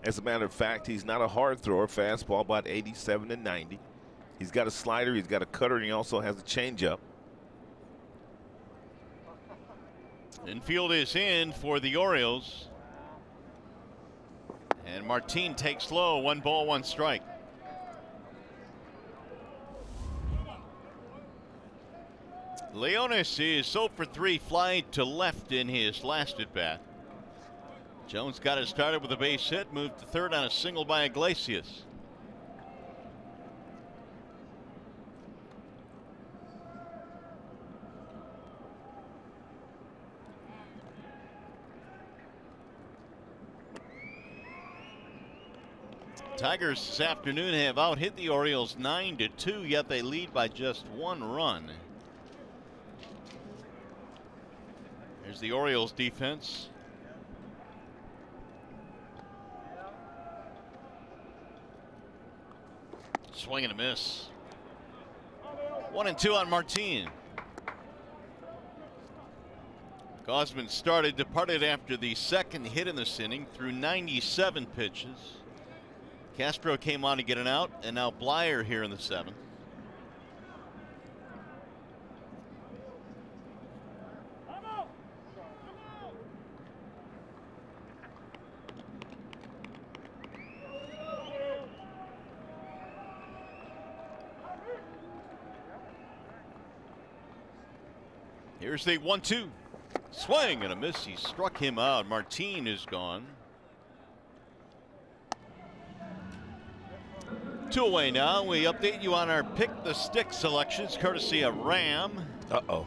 As a matter of fact, he's not a hard thrower. Fastball about 87 and 90. He's got a slider, he's got a cutter, and he also has a changeup. Infield is in for the Orioles. And Martin takes low, 1 ball, 1 strike. Leonis is 0 for 3, fly to left in his last at bat. Jones got it started with a base hit, moved to third on a single by Iglesias. Tigers this afternoon have out-hit the Orioles 9-2, yet they lead by just 1 run. Here's the Orioles defense. Swing and a miss. 1-2 on Martin. Gausman departed after the second hit in this inning through 97 pitches. Castro came on to get an out, and now Blyer here in the 7th. Here's the 1-2. Swing and a miss. He struck him out. Martin is gone. 2 away now. We update you on our pick the stick selections courtesy of Ram. Uh-oh.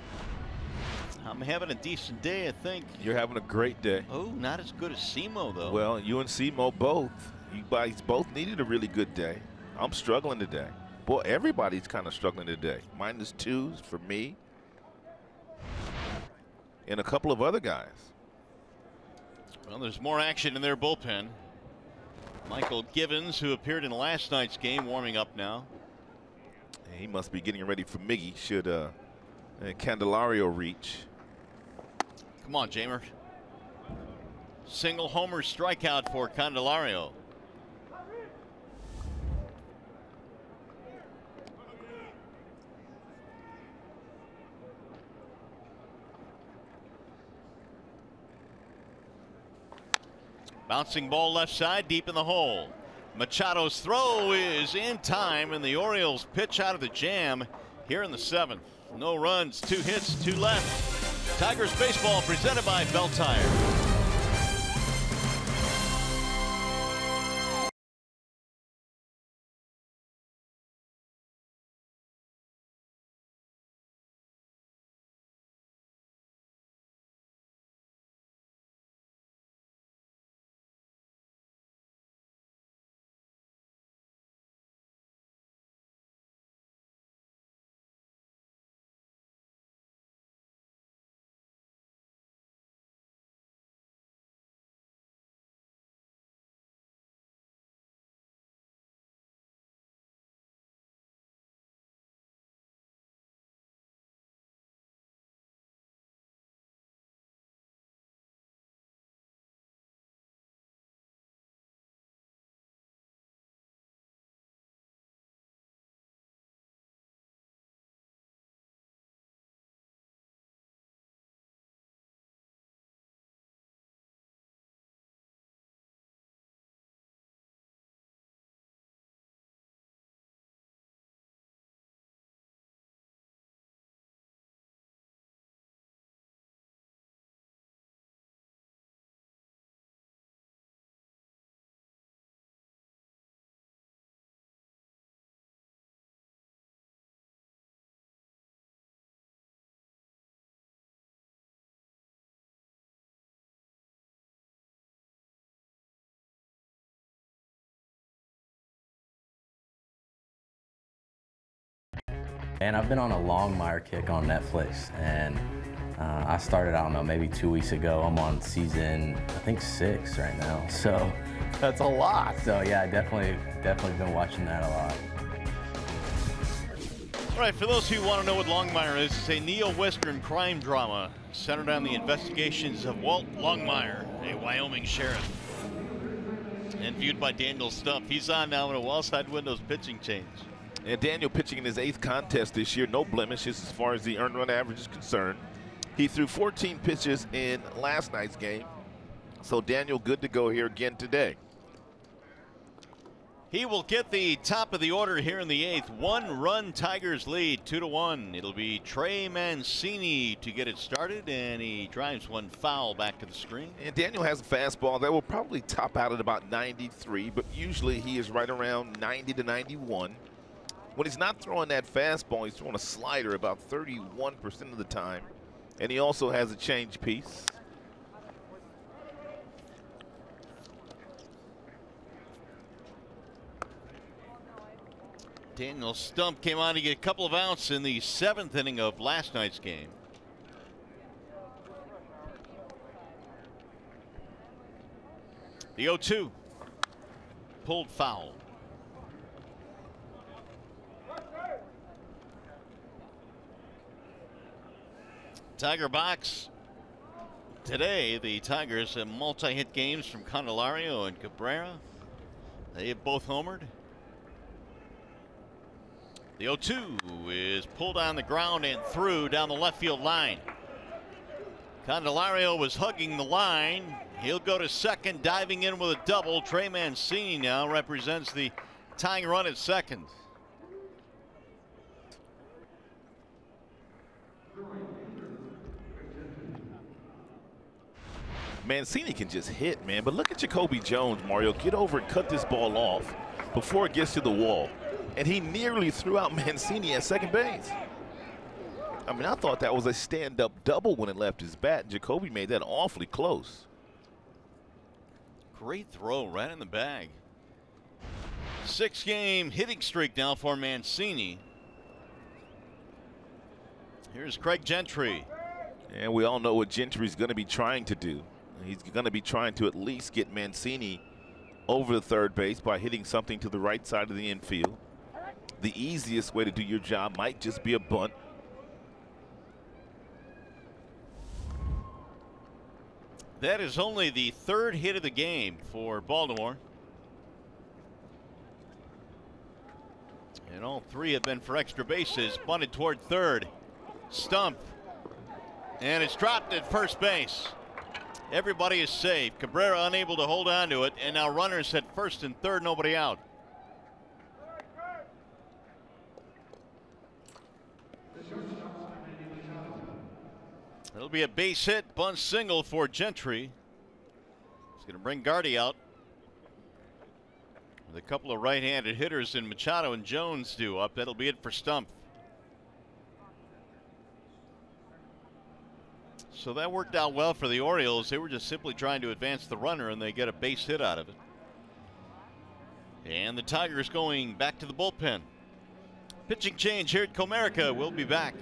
I'm having a decent day, I think. You're having a great day. Oh, not as good as Simo, though. Well, you and Simo both. You guys both needed a really good day. I'm struggling today. Boy, everybody's kind of struggling today. -2s for me and a couple of other guys. Well, there's more action in their bullpen. Michael Givens, who appeared in last night's game, warming up now. He must be getting ready for Miggy. Should And Candelario reach. Come on, Jamer. Single homer strikeout for Candelario. Bouncing ball left side, deep in the hole. Machado's throw is in time, and the Orioles pitch out of the jam here in the 7th. No runs, 2 hits, 2 left. Tigers baseball presented by BAL Tire. And I've been on a Longmire kick on Netflix, and I started, I don't know, maybe 2 weeks ago. I'm on season, I think 6 right now. So that's a lot. So yeah, I definitely been watching that a lot. All right, for those who want to know what Longmire is, it's a neo-Western crime drama centered on the investigations of Walt Longmire, a Wyoming sheriff, and viewed by Daniel Stump. He's on now in a Wellside Windows pitching change. And Daniel pitching in his 8th contest this year, no blemishes as far as the earned run average is concerned. He threw 14 pitches in last night's game. So Daniel good to go here again today. He will get the top of the order here in the 8th. 1-run Tigers lead, 2-1. It'll be Trey Mancini to get it started, and he drives one foul back to the screen. And Daniel has a fastball that will probably top out at about 93, but usually he is right around 90 to 91. When he's not throwing that fastball, he's throwing a slider about 31% of the time. And he also has a change piece. Daniel Stump came on to get a couple of outs in the 7th inning of last night's game. The 0-2. Pulled foul. Tiger box today. The Tigers have multi-hit games from Candelario and Cabrera. They have both homered. The 0-2 is pulled on the ground and through down the left field line. Candelario was hugging the line. He'll go to second, diving in with a double. Trey Mancini now represents the tying run at second. Mancini can just hit, man. But look at Jacoby Jones, Mario. Get over and cut this ball off before it gets to the wall. And he nearly threw out Mancini at second base. I mean, I thought that was a stand-up double when it left his bat. Jacoby made that awfully close. Great throw right in the bag. 6-game hitting streak now for Mancini. Here's Craig Gentry. And we all know what Gentry's going to be trying to do. He's going to be trying to at least get Mancini over the third base by hitting something to the right side of the infield. The easiest way to do your job might just be a bunt. That is only the third hit of the game for Baltimore. And all three have been for extra bases. Bunted toward third. Stump. And it's dropped at first base. Everybody is safe. Cabrera unable to hold on to it. And now runners at first and third, nobody out. It'll be a base hit, bunt single for Gentry. He's going to bring Gardy out. With a couple of right-handed hitters in Machado and Jones due up. That'll be it for Stump. So that worked out well for the Orioles. They were just simply trying to advance the runner, and they get a base hit out of it. And the Tigers going back to the bullpen. Pitching change here at Comerica. We'll be back.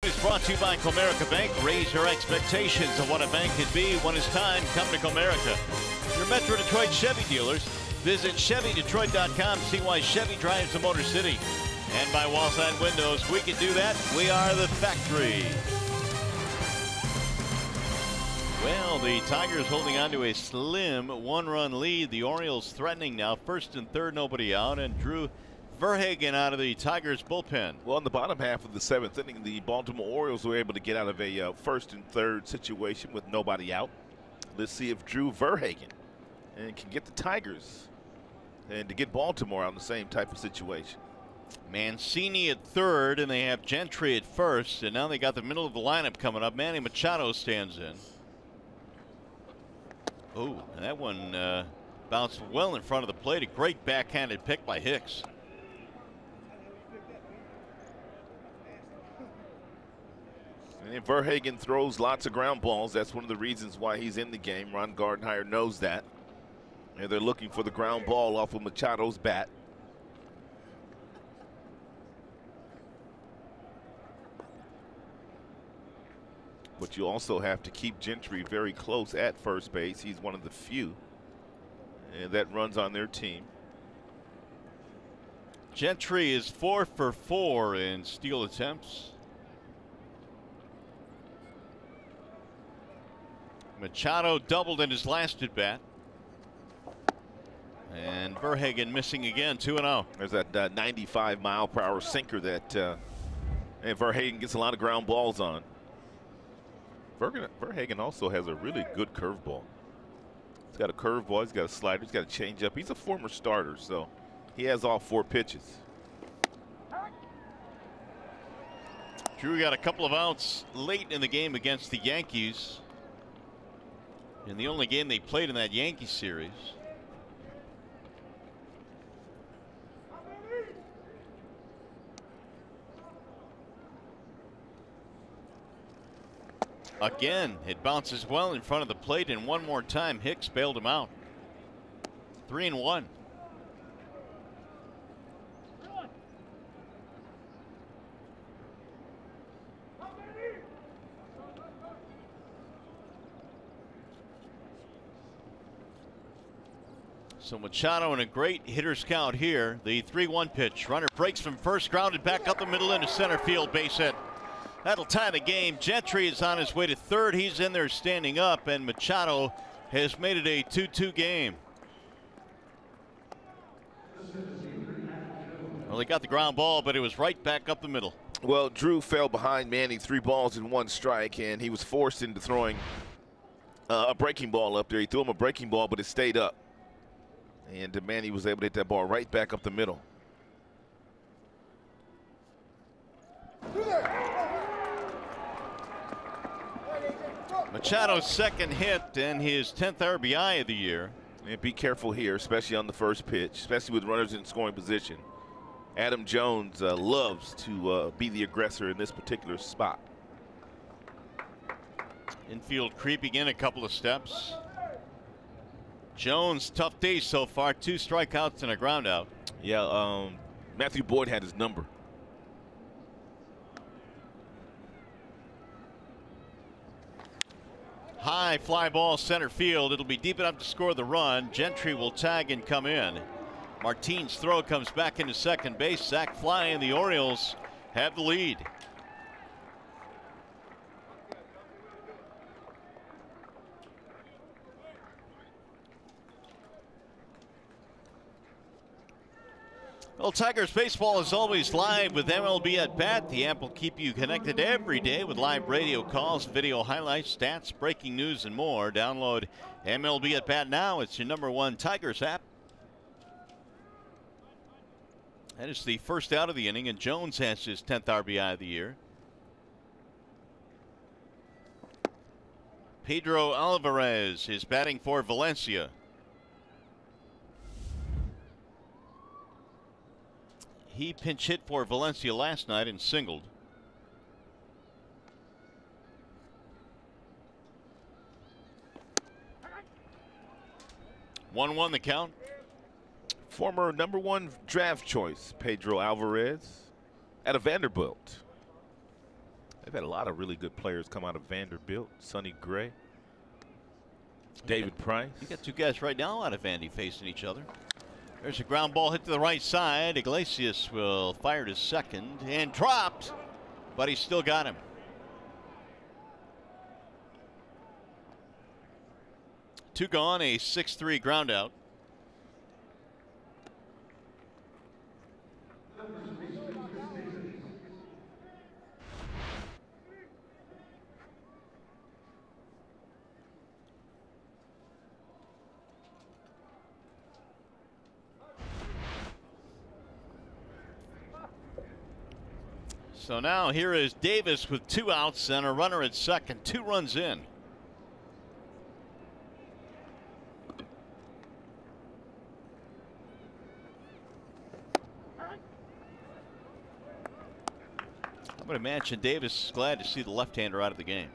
Is brought to you by Comerica Bank. Raise your expectations of what a bank can be. When it's time, come to Comerica. Your Metro Detroit Chevy dealers. Visit ChevyDetroit.com. See why Chevy drives the Motor City. And by Wallside Windows, we can do that. We are the factory. Well, the Tigers holding on to a slim one-run lead. The Orioles threatening now. First and third, nobody out. And Drew Verhagen out of the Tigers bullpen. Well, in the bottom half of the seventh inning, the Baltimore Orioles were able to get out of a first and third situation with nobody out. Let's see if Drew Verhagen can get the Tigers and to get Baltimore out in the same type of situation. Mancini at third, and they have Gentry at first, and now they got the middle of the lineup coming up. Manny Machado stands in. Oh, and that one bounced well in front of the plate. A great backhanded pick by Hicks. And Verhagen throws lots of ground balls. That's one of the reasons why he's in the game. Ron Gardenhire knows that. And they're looking for the ground ball off of Machado's bat. But you also have to keep Gentry very close at first base. He's one of the few that runs on their team. Gentry is 4 for 4 in steal attempts. Machado doubled in his last at bat. And Verhagen missing again, 2-0. There's that 95-mile-per-hour sinker that and Verhagen gets a lot of ground balls on. Verhagen also has a really good curveball. He's got a curveball, he's got a slider, he's got a changeup. He's a former starter, so he has all 4 pitches. Drew got a couple of outs late in the game against the Yankees. In the only game they played in that Yankee series. Again, it bounces well in front of the plate, and one more time Hicks bailed him out. 3-1. So Machado in a great hitter's count here. The 3-1 pitch. Runner breaks from first, grounded back up the middle into center field, base hit. That'll tie the game. Gentry is on his way to third. He's in there standing up, and Machado has made it a 2-2 game. Well, he got the ground ball, but it was right back up the middle. Well, Drew fell behind Manny 3 balls and 1 strike, and he was forced into throwing a breaking ball up there. He threw him a breaking ball, but it stayed up. And Manny was able to hit that ball right back up the middle. Machado's second hit and his 10th RBI of the year. And be careful here, especially on the first pitch, especially with runners in scoring position. Adam Jones loves to be the aggressor in this particular spot. Infield creeping in a couple of steps. Jones, tough day so far. 2 strikeouts and a ground out. Yeah, Matthew Boyd had his number. High fly ball center field. It'll be deep enough to score the run. Gentry will tag and come in. Martinez throw comes back into second base. Sack fly, and the Orioles have the lead. Well, Tigers baseball is always live with MLB at Bat. The app will keep you connected every day with live radio calls, video highlights, stats, breaking news, and more. Download MLB at Bat now. It's your #1 Tigers app. That is the first out of the inning, and Jones has his 10th RBI of the year. Pedro Alvarez is batting for Valencia. He pinch hit for Valencia last night and singled. (1-1) the count. Former #1 draft choice, Pedro Alvarez, out of Vanderbilt. They've had a lot of really good players come out of Vanderbilt. Sonny Gray, David Price. You got 2 guys right now out of Vandy facing each other. There's a ground ball hit to the right side. Iglesias will fire to second and dropped, but he still got him. Two gone, a 6-3 ground out. So now here is Davis with 2 outs and a runner at second. 2 runs in. I would imagine Davis is glad to see the left-hander out of the game.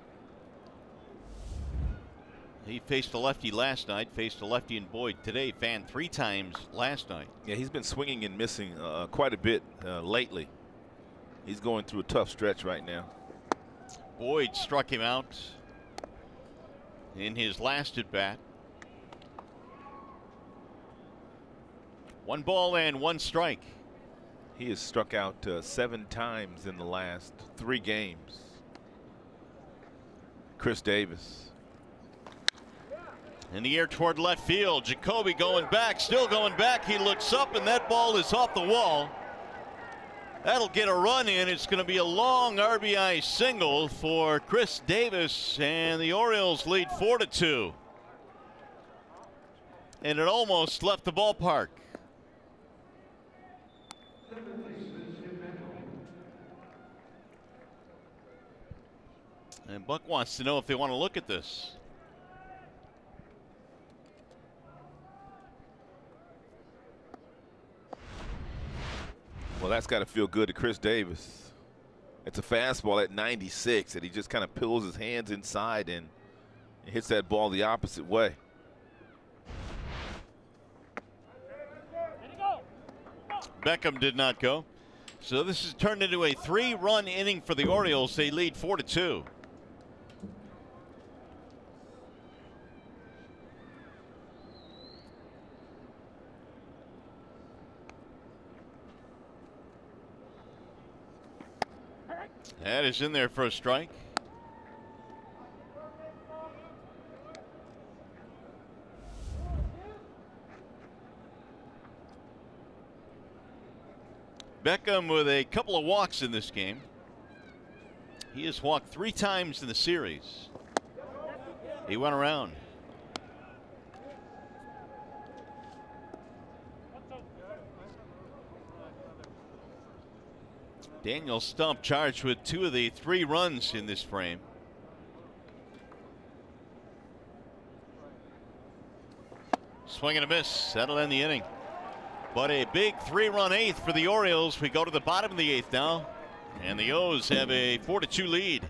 He faced a lefty last night, faced a lefty in Boyd today, fanned 3 times last night. Yeah, he's been swinging and missing quite a bit lately. He's going through a tough stretch right now. Boyd struck him out in his last at bat. 1 ball and 1 strike. He has struck out 7 times in the last 3 games. Chris Davis. In the air toward left field. Jacoby going back, still going back. He looks up and that ball is off the wall. That'll get a run in. It's going to be a long RBI single for Chris Davis, and the Orioles lead 4-2. And it almost left the ballpark. And Buck wants to know if they want to look at this. Well, that's got to feel good to Chris Davis. It's a fastball at 96, and he just kind of pulls his hands inside and hits that ball the opposite way. Beckham did not go. So this has turned into a 3-run inning for the Orioles. They lead 4-2. That is in there for a strike. Beckham with a couple of walks in this game. He has walked 3 times in the series. He went around. Daniel Stump charged with 2 of the 3 runs in this frame. Swing and a miss. That'll end the inning. But a big 3-run 8th for the Orioles. We go to the bottom of the 8th now. And the O's have a 4-2 lead.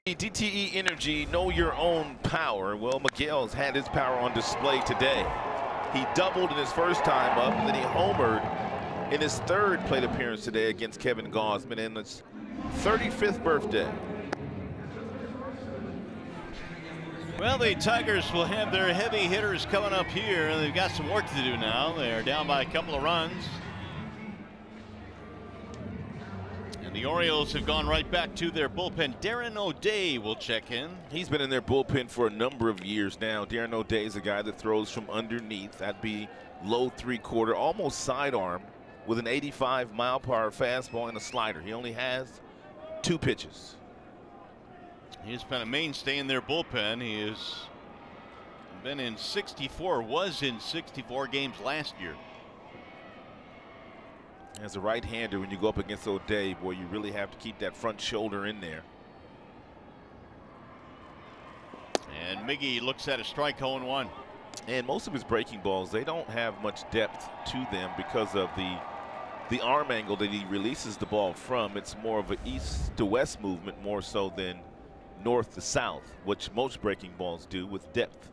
The DTE Energy Know Your Own Power. Well, Miguel's had his power on display today. He doubled in his first time up, and then he homered in his 3rd plate appearance today against Kevin Gausman in his 35th birthday. Well, the Tigers will have their heavy hitters coming up here, and they've got some work to do now. They are down by a couple of runs. And the Orioles have gone right back to their bullpen. Darren O'Day will check in. He's been in their bullpen for a number of years now. Darren O'Day is a guy that throws from underneath. That'd be low 3/4, almost sidearm, with an 85-mile-per-hour fastball and a slider. He only has 2 pitches. He's been a mainstay in their bullpen. He has been in 64, was in 64 games last year. As a right-hander, when you go up against O'Day, boy, you really have to keep that front shoulder in there. And Miggy looks at a strike, 0-1. And most of his breaking balls, they don't have much depth to them because of the arm angle that he releases the ball from. It's more of an east to west movement more so than north to south, which most breaking balls do with depth.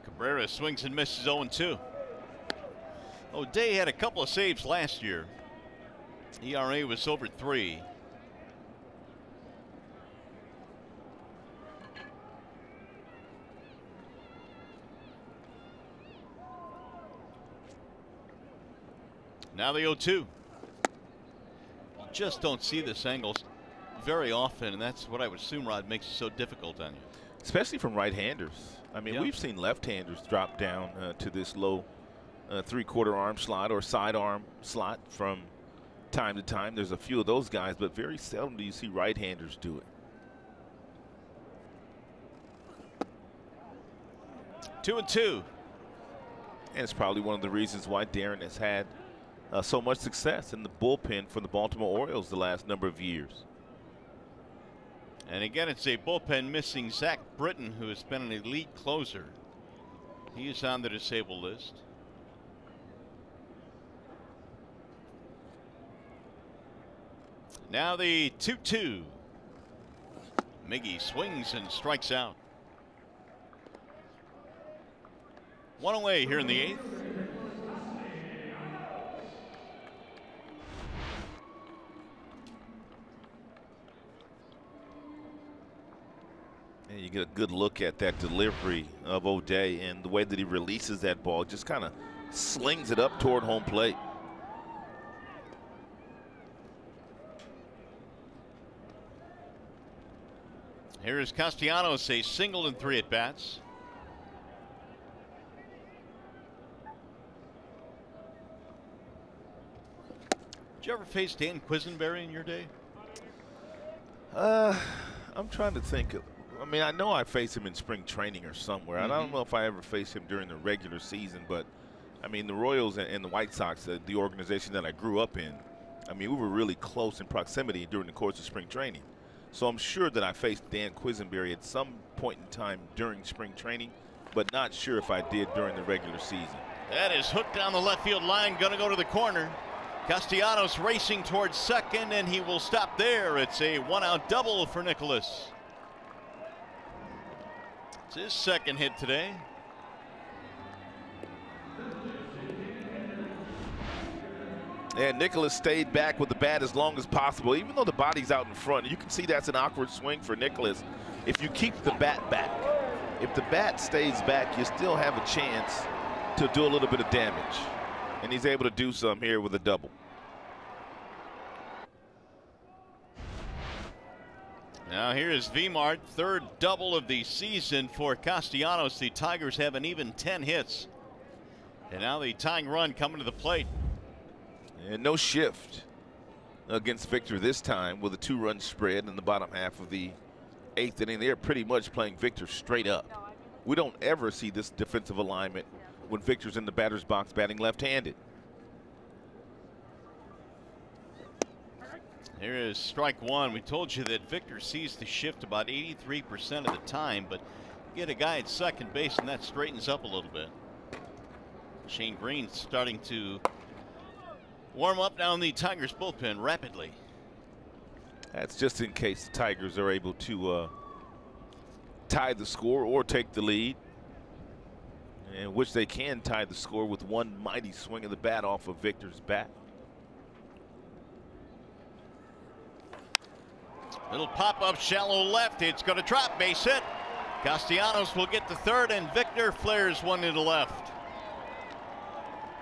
Cabrera swings and misses 0-2. O'Day had a couple of saves last year. ERA was over 3. Now the 0-2. You just don't see this angle very often, and that's what I would assume, Rod, makes it so difficult on you. Especially from right-handers. I mean, we've seen left-handers drop down to this low 3/4 arm slot or side arm slot from time to time. There's a few of those guys, but very seldom do you see right-handers do it. 2-2. And it's probably one of the reasons why Darren has had so much success in the bullpen for the Baltimore Orioles the last number of years. And again, it's a bullpen missing Zach Britton, who has been an elite closer. He is on the disabled list. Now the 2-2. Miggy swings and strikes out. One away here in the 8th. And you get a good look at that delivery of O'Day and the way that he releases that ball, just kind of slings it up toward home plate. Here is Castellanos, a single and 3 at bats. Did you ever face Dan Quisenberry in your day? I'm trying to think. I mean, I know I faced him in spring training or somewhere. I don't know if I ever faced him during the regular season, but I mean, the Royals and the White Sox, the organization that I grew up in, I mean, we were really close in proximity during the course of spring training. So I'm sure that I faced Dan Quisenberry at some point in time during spring training, but not sure if I did during the regular season. That is hooked down the left field line, going to go to the corner. Castellanos racing towards second, and he will stop there. It's a 1-out double for Nicolas. It's his second hit today. And Nicolas stayed back with the bat as long as possible, even though the body's out in front. You can see that's an awkward swing for Nicolas. If you keep the bat back, if the bat stays back, you still have a chance to do a little bit of damage. And he's able to do some here with a double. Now here is Vmart, third double of the season for Castellanos. The Tigers have an even 10 hits. And now the tying run coming to the plate. And no shift against Victor this time with a 2-run spread in the bottom half of the 8th inning. They're pretty much playing Victor straight up. We don't ever see this defensive alignment when Victor's in the batter's box batting left-handed. Here is strike one. We told you that Victor sees the shift about 83% of the time, but get a guy at second base and that straightens up a little bit. Shane Green starting to warm up down the Tigers bullpen rapidly. That's just in case the Tigers are able to tie the score or take the lead, in which they can tie the score with one mighty swing of the bat off of Victor's bat. Little pop-up shallow left. It's going to drop, base hit. Castellanos will get the third, and Victor flares one into left.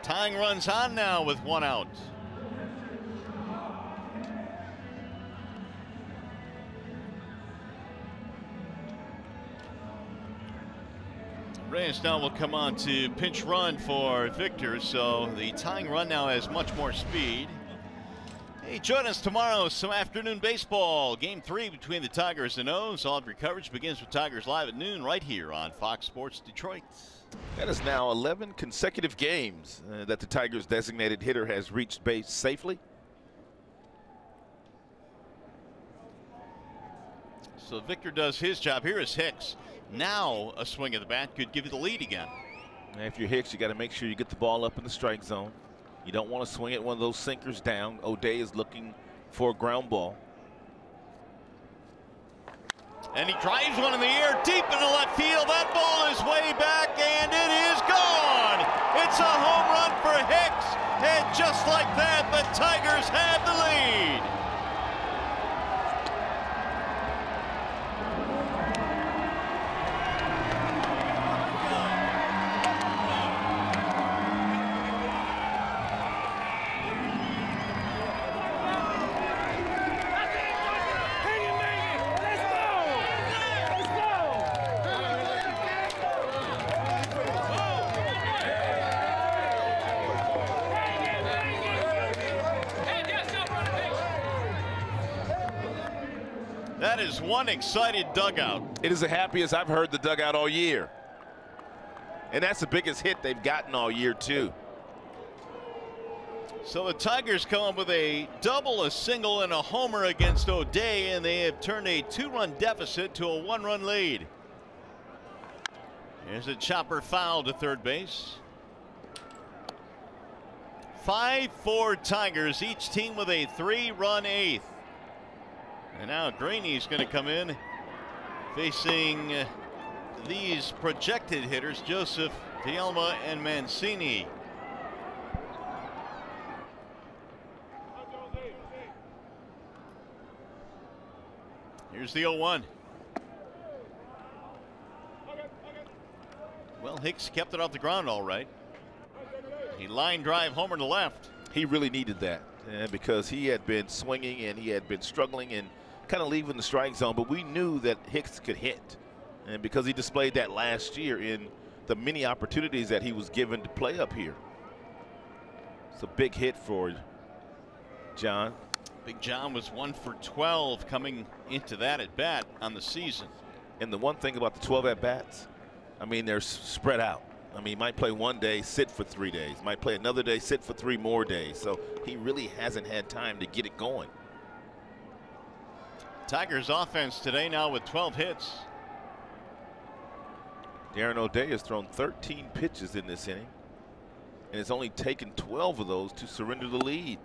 Tying runs on now with 1 out. Reyes now will come on to pinch run for Victor, so the tying run now has much more speed. Hey, join us tomorrow, some afternoon baseball. Game 3 between the Tigers and O's. All of your coverage begins with Tigers Live at noon right here on Fox Sports Detroit. That is now 11 consecutive games that the Tigers' designated hitter has reached base safely. So Victor does his job. Here is Hicks. Now a swing of the bat could give you the lead again. And if you're Hicks, you got to make sure you get the ball up in the strike zone. You don't want to swing at one of those sinkers down. O'Day is looking for a ground ball. And he drives one in the air deep into left field. That ball is way back and it is gone. It's a home run for Hicks. And just like that, the Tigers have the lead. That is one excited dugout. It is the happiest I've heard the dugout all year. And that's the biggest hit they've gotten all year, too. So the Tigers come up with a double, a single, and a homer against O'Day, and they have turned a 2-run deficit to a 1-run lead. Here's a chopper foul to third base. 5-4 Tigers, each team with a 3-run eighth. And now Greeny's going to come in facing these projected hitters, Joseph, Vielma, and Mancini. Here's the 0-1. Well, Hicks kept it off the ground all right. He line drive homer to left. He really needed that because he had been swinging and he had been struggling and kind of leaving the strike zone, but we knew that Hicks could hit. And because he displayed that last year in the many opportunities that he was given to play up here. It's a big hit for John. Big John was 1 for 12 coming into that at bat on the season. And the one thing about the 12 at bats, I mean, they're spread out. I mean, he might play one day, sit for 3 days. Might play another day, sit for 3 more days. So he really hasn't had time to get it going. Tigers offense today now with 12 hits. Darren O'Day has thrown 13 pitches in this inning, and it's only taken 12 of those to surrender the lead.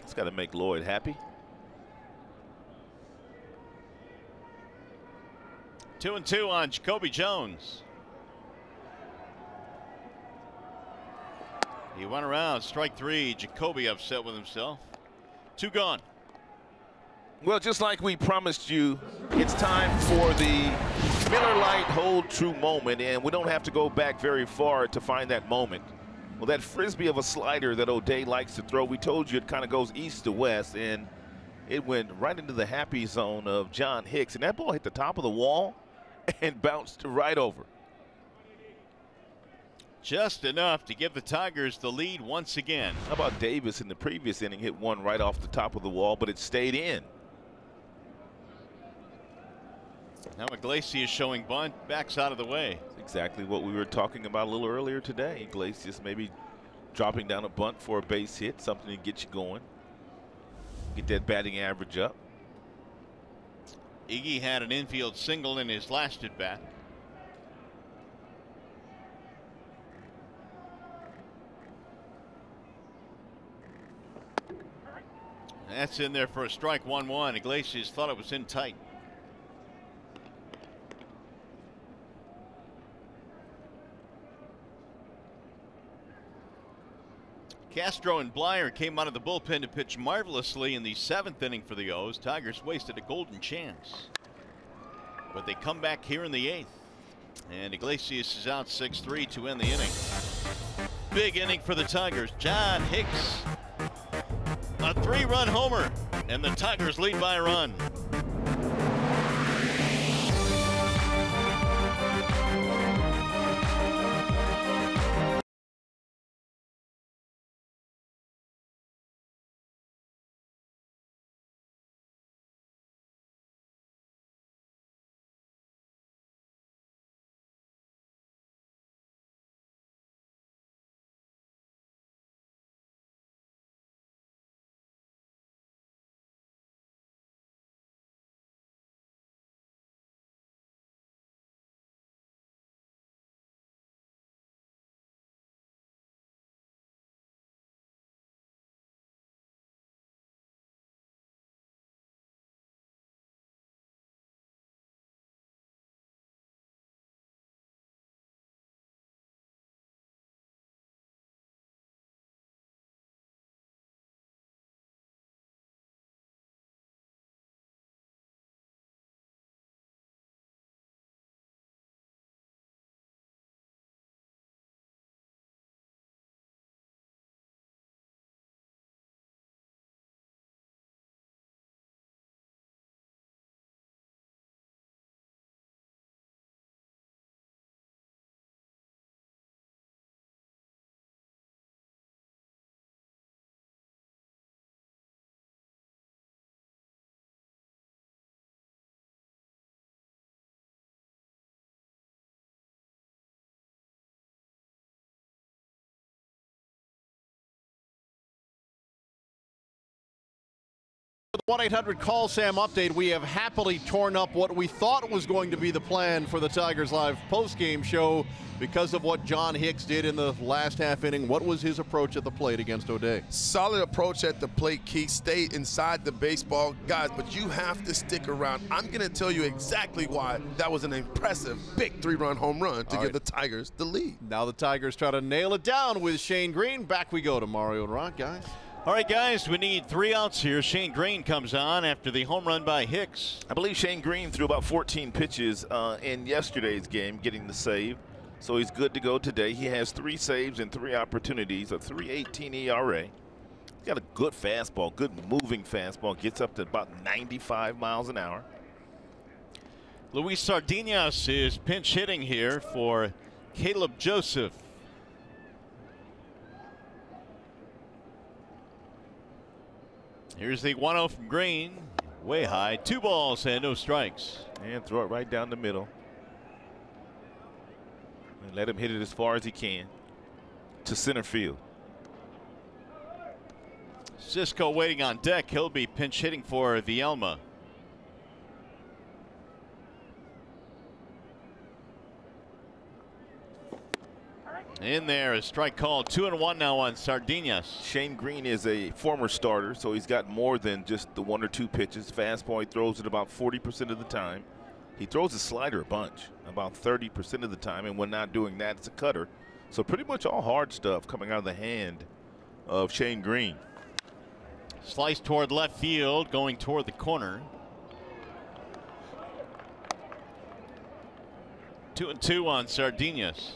It's got to make Lloyd happy. 2-2 on Jacoby Jones. He went around, strike 3. Jacoby upset with himself. 2 gone. Well, just like we promised you, it's time for the Miller Lite Hold True moment, and we don't have to go back very far to find that moment. Well, that frisbee of a slider that O'Day likes to throw, we told you it kind of goes east to west, and it went right into the happy zone of John Hicks, and that ball hit the top of the wall and bounced right over. Just enough to give the Tigers the lead once again. How about Davis in the previous inning hit one right off the top of the wall, but it stayed in. Now Iglesias showing bunt, backs out of the way. That's exactly what we were talking about a little earlier today. Iglesias maybe dropping down a bunt for a base hit, something to get you going. Get that batting average up. Iggy had an infield single in his last at bat. That's in there for a strike. 1-1. Iglesias thought it was in tight. Castro and Blyer came out of the bullpen to pitch marvelously in the 7th inning for the O's. Tigers wasted a golden chance, but they come back here in the 8th, and Iglesias is out 6-3 to end the inning. Big inning for the Tigers. John Hicks, a 3-run homer, and the Tigers lead by a run. 1-800-CALL-SAM update. We have happily torn up what we thought was going to be the plan for the Tigers Live postgame show because of what John Hicks did in the last half inning. What was his approach at the plate against O'Day? Solid approach at the plate, Keith. Stay inside the baseball. Guys, but you have to stick around. I'm going to tell you exactly why that was an impressive big 3-run home run to give the Tigers the lead. Now the Tigers try to nail it down with Shane Green. Back we go to Mario and Rock, guys. All right, guys, we need 3 outs here. Shane Green comes on after the home run by Hicks. I believe Shane Green threw about 14 pitches in yesterday's game, getting the save. So he's good to go today. He has 3 saves and 3 opportunities, a 3.18 ERA. He's got a good fastball, good moving fastball. Gets up to about 95 miles an hour. Luis Sardinas is pinch hitting here for Caleb Joseph. Here's the 1-0 from Green. Way high. 2 balls and no strikes. And throw it right down the middle. And let him hit it as far as he can to center field. Cisco waiting on deck. He'll be pinch hitting for Vielma. In there, a strike call. 2-1 now on Sardinas. Shane Green is a former starter, so he's got more than just the 1 or 2 pitches. Fastball, he throws it about 40% of the time. He throws a slider a bunch, about 30% of the time, and when not doing that, it's a cutter. So pretty much all hard stuff coming out of the hand of Shane Green. Slice toward left field, going toward the corner. 2-2 on Sardinas.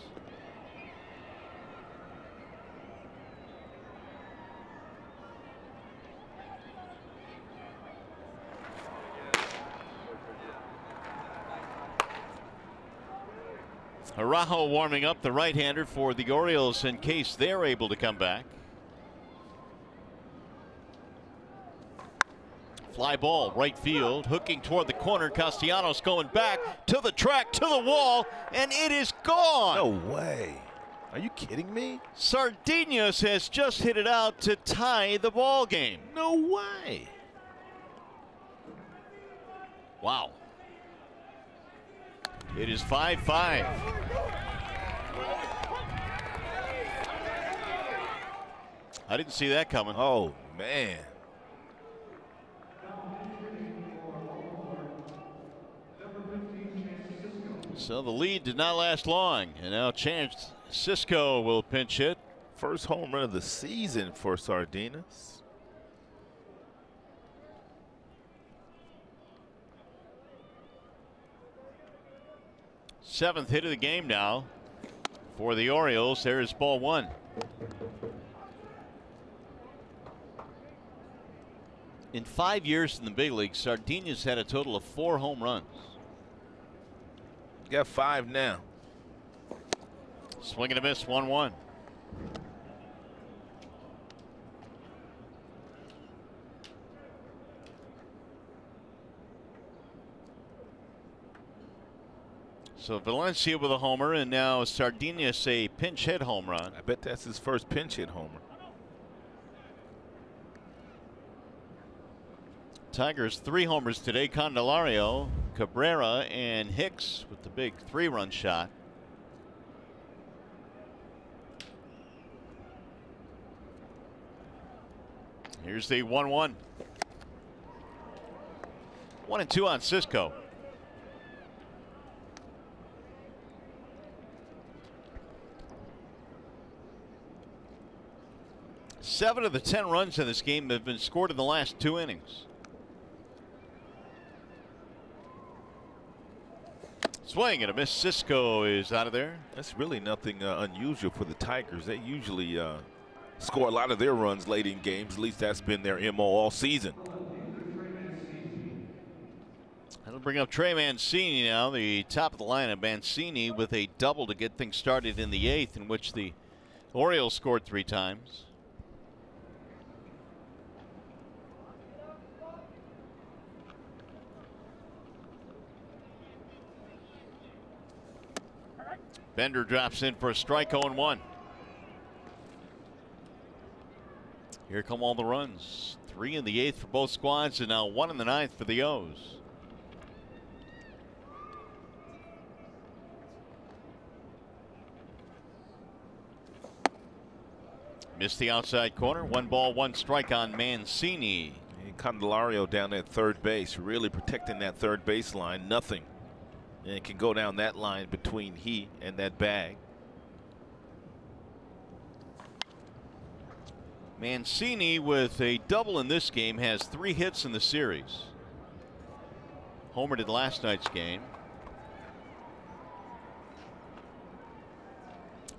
Araujo warming up, the right-hander for the Orioles in case they're able to come back. Fly ball, right field, hooking toward the corner. Castellanos going back to the track, to the wall, and it is gone. No way. Are you kidding me? Sardinas has just hit it out to tie the ball game. No way. Wow. It is 5-5. I didn't see that coming. Oh, man. So the lead did not last long, and now Chance Cisco will pinch hit. First home run of the season for Sardinas. 7th hit of the game now for the Orioles. There is ball 1. In 5 years in the big league, Sardinas had a total of 4 home runs. Got 5 now. Swing and a miss, 1-1. So Valencia with a homer, and now Sardinas a pinch hit home run. I bet that's his first pinch hit homer. Tigers 3 homers today. Candelario, Cabrera, and Hicks with the big 3-run shot. Here's the 1-1. 1-2 on Cisco. Seven of the 10 runs in this game have been scored in the last 2 innings. Swing and a miss. Cisco is out of there. That's really nothing unusual for the Tigers. They usually score a lot of their runs late in games. At least that's been their MO all season. That'll bring up Trey Mancini now, the top of the lineup. Mancini with a double to get things started in the 8th, in which the Orioles scored 3 times. Bender drops in for a strike, 0-1. Here come all the runs. 3 in the 8th for both squads, and now 1 in the 9th for the O's. Missed the outside corner. 1 ball, 1 strike on Mancini. And Candelario down at third base, really protecting that third base line. Nothing. And it can go down that line between he and that bag. Mancini, with a double in this game, has 3 hits in the series. Homered in last night's game.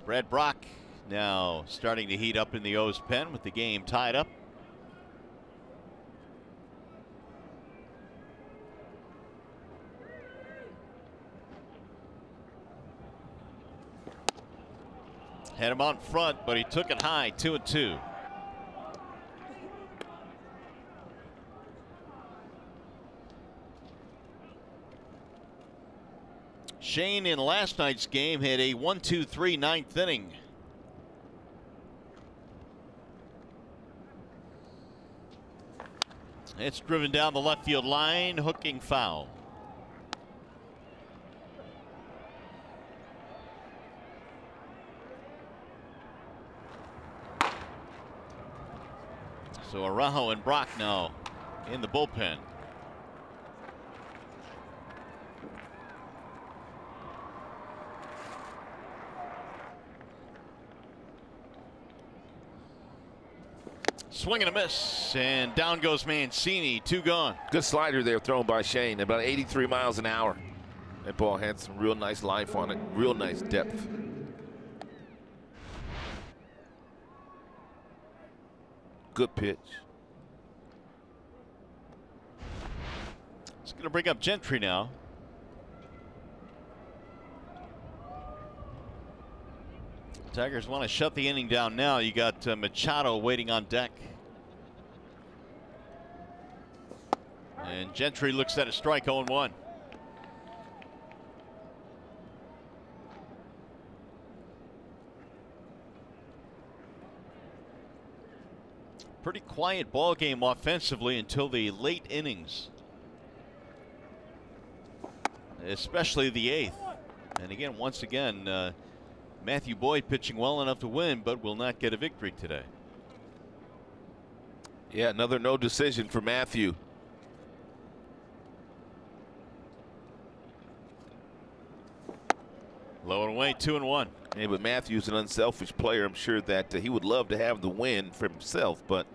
Brad Brock now starting to heat up in the O's pen with the game tied up. Had him out front, but he took it high, 2-2. Shane in last night's game had a 1-2-3 ninth inning. It's driven down the left field line, hooking foul. So Araujo and Brock now in the bullpen. Swing and a miss, and down goes Mancini, 2 gone. Good slider there thrown by Shane, about 83 miles an hour. That ball had some real nice life on it, real nice depth. Good pitch. It's going to bring up Gentry now. Tigers want to shut the inning down now. You got Machado waiting on deck. And Gentry looks at a strike, 0-1. Pretty quiet ball game offensively until the late innings, especially the 8th. And again, once again, Matthew Boyd pitching well enough to win, but will not get a victory today. Yeah, another no decision for Matthew. Low and away, 2-1. Yeah, but Matthew's an unselfish player. I'm sure that he would love to have the win for himself, but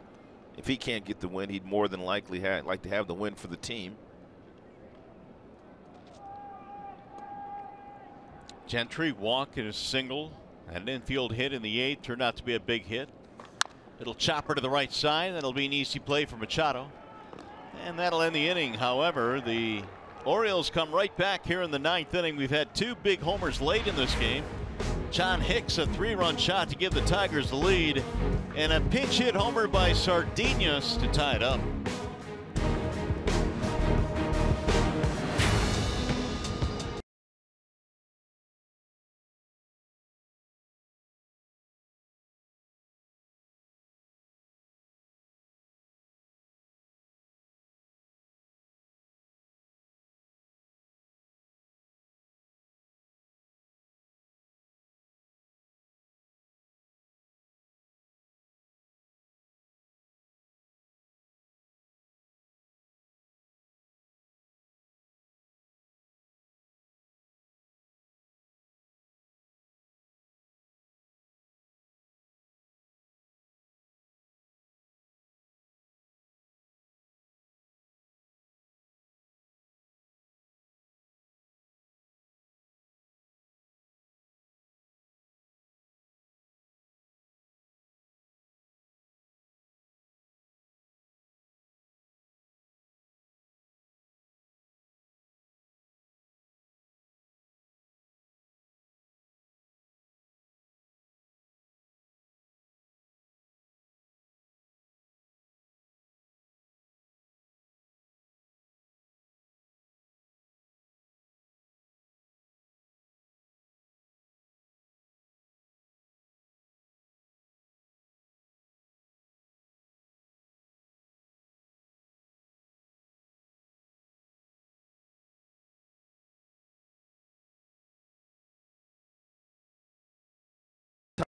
if he can't get the win, he'd more than likely like to have the win for the team. Gentry walk and a single. An infield hit in the 8th turned out to be a big hit. Little chopper to the right side. That'll be an easy play for Machado. And that'll end the inning. However, the Orioles come right back here in the 9th inning. We've had 2 big homers late in this game. John Hicks, a 3-run shot to give the Tigers the lead. And a pinch hit homer by Sardinas to tie it up.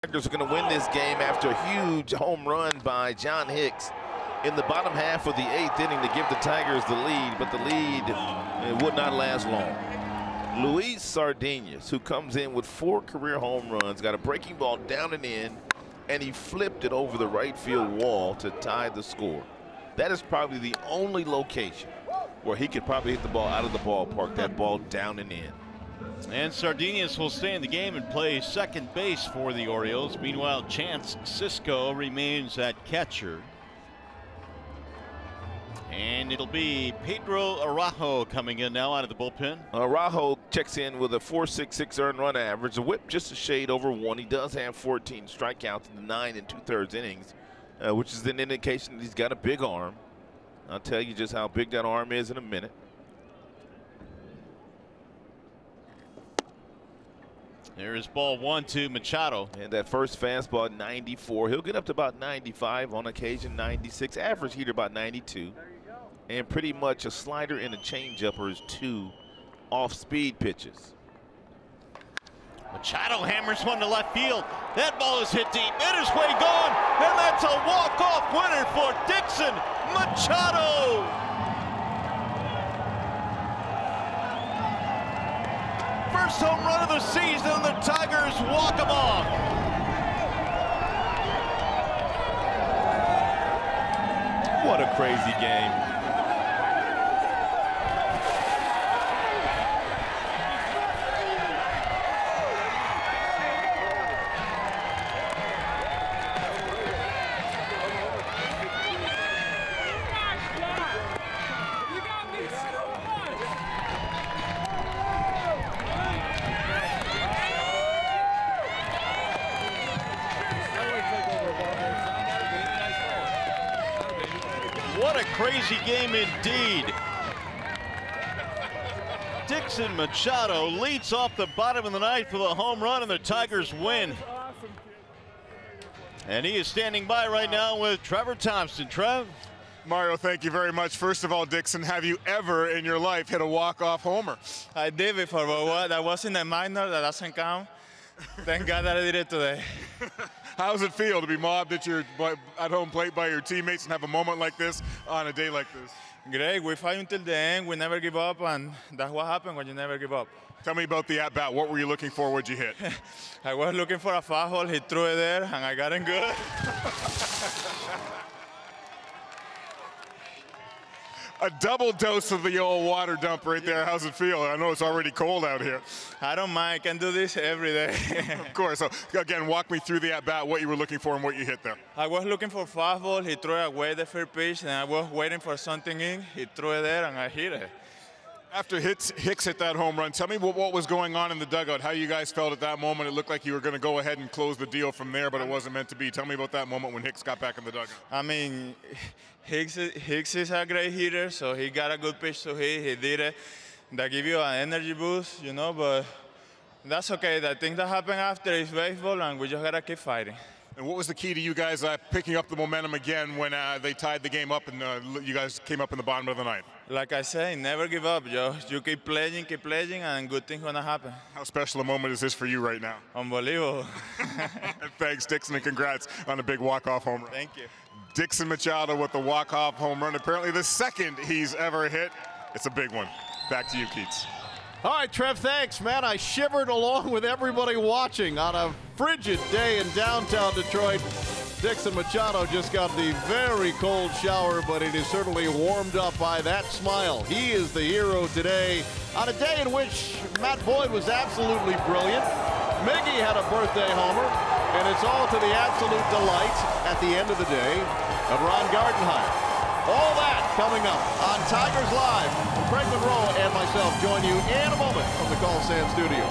Tigers are going to win this game after a huge home run by John Hicks in the bottom half of the 8th inning to give the Tigers the lead, but the lead would not last long. Luis Sardinez, who comes in with 4 career home runs, got a breaking ball down and in, and he flipped it over the right field wall to tie the score. That is probably the only location where he could probably hit the ball out of the ballpark, that ball down and in. And Sardinez will stay in the game and play second base for the Orioles. Meanwhile, Chance Sisco remains at catcher. And it'll be Pedro Araujo coming in now out of the bullpen. Araujo checks in with a .466 earned run average, a whip just a shade over 1. He does have 14 strikeouts in the 9 2/3 innings, which is an indication that he's got a big arm. I'll tell you just how big that arm is in a minute. There is ball 1 to Machado. And that first fastball at 94. He'll get up to about 95, on occasion 96. Average heater about 92. And pretty much a slider and a changeup are his 2 off-speed pitches. Machado hammers one to left field. That ball is hit deep. It is way gone. And that's a walk-off winner for Dixon Machado. First home run of the season. The Tigers walk him off. What a crazy game. What a crazy game indeed. Dixon Machado leads off the bottom of the 9th with a home run, and the Tigers win. And he is standing by right now with Trevor Thompson. Trev? Mario, thank you very much. First of all, Dixon, have you ever in your life hit a walk-off homer? I did before, but that was in the minor. That doesn't count. Thank God that I did it today. How does it feel to be mobbed at your home plate by your teammates and have a moment like this on a day like this? Great. We fight until the end. We never give up, and that's what happens when you never give up. Tell me about the at-bat. What were you looking for? What'd you hit? I was looking for a foul. He threw it there, and I got it good. A double dose of the old water dump right there. How's it feel? I know it's already cold out here. I don't mind. I can do this every day. Of course. So, again, walk me through the at-bat, what you were looking for and what you hit there. I was looking for fastball. He threw it away the first pitch, and I was waiting for something in. He threw it there, and I hit it. After Hicks hit that home run, tell me what was going on in the dugout, how you guys felt at that moment. It looked like you were going to go ahead and close the deal from there, but it wasn't meant to be. Tell me about that moment when Hicks got back in the dugout. I mean, Hicks is a great hitter, so he got a good pitch to hit. He did it. That give you an energy boost, you know, but that's okay. The things that happen after is baseball, and we just got to keep fighting. And what was the key to you guys picking up the momentum again when they tied the game up and you guys came up in the bottom of the 9th? Like I say, never give up. You keep playing, and good things going to happen. How special a moment is this for you right now? Unbelievable. Thanks, Dixon, and congrats on a big walk-off home run. Thank you. Dixon Machado with the walk-off home run, apparently the second he's ever hit. It's a big one. Back to you, Keats. All right, Trev, thanks, man. I shivered along with everybody watching on a frigid day in downtown Detroit. Dixon Machado just got the very cold shower, but it is certainly warmed up by that smile. He is the hero today on a day in which Matt Boyd was absolutely brilliant. Miggy had a birthday homer, and it's all to the absolute delight at the end of the day of Ron Gardenhire. All that coming up on Tigers Live. Craig Monroe and myself join you in a moment from the Call Sand Studio.